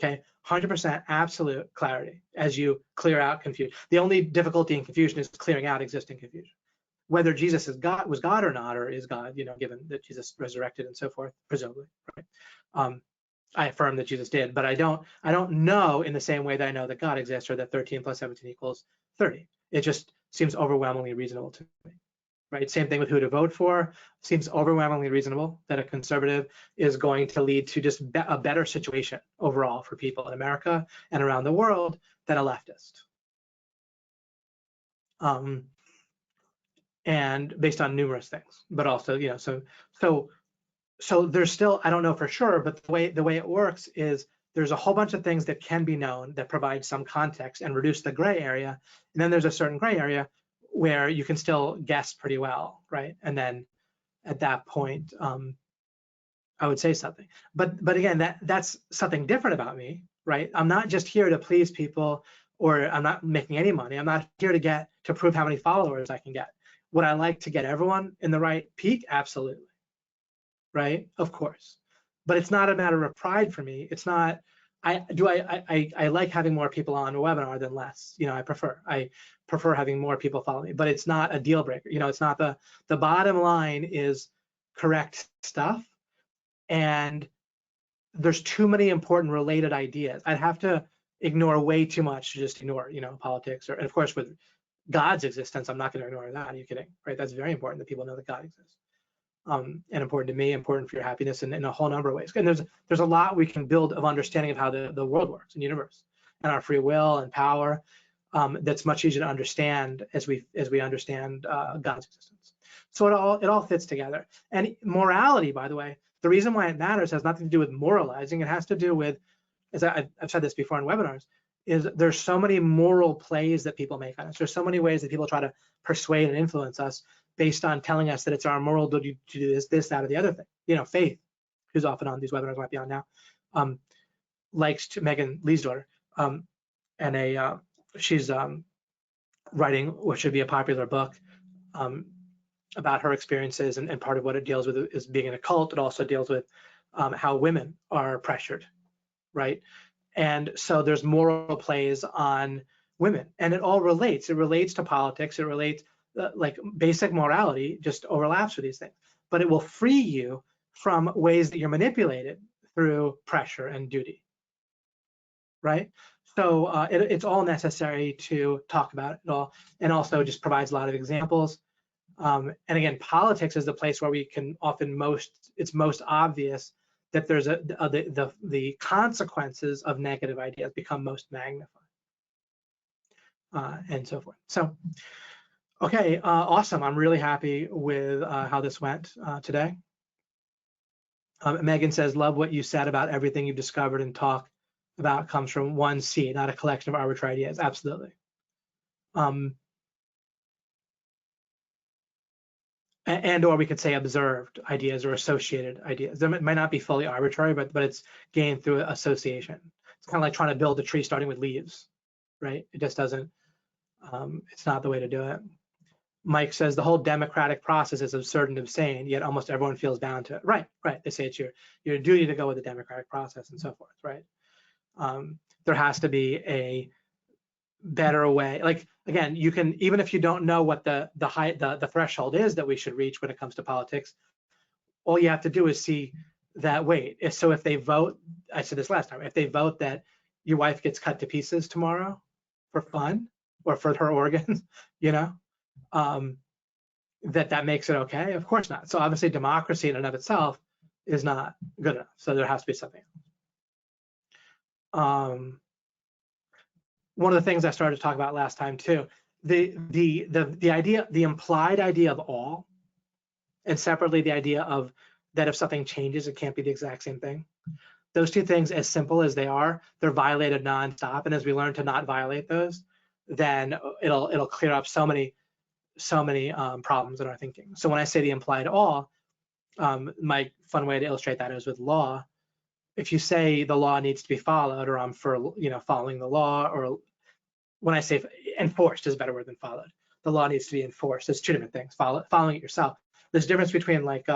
Okay, 100% absolute clarity as you clear out confusion. The only difficulty in confusion is clearing out existing confusion. Whether Jesus was God or not, or is God, given that Jesus resurrected and so forth, presumably, right? I affirm that Jesus did, but I don't know in the same way that I know that God exists or that 13 plus 17 equals 30. It just seems overwhelmingly reasonable to me. Right? Same thing with who to vote for. Seems overwhelmingly reasonable that a conservative is going to lead to just a better situation overall for people in America and around the world than a leftist. And based on numerous things, but also, so there's still, I don't know for sure, but the way it works is there's a whole bunch of things that can be known that provide some context and reduce the gray area. And then there's a certain gray area where you can still guess pretty well, right? And then at that point, I would say something. But again, that's something different about me, right? I'm not just here to please people, or I'm not making any money. I'm not here to prove how many followers I can get. Would I like to get everyone in the right peak? Absolutely, right? Of course. But it's not a matter of pride for me. It's not. I like having more people on a webinar than less. I prefer having more people follow me, but it's not a deal breaker. It's not the bottom line is correct stuff, and there's too many important related ideas. I'd have to ignore way too much to just ignore, politics, and of course with God's existence, I'm not going to ignore that. Are you kidding? Right? That's very important that people know that God exists. And important to me, important for your happiness in a whole number of ways. And there's a lot we can build of understanding of how the world works and universe and our free will and power that's much easier to understand as we understand God's existence. So it all fits together. And morality, by the way, the reason why it matters has nothing to do with moralizing. It has to do with, as I've said this before in webinars, is there's so many moral plays that people make on us. There's so many ways that people try to persuade and influence us based on telling us that it's our moral duty to do this, that, or the other thing. Faith, who's often on these webinars, might be on now, likes to, Megan Lee's daughter, and she's writing what should be a popular book about her experiences, and part of what it deals with is being in a cult. It also deals with how women are pressured, right? And so there's moral plays on women, and it all relates. It relates to politics. It relates, like basic morality just overlaps with these things, but it will free you from ways that you're manipulated through pressure and duty, right? So it's all necessary to talk about it all, and also just provides a lot of examples. And again, politics is the place where we can often it's most obvious that there's the consequences of negative ideas become most magnified, and so forth. So, okay, awesome. I'm really happy with how this went today. Megan says, love what you said about everything you've discovered and talk about comes from one seed, not a collection of arbitrary ideas. Absolutely. and or we could say observed ideas or associated ideas. It might not be fully arbitrary, but it's gained through association. It's kind of like trying to build a tree starting with leaves, right? It just doesn't, it's not the way to do it. Mike says the whole democratic process is absurd and insane, yet almost everyone feels bound to it. Right. They say it's your duty to go with the democratic process and so forth, right? There has to be a better way. Like, again, you can, even if you don't know what the threshold is that we should reach when it comes to politics, all you have to do is see that, wait, if they vote, I said this last time, if they vote that your wife gets cut to pieces tomorrow for fun or for her organs, that makes it okay? Of course not. So obviously democracy in and of itself is not good enough. So there has to be something. One of the things I started to talk about last time too, the idea, the implied idea of all, and separately the idea of that if something changes, it can't be the exact same thing. Those two things, as simple as they are, they're violated nonstop. And as we learn to not violate those, then it'll clear up so many problems in our thinking. So when I say the implied all, my fun way to illustrate that is with law. If you say the law needs to be followed, or I'm for following the law, or when I say enforced is a better word than followed, the law needs to be enforced. There's two different things. Following it yourself. There's a difference between, like,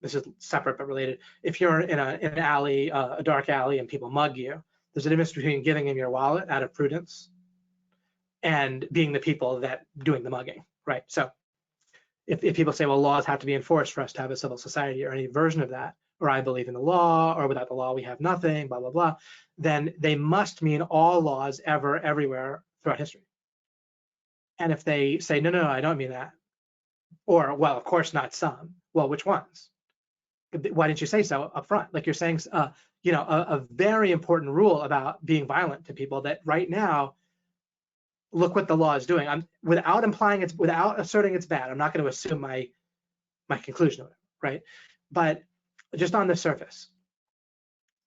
this is separate but related. If you're in an alley, a dark alley, and people mug you, there's a difference between giving them your wallet out of prudence and being the people that doing the mugging, right? So if people say, well, laws have to be enforced for us to have a civil society, or any version of that, or I believe in the law, or without the law we have nothing, blah, blah, blah, then they must mean all laws ever, everywhere throughout history. And if they say, no, I don't mean that, or, well, of course not some, well, which ones? Why didn't you say so up front? Like, you're saying, a very important rule about being violent to people that right now, look what the law is doing. Without asserting it's bad, I'm not going to assume my conclusion of it, right? But just on the surface,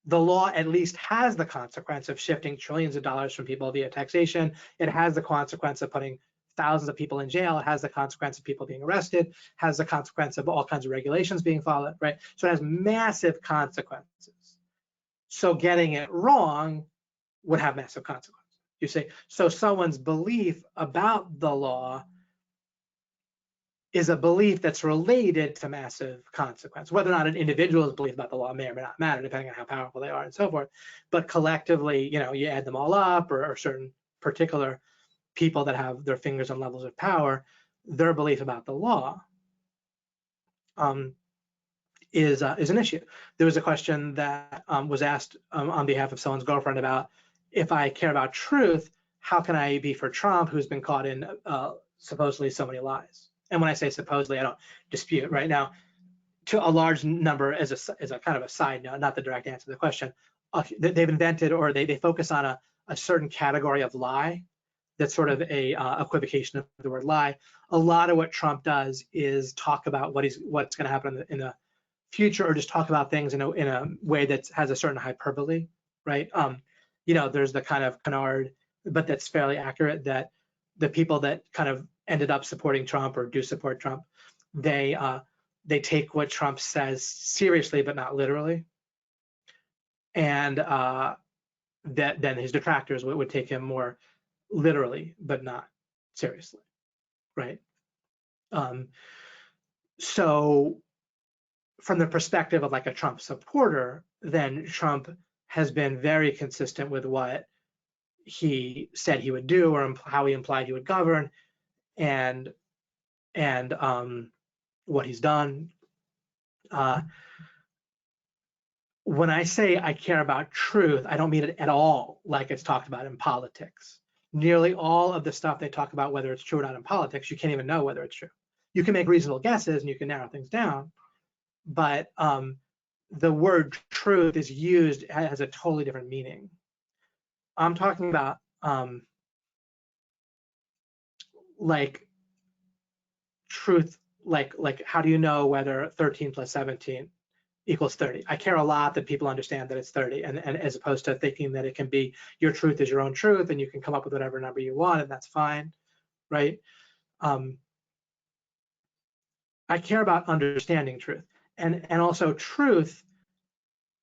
the law at least has the consequence of shifting trillions of dollars from people via taxation. It has the consequence of putting thousands of people in jail. It has the consequence of people being arrested, has the consequence of all kinds of regulations being followed, right? So it has massive consequences. So getting it wrong would have massive consequences. You say, so someone's belief about the law is a belief that's related to massive consequence. Whether or not an individual's belief about the law may or may not matter, depending on how powerful they are and so forth. But collectively, you add them all up, or certain particular people that have their fingers on levels of power, their belief about the law is an issue. There was a question that was asked on behalf of someone's girlfriend about, if I care about truth, how can I be for Trump, who's been caught in supposedly so many lies? And when I say supposedly, I don't dispute. Right now, to a large number, as a kind of a side note, not the direct answer to the question, they've invented, or they focus on a certain category of lie that's sort of a equivocation of the word lie. A lot of what Trump does is talk about what's going to happen in the future, or just talk about things in a way that has a certain hyperbole, right? There's the kind of canard, but that's fairly accurate, that the people that kind of ended up supporting Trump, or do support Trump, they take what Trump says seriously, but not literally, and then his detractors would take him more literally, but not seriously, right? So from the perspective of like a Trump supporter, then Trump has been very consistent with what he said he would do, or how he implied he would govern, and what he's done. When I say I care about truth, I don't mean it at all like it's talked about in politics. Nearly all of the stuff they talk about, whether it's true or not in politics, you can't even know whether it's true. You can make reasonable guesses and you can narrow things down, but the word truth is used, has a totally different meaning. I'm talking about like truth, like how do you know whether 13 plus 17 equals 30? I care a lot that people understand that it's 30, and as opposed to thinking that it can be, your truth is your own truth and you can come up with whatever number you want and that's fine, right? I care about understanding truth, and also truth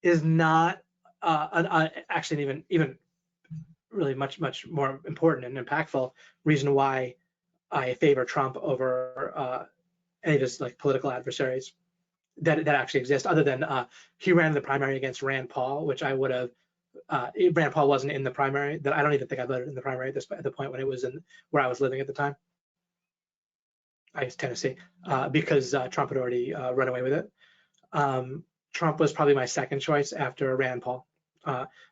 is not actually even really much more important and impactful reason why I favor Trump over any of his like political adversaries that actually exist, other than he ran in the primary against Rand Paul, which I would have. Rand Paul wasn't in the primary. That I don't even think I voted in the primary at the point when it was in where I was living at the time. I guess Tennessee, because Trump had already run away with it. Trump was probably my second choice after Rand Paul.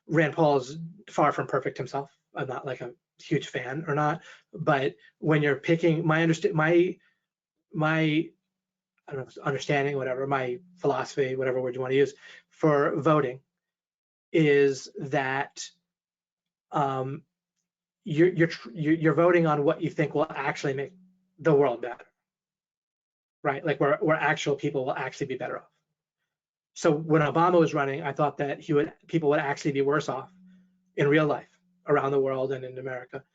Rand Paul is far from perfect himself. I'm not like a huge fan or not, but when you're picking my I don't know, understanding, whatever, my philosophy, whatever word you want to use for voting is that you're voting on what you think will actually make the world better, right? Like where actual people will actually be better off. So when Obama was running, I thought that people would actually be worse off in real life around the world and in America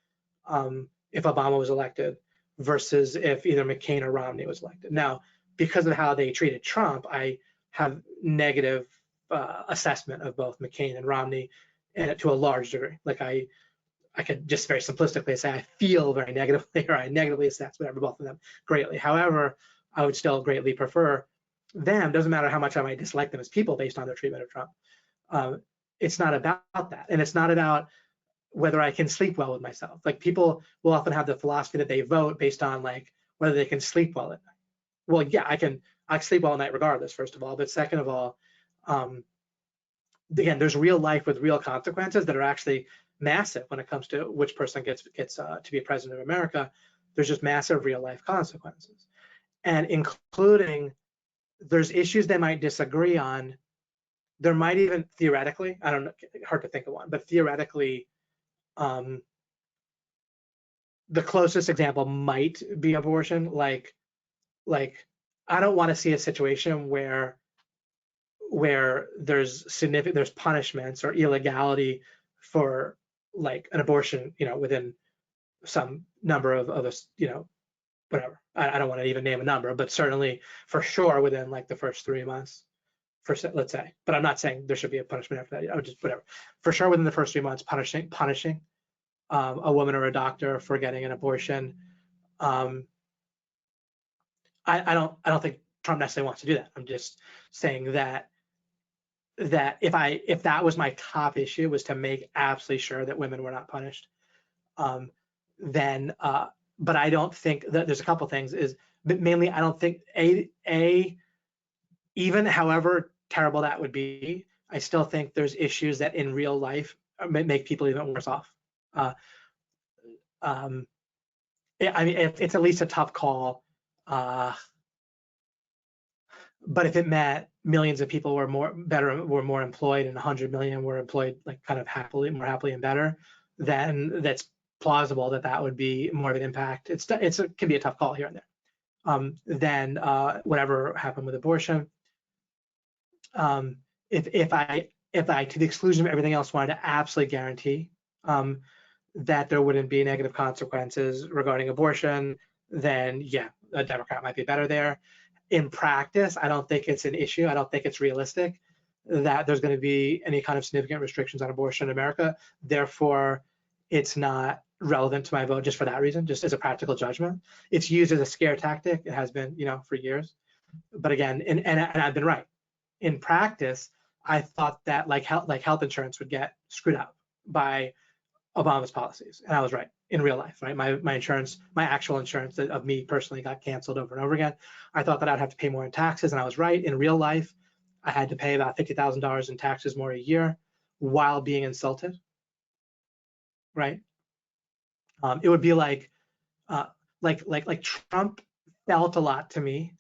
if Obama was elected versus if either McCain or Romney was elected. Now, because of how they treated Trump, I have negative assessment of both McCain and Romney, and to a large degree. Like I could just very simplistically say I feel very negatively, or I negatively assess whatever both of them greatly. However, I would still greatly prefer them. Doesn't matter how much I might dislike them as people based on their treatment of Trump. It's not about that, and it's not about whether I can sleep well with myself. Like people will often have the philosophy that they vote based on like whether they can sleep well at night. Well, yeah, I sleep well at night regardless, first of all, but second of all, again, there's real life with real consequences that are actually massive when it comes to which person gets to be a president of America. There's just massive real life consequences, and including there's issues they might disagree on. There might even theoretically, I don't know, hard to think of one, but theoretically, the closest example might be abortion. Like I don't want to see a situation where there's punishments or illegality for like an abortion, within some number of us, whatever. I don't want to even name a number, but certainly for sure within like the first 3 months, let's say. But I'm not saying there should be a punishment after that. I would just whatever. For sure within the first 3 months, punishing a woman or a doctor for getting an abortion. I don't think Trump necessarily wants to do that. I'm just saying that if that was my top issue, was to make absolutely sure that women were not punished, then but I don't think that there's a couple things but mainly I don't think even however terrible that would be, I still think there's issues that in real life make people even worse off. I mean, it's at least a tough call. But if it meant millions of people were more employed and 100 million were employed like kind of more happily and better, then that's plausible that would be more of an impact. It can be a tough call here and there. Then whatever happened with abortion, if I to the exclusion of everything else wanted to absolutely guarantee that there wouldn't be negative consequences regarding abortion, then yeah, a Democrat might be better there. In practice, I don't think it's an issue. I don't think it's realistic that there's going to be any kind of significant restrictions on abortion in America. Therefore, it's not relevant to my vote just for that reason, just as a practical judgment. It's used as a scare tactic. It has been, for years. But again, and I've been right. In practice, I thought that like health insurance would get screwed up by Obama's policies, and I was right in real life. Right, my insurance, my actual insurance of me personally got canceled over and over again. I thought that I'd have to pay more in taxes, and I was right. In real life, I had to pay about $50,000 in taxes more a year while being insulted. Right, it would be like Trump felt a lot to me,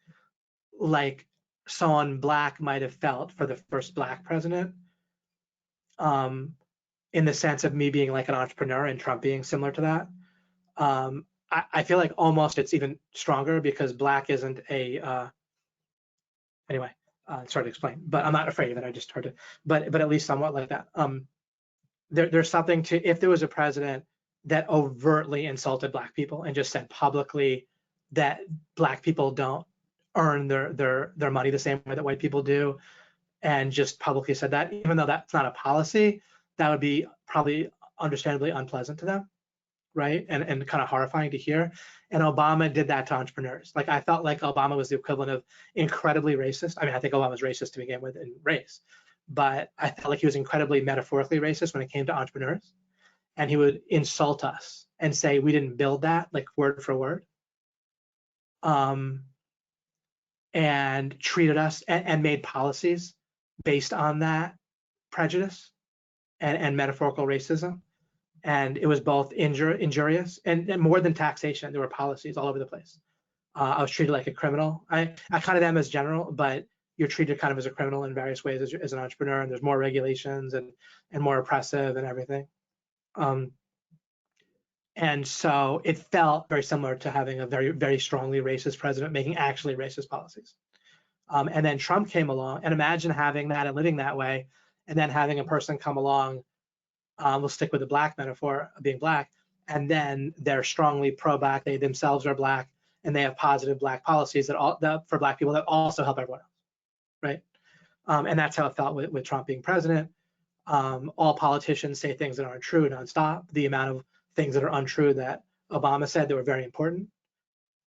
like someone black might have felt for the first black president. In the sense of me being like an entrepreneur and Trump being similar to that. I feel like almost it's even stronger because black isn't a, anyway, it's hard to explain, but I'm not afraid of it. I just heard it, but at least somewhat like that. There's something to, if there was a president that overtly insulted black people and just said publicly that black people earn their money the same way that white people do, and just publicly said that, even though that's not a policy, that would be probably understandably unpleasant to them, right? And kind of horrifying to hear. And Obama did that to entrepreneurs. Like, I felt like Obama was the equivalent of incredibly racist. I mean, I think Obama was racist to begin with in race, but I felt like he was incredibly metaphorically racist when it came to entrepreneurs. And he would insult us and say we didn't build that, like word for word. And treated us and made policies based on that prejudice and metaphorical racism. And it was both injurious and more than taxation. There were policies all over the place. I was treated like a criminal. I kind of am as general, but you're treated kind of as a criminal in various ways as an entrepreneur, and there's more regulations and more oppressive and everything. And so it felt very similar to having a very, very strongly racist president making actually racist policies. And then Trump came along, and imagine having that and living that way, and then having a person come along, we'll stick with the black metaphor of being black, and then they're strongly pro-black, they themselves are black, and they have positive black policies that for black people that also help everyone else, right? And that's how it felt with Trump being president. All politicians say things that aren't true nonstop. The amount of things that are untrue that Obama said that were very important.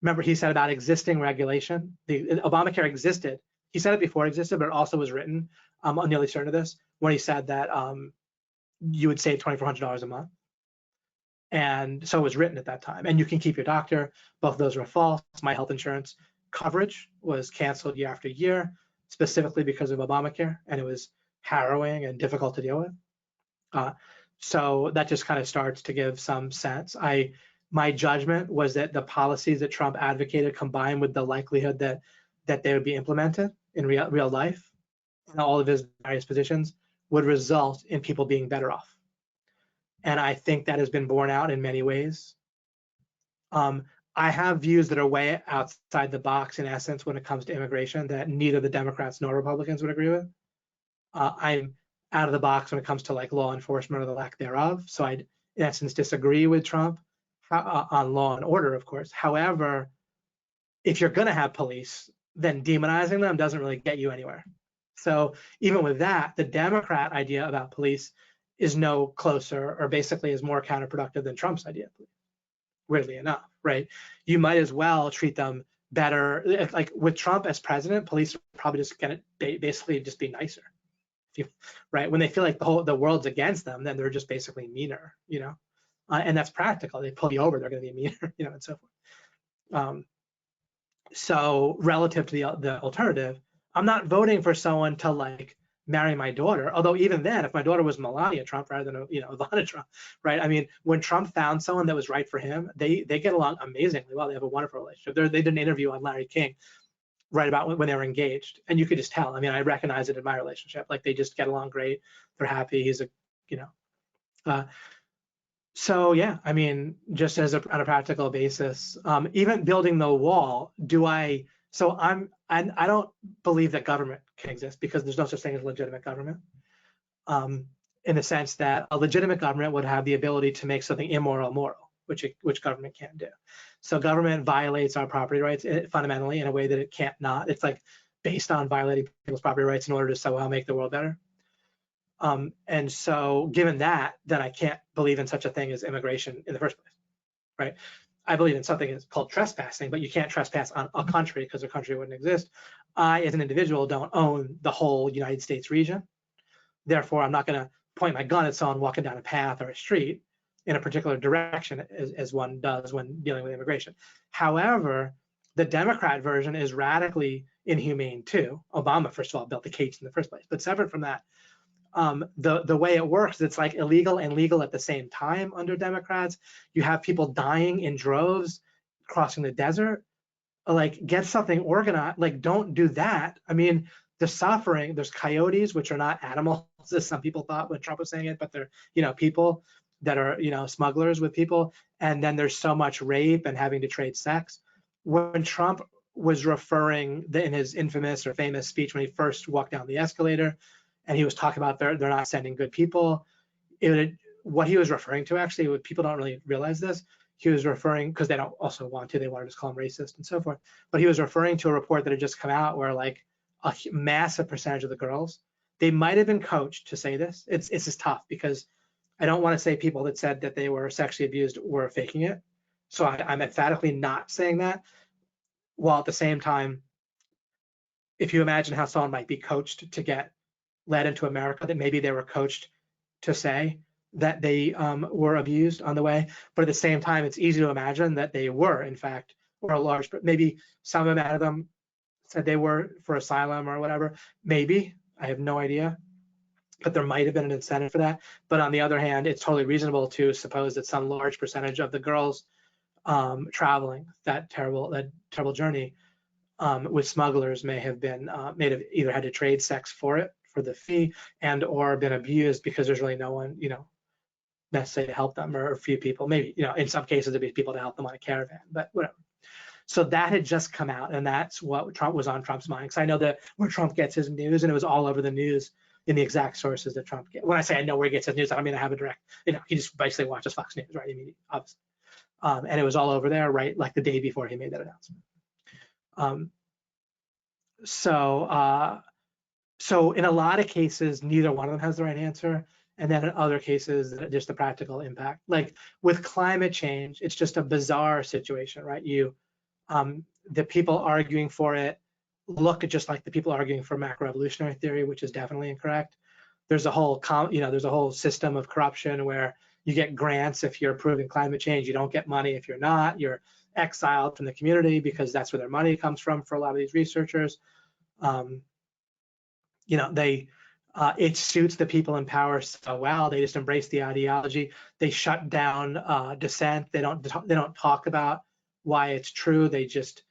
Remember, he said about existing regulation, the Obamacare existed. He said it before it existed, but it also was written. I'm nearly certain of this when he said that you would save $2,400 a month. And so it was written at that time. And you can keep your doctor. Both of those were false. My health insurance coverage was canceled year after year, specifically because of Obamacare, and it was harrowing and difficult to deal with. So that just kind of starts to give some sense. My judgment was that the policies that Trump advocated, combined with the likelihood that they would be implemented in real life in all of his various positions, would result in people being better off. And I think that has been borne out in many ways. I have views that are way outside the box in essence when it comes to immigration that neither the Democrats nor Republicans would agree with. I'm out of the box when it comes to like law enforcement or the lack thereof. So I, in essence, disagree with Trump on law and order, of course. However, if you're going to have police, then demonizing them doesn't really get you anywhere. So even with that, the Democrat idea about police is no closer, or basically is more counterproductive than Trump's idea of police, weirdly enough, right? You might as well treat them better. Like with Trump as president, police are probably just going to basically just be nicer. Right? When they feel like the world's against them, then they're just basically meaner, you know? And that's practical. They pull you over, they're going to be meaner, you know, and so forth. So relative to the alternative, I'm not voting for someone to like marry my daughter. Although even then, if my daughter was Melania Trump rather than Ivana Trump, right? I mean, when Trump found someone that was right for him, they get along amazingly well. They have a wonderful relationship. They did an interview on Larry King right about when they were engaged, and you could just tell. I mean, I recognize it in my relationship. Like they just get along great. They're happy. He's so yeah, I mean, just on a practical basis, even building the wall, I don't believe that government can exist because there's no such thing as legitimate government. In the sense that a legitimate government would have the ability to make something immoral moral, which government can't do. So government violates our property rights fundamentally in a way that it can't not. It's like based on violating people's property rights in order to somehow make the world better. And so given that, then I can't believe in such a thing as immigration in the first place, right? I believe in something that's called trespassing, but you can't trespass on a country because the country wouldn't exist. I, as an individual, don't own the whole United States region. Therefore, I'm not going to point my gun at someone walking down a path or a street in a particular direction as one does when dealing with immigration. However, the Democrat version is radically inhumane too. Obama, first of all, built the gates in the first place. But separate from that, the way it works, it's like illegal and legal at the same time under Democrats. You have people dying in droves crossing the desert. Like, get something organized. Like, don't do that. I mean, the suffering, there's coyotes, which are not animals, as some people thought when Trump was saying it, but they're, people that are, smugglers with people. And then there's so much rape and having to trade sex. When Trump was referring in his infamous or famous speech when he first walked down the escalator, and he was talking about they're not sending good people, what he was referring to, actually, people don't really realize this, he was referring, because they don't also want to, they want to just call him racist and so forth, but he was referring to a report that had just come out where like a massive percentage of the girls, they might have been coached to say this. It's just tough because I don't want to say people that said that they were sexually abused were faking it. So I'm emphatically not saying that, while at the same time, if you imagine how someone might be coached to get led into America, that maybe they were coached to say that they were abused on the way, but at the same time, it's easy to imagine that they were, in fact, or a large, maybe some amount of them said they were for asylum or whatever. Maybe, I have no idea, but there might have been an incentive for that. But on the other hand, it's totally reasonable to suppose that some large percentage of the girls traveling that terrible journey with smugglers may have either had to trade sex for the fee, and or been abused because there's really no one, necessarily to help them, or a few people, maybe, in some cases there'd be people to help them on a caravan, but whatever. So that had just come out, and that's what Trump was on Trump's mind. Because I know that where Trump gets his news, and it was all over the news in the exact sources that Trump gets. When I say I know where he gets his news, I don't mean I have a direct, he just basically watches Fox News, right? I mean, obviously. And it was all over there, right? Like the day before he made that announcement. So in a lot of cases, neither one of them has the right answer. And then in other cases, just the practical impact. Like with climate change, it's just a bizarre situation, right? The people arguing for it look just like the people arguing for macroevolutionary theory, which is definitely incorrect. There's a whole, there's a whole system of corruption where you get grants if you're approving climate change. You don't get money if you're not. You're exiled from the community because that's where their money comes from for a lot of these researchers. It suits the people in power so well. They just embrace the ideology. They shut down dissent. They don't talk about why it's true. They just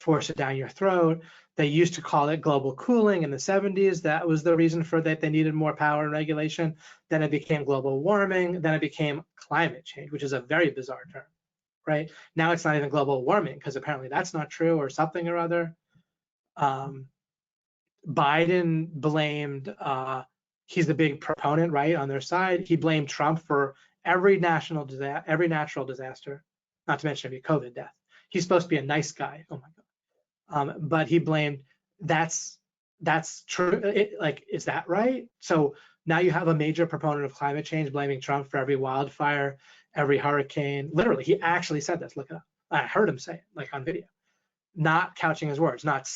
force it down your throat. They used to call it global cooling in the 70s. That was the reason for that. They needed more power and regulation. Then it became global warming. Then it became climate change, which is a very bizarre term, right? Now it's not even global warming because apparently that's not true or something or other. Biden blamed, he's the big proponent, right, on their side. He blamed Trump for every natural disaster, not to mention every COVID death. He's supposed to be a nice guy. Oh my God. But he blamed, that's true. Is that right? So now you have a major proponent of climate change blaming Trump for every wildfire, every hurricane. Literally, he actually said this. Look it up. I heard him say it, like on video. Not couching his words, not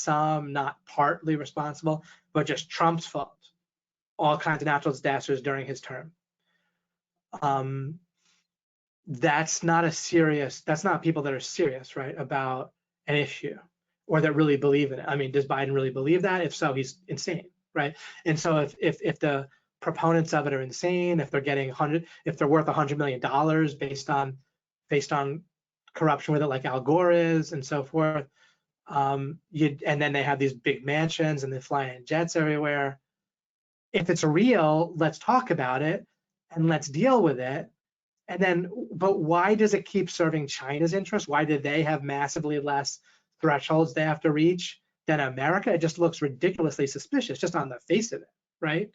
partly responsible, but just Trump's fault. All kinds of natural disasters during his term. That's not people that are serious, right, about an issue or that really believe in it. I mean, does Biden really believe that? If so, he's insane, right? And so if the proponents of it are insane, if they're worth $100 million based on corruption with it, like Al Gore is, and so forth, and then they have these big mansions and they fly in jets everywhere. If it's real, let's talk about it and let's deal with it. But why does it keep serving China's interest? Why do they have massively less thresholds they have to reach than America? It just looks ridiculously suspicious just on the face of it, right?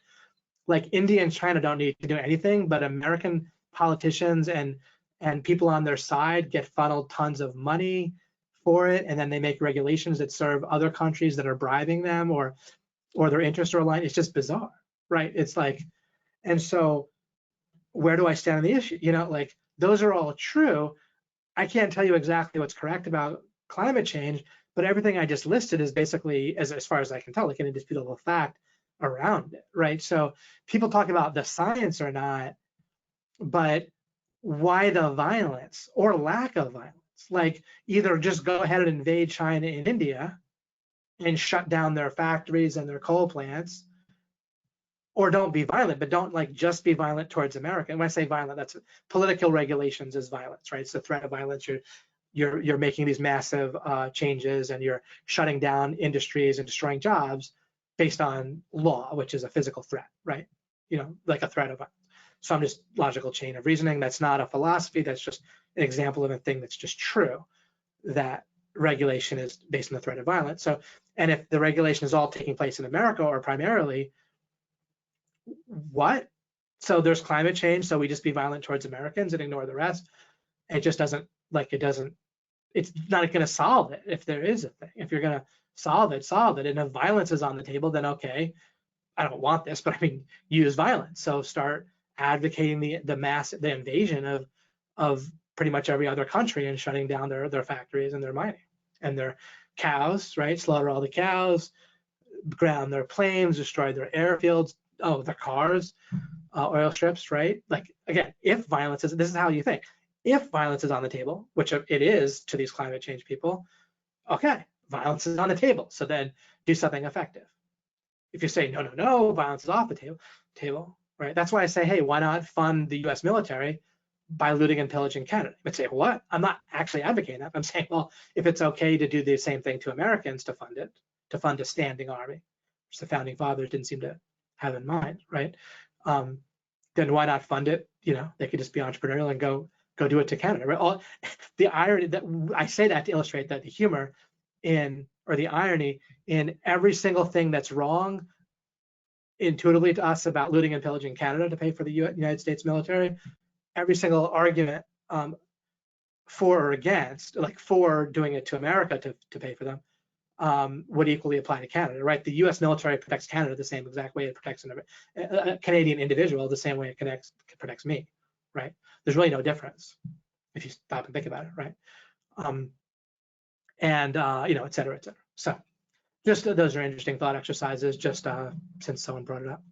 Like India and China don't need to do anything, but American politicians and people on their side get funneled tons of money for it, and then they make regulations that serve other countries that are bribing them or their interests are aligned. It's just bizarre, right? It's like, and so where do I stand on the issue? Like those are all true. I can't tell you exactly what's correct about climate change, but everything I just listed is basically, as far as I can tell, like an indisputable fact around it, right? So people talk about the science or not, but why the violence or lack of violence? Like either just go ahead and invade China and India and shut down their factories and their coal plants, or don't be violent, but don't like just be violent towards America. And when I say violent, that's political regulations is violence, right? It's the threat of violence. You're making these massive changes and you're shutting down industries and destroying jobs based on law, which is a physical threat, right? Like a threat of violence. Some just logical chain of reasoning. That's not a philosophy. That's just an example of a thing that's just true, that regulation is based on the threat of violence. So, and if the regulation is all taking place in America or primarily, what? So there's climate change, so we just be violent towards Americans and ignore the rest. It just doesn't Like it's not going to solve it if there is a thing. If you're going to solve it, solve it. And if violence is on the table, then okay, I don't want this, but I mean, use violence. So start advocating the invasion of pretty much every other country and shutting down their factories and their mining and their cows, right? Slaughter all the cows, ground their planes, destroy their airfields, their cars, oil strips, right? Like, again, if violence is, this is how you think. If violence is on the table, which it is to these climate change people, okay, violence is on the table. So then do something effective. If you say, no, violence is off the table, right? That's why I say, hey, why not fund the US military by looting and pillaging Canada? But say, what? I'm not actually advocating that. I'm saying, well, if it's okay to do the same thing to Americans to fund a standing army, which the founding fathers didn't seem to have in mind, right? Then why not fund it? They could just be entrepreneurial and go do it to Canada, right? The irony that I say that to illustrate that the humor or the irony in every single thing that's wrong intuitively to us about looting and pillaging Canada to pay for the United States military, every single argument for or against, like for doing it to America to pay for them, would equally apply to Canada, right? The US military protects Canada the same exact way it protects a Canadian individual, the same way it protects me, right? There's really no difference if you stop and think about it, right? Et cetera, et cetera. So just those are interesting thought exercises, just since someone brought it up.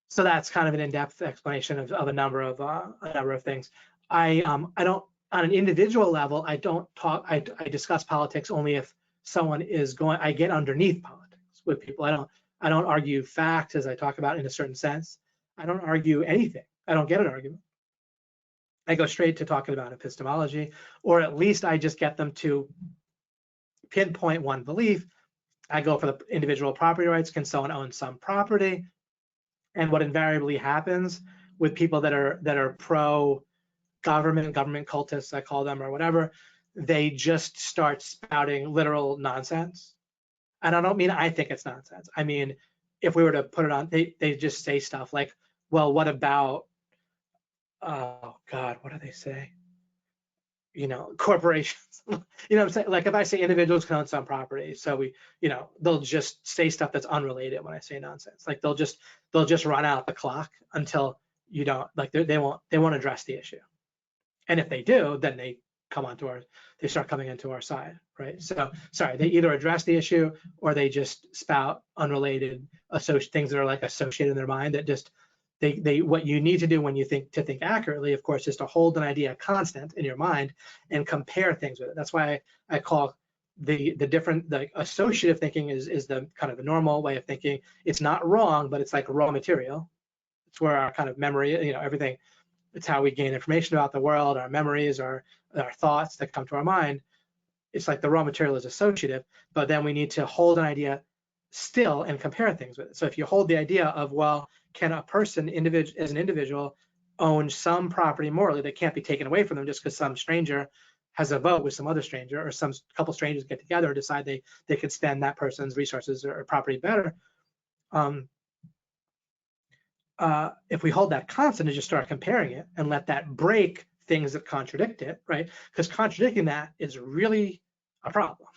So that's kind of an in-depth explanation of a number of things. I don't, on an individual level, I don't talk. I discuss politics only if someone is going. I get underneath politics with people. I don't argue facts as I talk about in a certain sense. I don't argue anything. I don't get an argument. I go straight to talking about epistemology, or at least I just get them to pinpoint one belief. I go for the individual property rights. Can someone own some property? And what invariably happens with people that are pro government cultists, I call them, or whatever, they just start spouting literal nonsense. And I don't mean I think it's nonsense. I mean, if we were to put it on, they just say stuff like, well, what about, oh God, what do they say? Corporations. What I'm saying? Like if I say individuals can own some property, so they'll just say stuff that's unrelated when I say nonsense. Like they'll just run out the clock until you don't, like they won't address the issue. And if they do, then they start coming into our side, right? So sorry, they either address the issue or they just spout unrelated things that are like associated in their mind that just what you need to do when you think accurately, of course, is to hold an idea constant in your mind and compare things with it. That's why I call the associative thinking is the kind of the normal way of thinking. It's not wrong, but it's like raw material. It's where our kind of memory, everything. It's how we gain information about the world, our memories, our thoughts that come to our mind. It's like the raw material is associative, but then we need to hold an idea still and compare things with it. So if you hold the idea of, well, can a person as an individual own some property morally that can't be taken away from them just because some stranger has a vote with some other stranger, or some couple strangers get together and decide they could spend that person's resources or property better. If we hold that constant and just start comparing it and let that break things that contradict it, right? Because contradicting that is really a problem.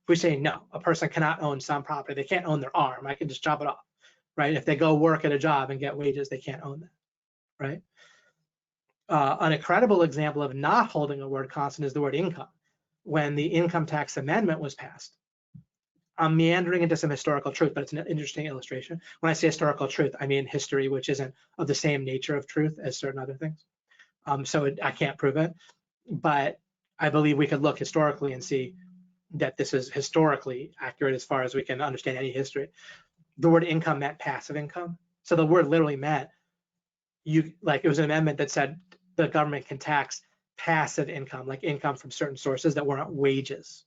If we say, no, a person cannot own some property, they can't own their arm, I can just chop it off, right? If they go work at a job and get wages, they can't own that, right? An incredible example of not holding a word constant is the word income. When the income tax amendment was passed, I'm meandering into some historical truth, but it's an interesting illustration. When I say historical truth, I mean history, which isn't of the same nature of truth as certain other things. I can't prove it, but I believe we could look historically and see that this is historically accurate as far as we can understand any history. The word income meant passive income. So the word literally meant it was an amendment that said the government can tax passive income, like income from certain sources that weren't wages.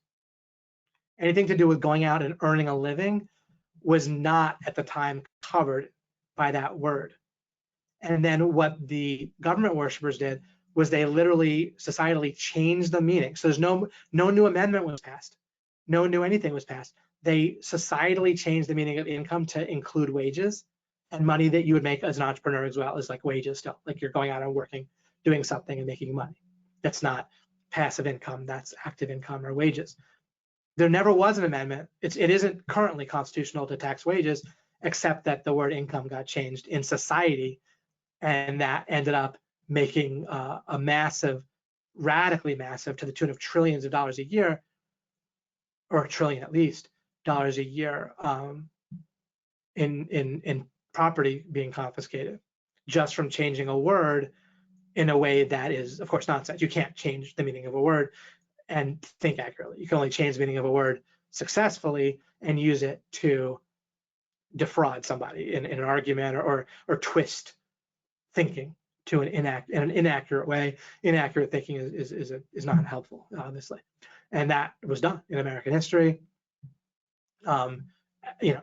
Anything to do with going out and earning a living was not at the time covered by that word. And then what the government worshipers did was they literally societally changed the meaning. So there's no new amendment was passed, no new anything was passed. They societally changed the meaning of income to include wages and money that you would make as an entrepreneur, as well as like wages still, like you're going out and working, doing something and making money. That's not passive income, that's active income or wages. There never was an amendment. It isn't currently constitutional to tax wages, except that the word income got changed in society, and that ended up making a massive, radically massive, to the tune of trillions of dollars a year, or a trillion at least dollars a year, in property being confiscated just from changing a word in a way that is, of course, nonsense. You can't change the meaning of a word and think accurately. You can only change the meaning of a word successfully and use it to defraud somebody in an argument, or twist thinking to an inaccurate way. Inaccurate thinking is not helpful, obviously, and that was done in American history.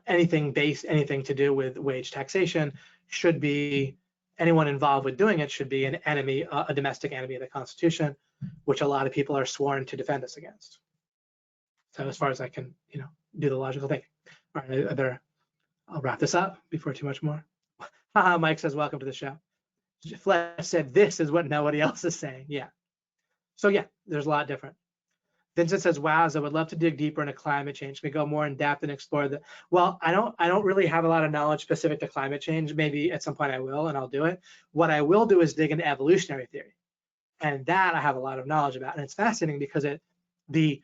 Anything to do with wage taxation should be, anyone involved with doing it should be an enemy, a domestic enemy of the Constitution, which a lot of people are sworn to defend us against. So as far as I can, do the logical thing. All right, I'll wrap this up before too much more. Mike says, welcome to the show. Flesh said, this is what nobody else is saying. Yeah. So yeah, there's a lot different. Vincent says, "Wow, I would love to dig deeper into climate change. Can we go more in depth and explore the?" Well, I don't really have a lot of knowledge specific to climate change. Maybe at some point I will, and I'll do it. What I will do is dig into evolutionary theory, and that I have a lot of knowledge about. And it's fascinating because the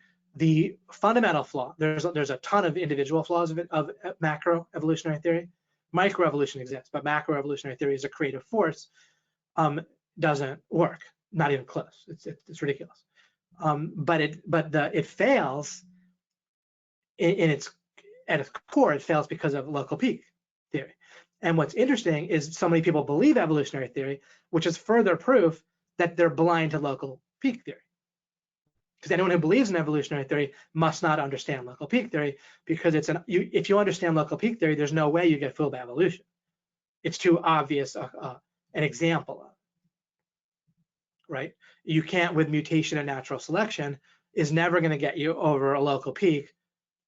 fundamental flaw, there's a ton of individual flaws of macro evolutionary theory. Microevolution exists, but macro evolutionary theory is a creative force. Doesn't work, not even close. It's ridiculous. But it fails at its core. It fails because of local peak theory. And what's interesting is so many people believe evolutionary theory, which is further proof that they're blind to local peak theory. Because anyone who believes in evolutionary theory must not understand local peak theory, because if you understand local peak theory, there's no way you get fooled by evolution. It's too obvious an example of it, right? You can't, with mutation and natural selection, is never going to get you over a local peak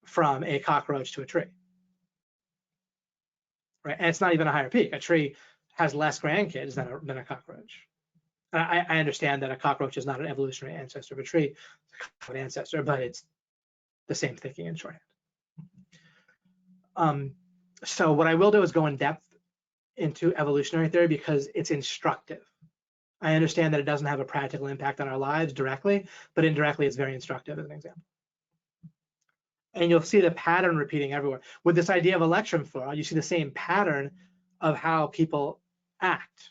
from a cockroach to a tree, right? And it's not even a higher peak. A tree has less grandkids than a cockroach. I understand that a cockroach is not an evolutionary ancestor of a tree, it's an ancestor, but it's the same thinking in shorthand. So what I will do is go in depth into evolutionary theory because it's instructive. I understand that it doesn't have a practical impact on our lives directly, but indirectly it's very instructive as an example. And you'll see the pattern repeating everywhere. With this idea of election fraud, you see the same pattern of how people act.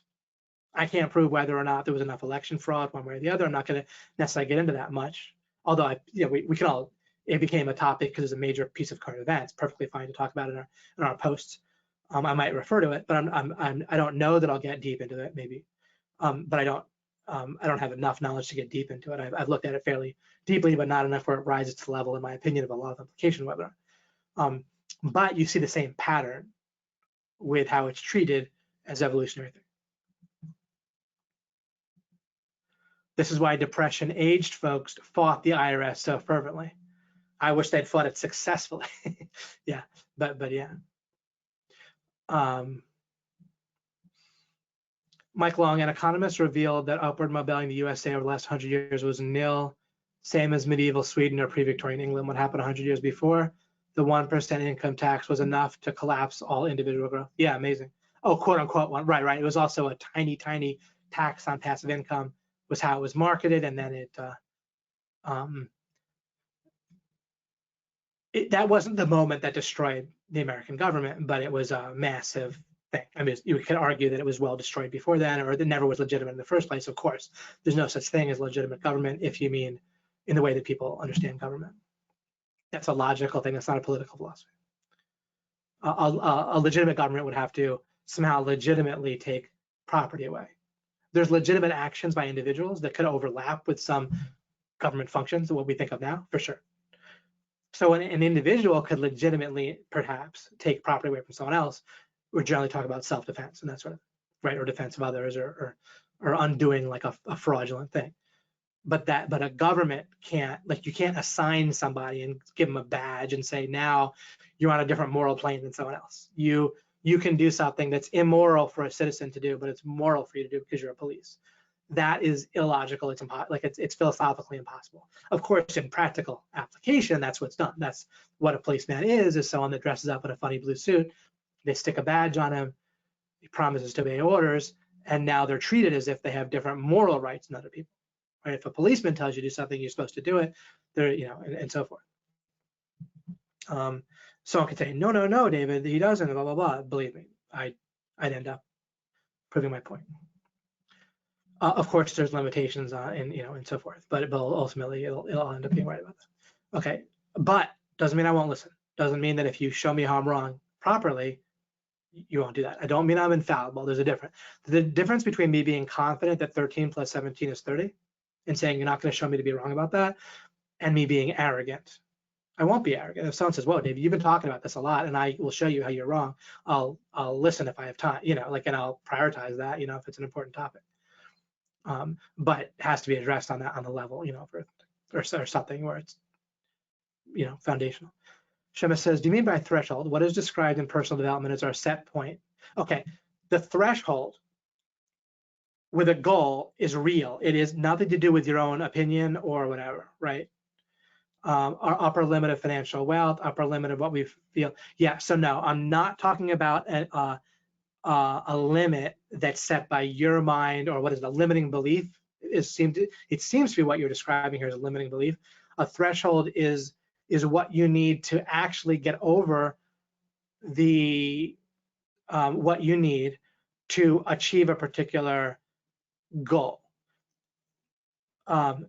I can't prove whether or not there was enough election fraud one way or the other. I'm not going to necessarily get into that much. Although we can all, it became a topic because it's a major piece of current events. Perfectly fine to talk about it in our posts. I might refer to it, but I don't know that I'll get deep into it. Maybe, but I don't have enough knowledge to get deep into it. I've looked at it fairly deeply, but not enough where it rises to the level, in my opinion, of a law of implication webinar. But you see the same pattern with how it's treated as evolutionary theory. This is why depression-aged folks fought the IRS so fervently. I wish they'd fought it successfully. Yeah, but yeah. Mike Long, an economist, revealed that upward mobility in the USA over the last 100 years was nil, same as medieval Sweden or pre-Victorian England. What happened 100 years before? The 1% income tax was enough to collapse all individual growth. Yeah, amazing. Oh, quote unquote one. Right. It was also a tiny tax on passive income was how it was marketed, and then that wasn't the moment that destroyed the American government, but it was a massive thing. I mean, you could argue that it was well destroyed before then, or it never was legitimate in the first place. Of course, there's no such thing as legitimate government if you mean in the way that people understand government. That's a logical thing. That's not a political philosophy. A legitimate government would have to somehow legitimately take property away. There's legitimate actions by individuals that could overlap with some government functions, what we think of now, for sure. So an individual could legitimately perhaps take property away from someone else. We generally talk about self-defense and that sort of, right, or defense of others, or undoing like a fraudulent thing. But a government can't, like, you can't assign somebody and give them a badge and say, now you're on a different moral plane than someone else. You can do something that's immoral for a citizen to do, but it's moral for you to do because you're a police. that is illogical. It's impossible. Like it's philosophically impossible. Of course, in practical application, that's what's done. That's what a policeman is someone that dresses up in a funny blue suit. They stick a badge on him. He promises to obey orders, and now they're treated as if they have different moral rights than other people. Right? If a policeman tells you to do something, you're supposed to do it. They're, and so forth. Someone could say, no, David, he doesn't, blah, blah, blah. Believe me, I'd end up proving my point. Of course, there's limitations on, and so forth, but ultimately it'll end up being right about that. Okay, but doesn't mean I won't listen. Doesn't mean that if you show me how I'm wrong properly, you won't do that. I don't mean I'm infallible. There's a difference. The difference between me being confident that 13 plus 17 is 30 and saying you're not going to show me to be wrong about that, and me being arrogant. I won't be arrogant. If someone says, "Whoa, David, you've been talking about this a lot, and I will show you how you're wrong," I'll listen if I have time, and I'll prioritize that, if it's an important topic. But it has to be addressed on the level, or something where it's, foundational. Shema says, do you mean by threshold? What is described in personal development as our set point? Okay, the threshold with a goal is real. It is nothing to do with your own opinion or whatever, right? Our upper limit of financial wealth, upper limit of what we feel. Yeah, so no, I'm not talking about a limit that's set by your mind, or what is the limiting belief. It seems to be what you're describing here as a limiting belief. A threshold is what you need to actually get over the what you need to achieve a particular goal.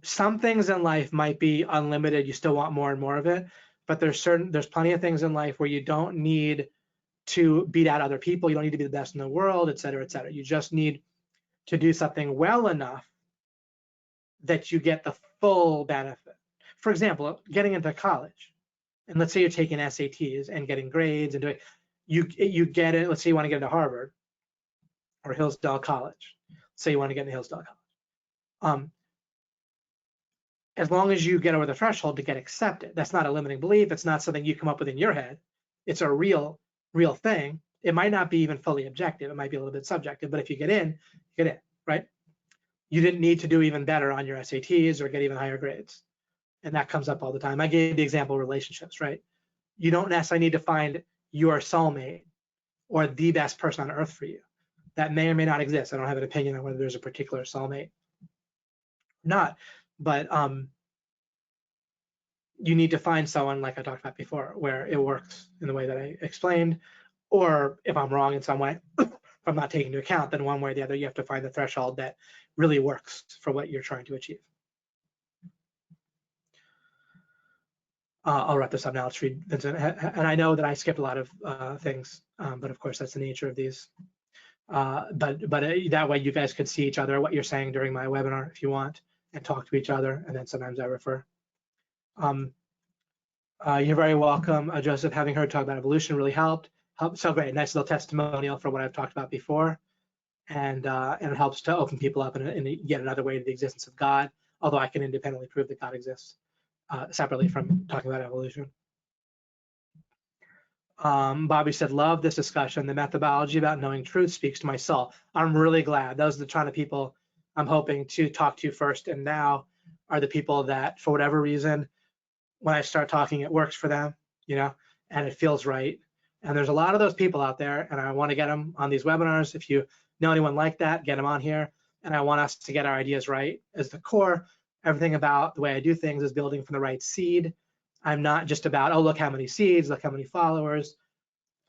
Some things in life might be unlimited. You still want more and more of it, but there's plenty of things in life where you don't need to beat out other people. You don't need to be the best in the world, et cetera, et cetera. You just need to do something well enough that you get the full benefit. For example, getting into college, and let's say you're taking SATs and getting grades and doing, you get it. Let's say you want to get into Harvard or Hillsdale College. Say you want to get into Hillsdale College. As long as you get over the threshold to get accepted, that's not a limiting belief. It's not something you come up with in your head. It's a real thing. It might not be even fully objective. It might be a little bit subjective, but if you get in, right? You didn't need to do even better on your SATs or get even higher grades. And that comes up all the time. I gave the example of relationships, right? You don't necessarily need to find your soulmate or the best person on earth for you. That may or may not exist. I don't have an opinion on whether there's a particular soulmate or not, but you need to find someone, like I talked about before, where it works in the way that I explained, or if I'm wrong in some way, if I'm not taking into account, then one way or the other, you have to find the threshold that really works for what you're trying to achieve. I'll wrap this up now. Let's read Vincent. And I know that I skipped a lot of things, but of course that's the nature of these. But that way you guys could see each other, what you're saying during my webinar if you want, and talk to each other, and then sometimes I refer. You're very welcome, Joseph. Having heard talk about evolution really helped. So great, nice little testimonial for what I've talked about before, and it helps to open people up in yet another way to the existence of God. Although I can independently prove that God exists separately from talking about evolution. Bobby said, love this discussion. The methodology about knowing truth speaks to my soul. I'm really glad. Those are the kind of people I'm hoping to talk to first and now are the people that, for whatever reason, when I start talking, it works for them, and it feels right. And there's a lot of those people out there, and I want to get them on these webinars. If you know anyone like that, get them on here. And I want us to get our ideas right as the core. Everything about the way I do things is building from the right seed. I'm not just about, oh, look how many seeds, look how many followers.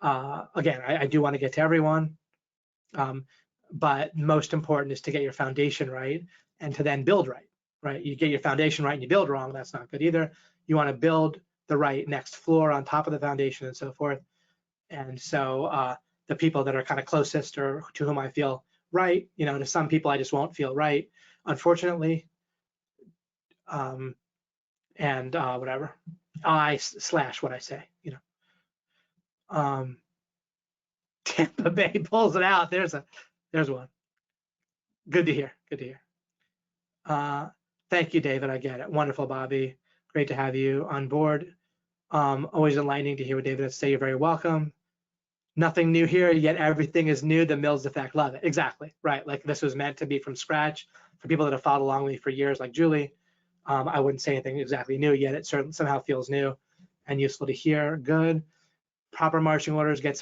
Again, I do want to get to everyone. But most important is to get your foundation right and to then build right? You get your foundation right and you build wrong, that's not good either. You want to build the right next floor on top of the foundation and so forth. And so the people that are kind of closest or to whom I feel right, to some people I just won't feel right, unfortunately. And whatever, I/what I say, Tampa Bay pulls it out. There's one. Good to hear. Thank you, David. I get it. Wonderful, Bobby. Great to have you on board. Always enlightening to hear what David has to say. You're very welcome. Nothing new here, yet everything is new. The Mills effect. Love it. Exactly. Right. Like this was meant to be from scratch. For people that have followed along with me for years, like Julie, I wouldn't say anything exactly new yet. It certainly somehow feels new and useful to hear. Good. Proper marching orders, get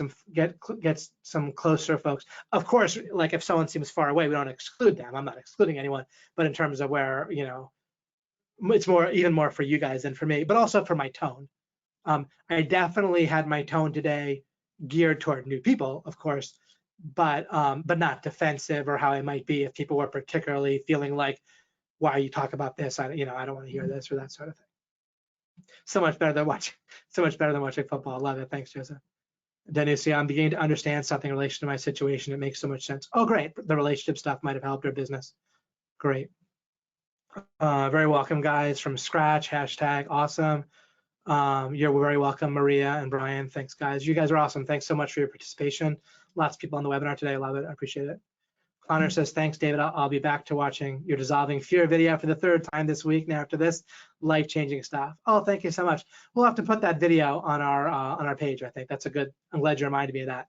some closer folks. Of course, like if someone seems far away, we don't exclude them. I'm not excluding anyone, but in terms of where, you know, it's even more for you guys than for me, but also for my tone. I definitely had my tone today geared toward new people, of course, but not defensive or how I might be if people were particularly feeling like, why you talk about this? I don't want to hear this or that sort of thing. So much better than watching football. I love it. Thanks, Joseph. Danusia, I'm beginning to understand something in relation to my situation. It makes so much sense. Oh, great. The relationship stuff might have helped our business. Great. Very welcome, guys, from scratch. Hashtag awesome. You're very welcome, Maria and Brian. Thanks, guys. You guys are awesome. Thanks so much for your participation. Lots of people on the webinar today. I love it. I appreciate it. Connor says, thanks, David. I'll be back to watching your dissolving fear video for the 3rd time this week. Now after this, life-changing stuff. Oh, thank you so much. We'll have to put that video on our page. I think that's a good. I'm glad you reminded me of that.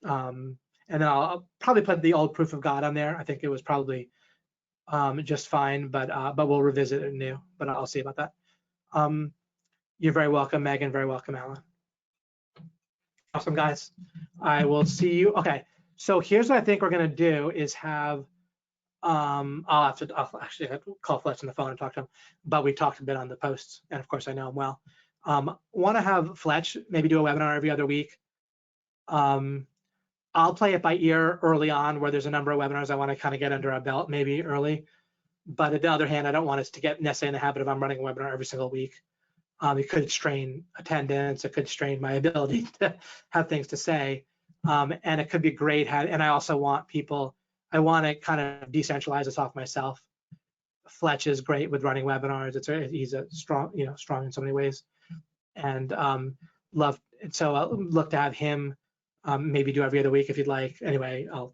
And then I'll probably put the old proof of God on there. I think it was probably just fine, but we'll revisit it new. But I'll see about that. You're very welcome, Megan. Very welcome, Alan. Awesome, guys. I will see you. Okay. So here's what I think we're going to do is have, I'll actually have to call Fletch on the phone and talk to him, but we talked a bit on the posts, and of course I know him well. Want to have Fletch maybe do a webinar every other week. I'll play it by ear early on where there's a number of webinars I want to kind of get under our belt maybe early, but on the other hand, I don't want us to get necessarily in the habit of I'm running a webinar every single week. It could strain attendance, it could strain my ability to have things to say. And it could be great. And I also want people, I want to kind of decentralize this off myself. Fletch is great with running webinars. He's a strong in so many ways. And so I'll look to have him maybe do every other week if you'd like. Anyway, I'll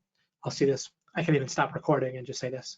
see this. I can even stop recording and just say this.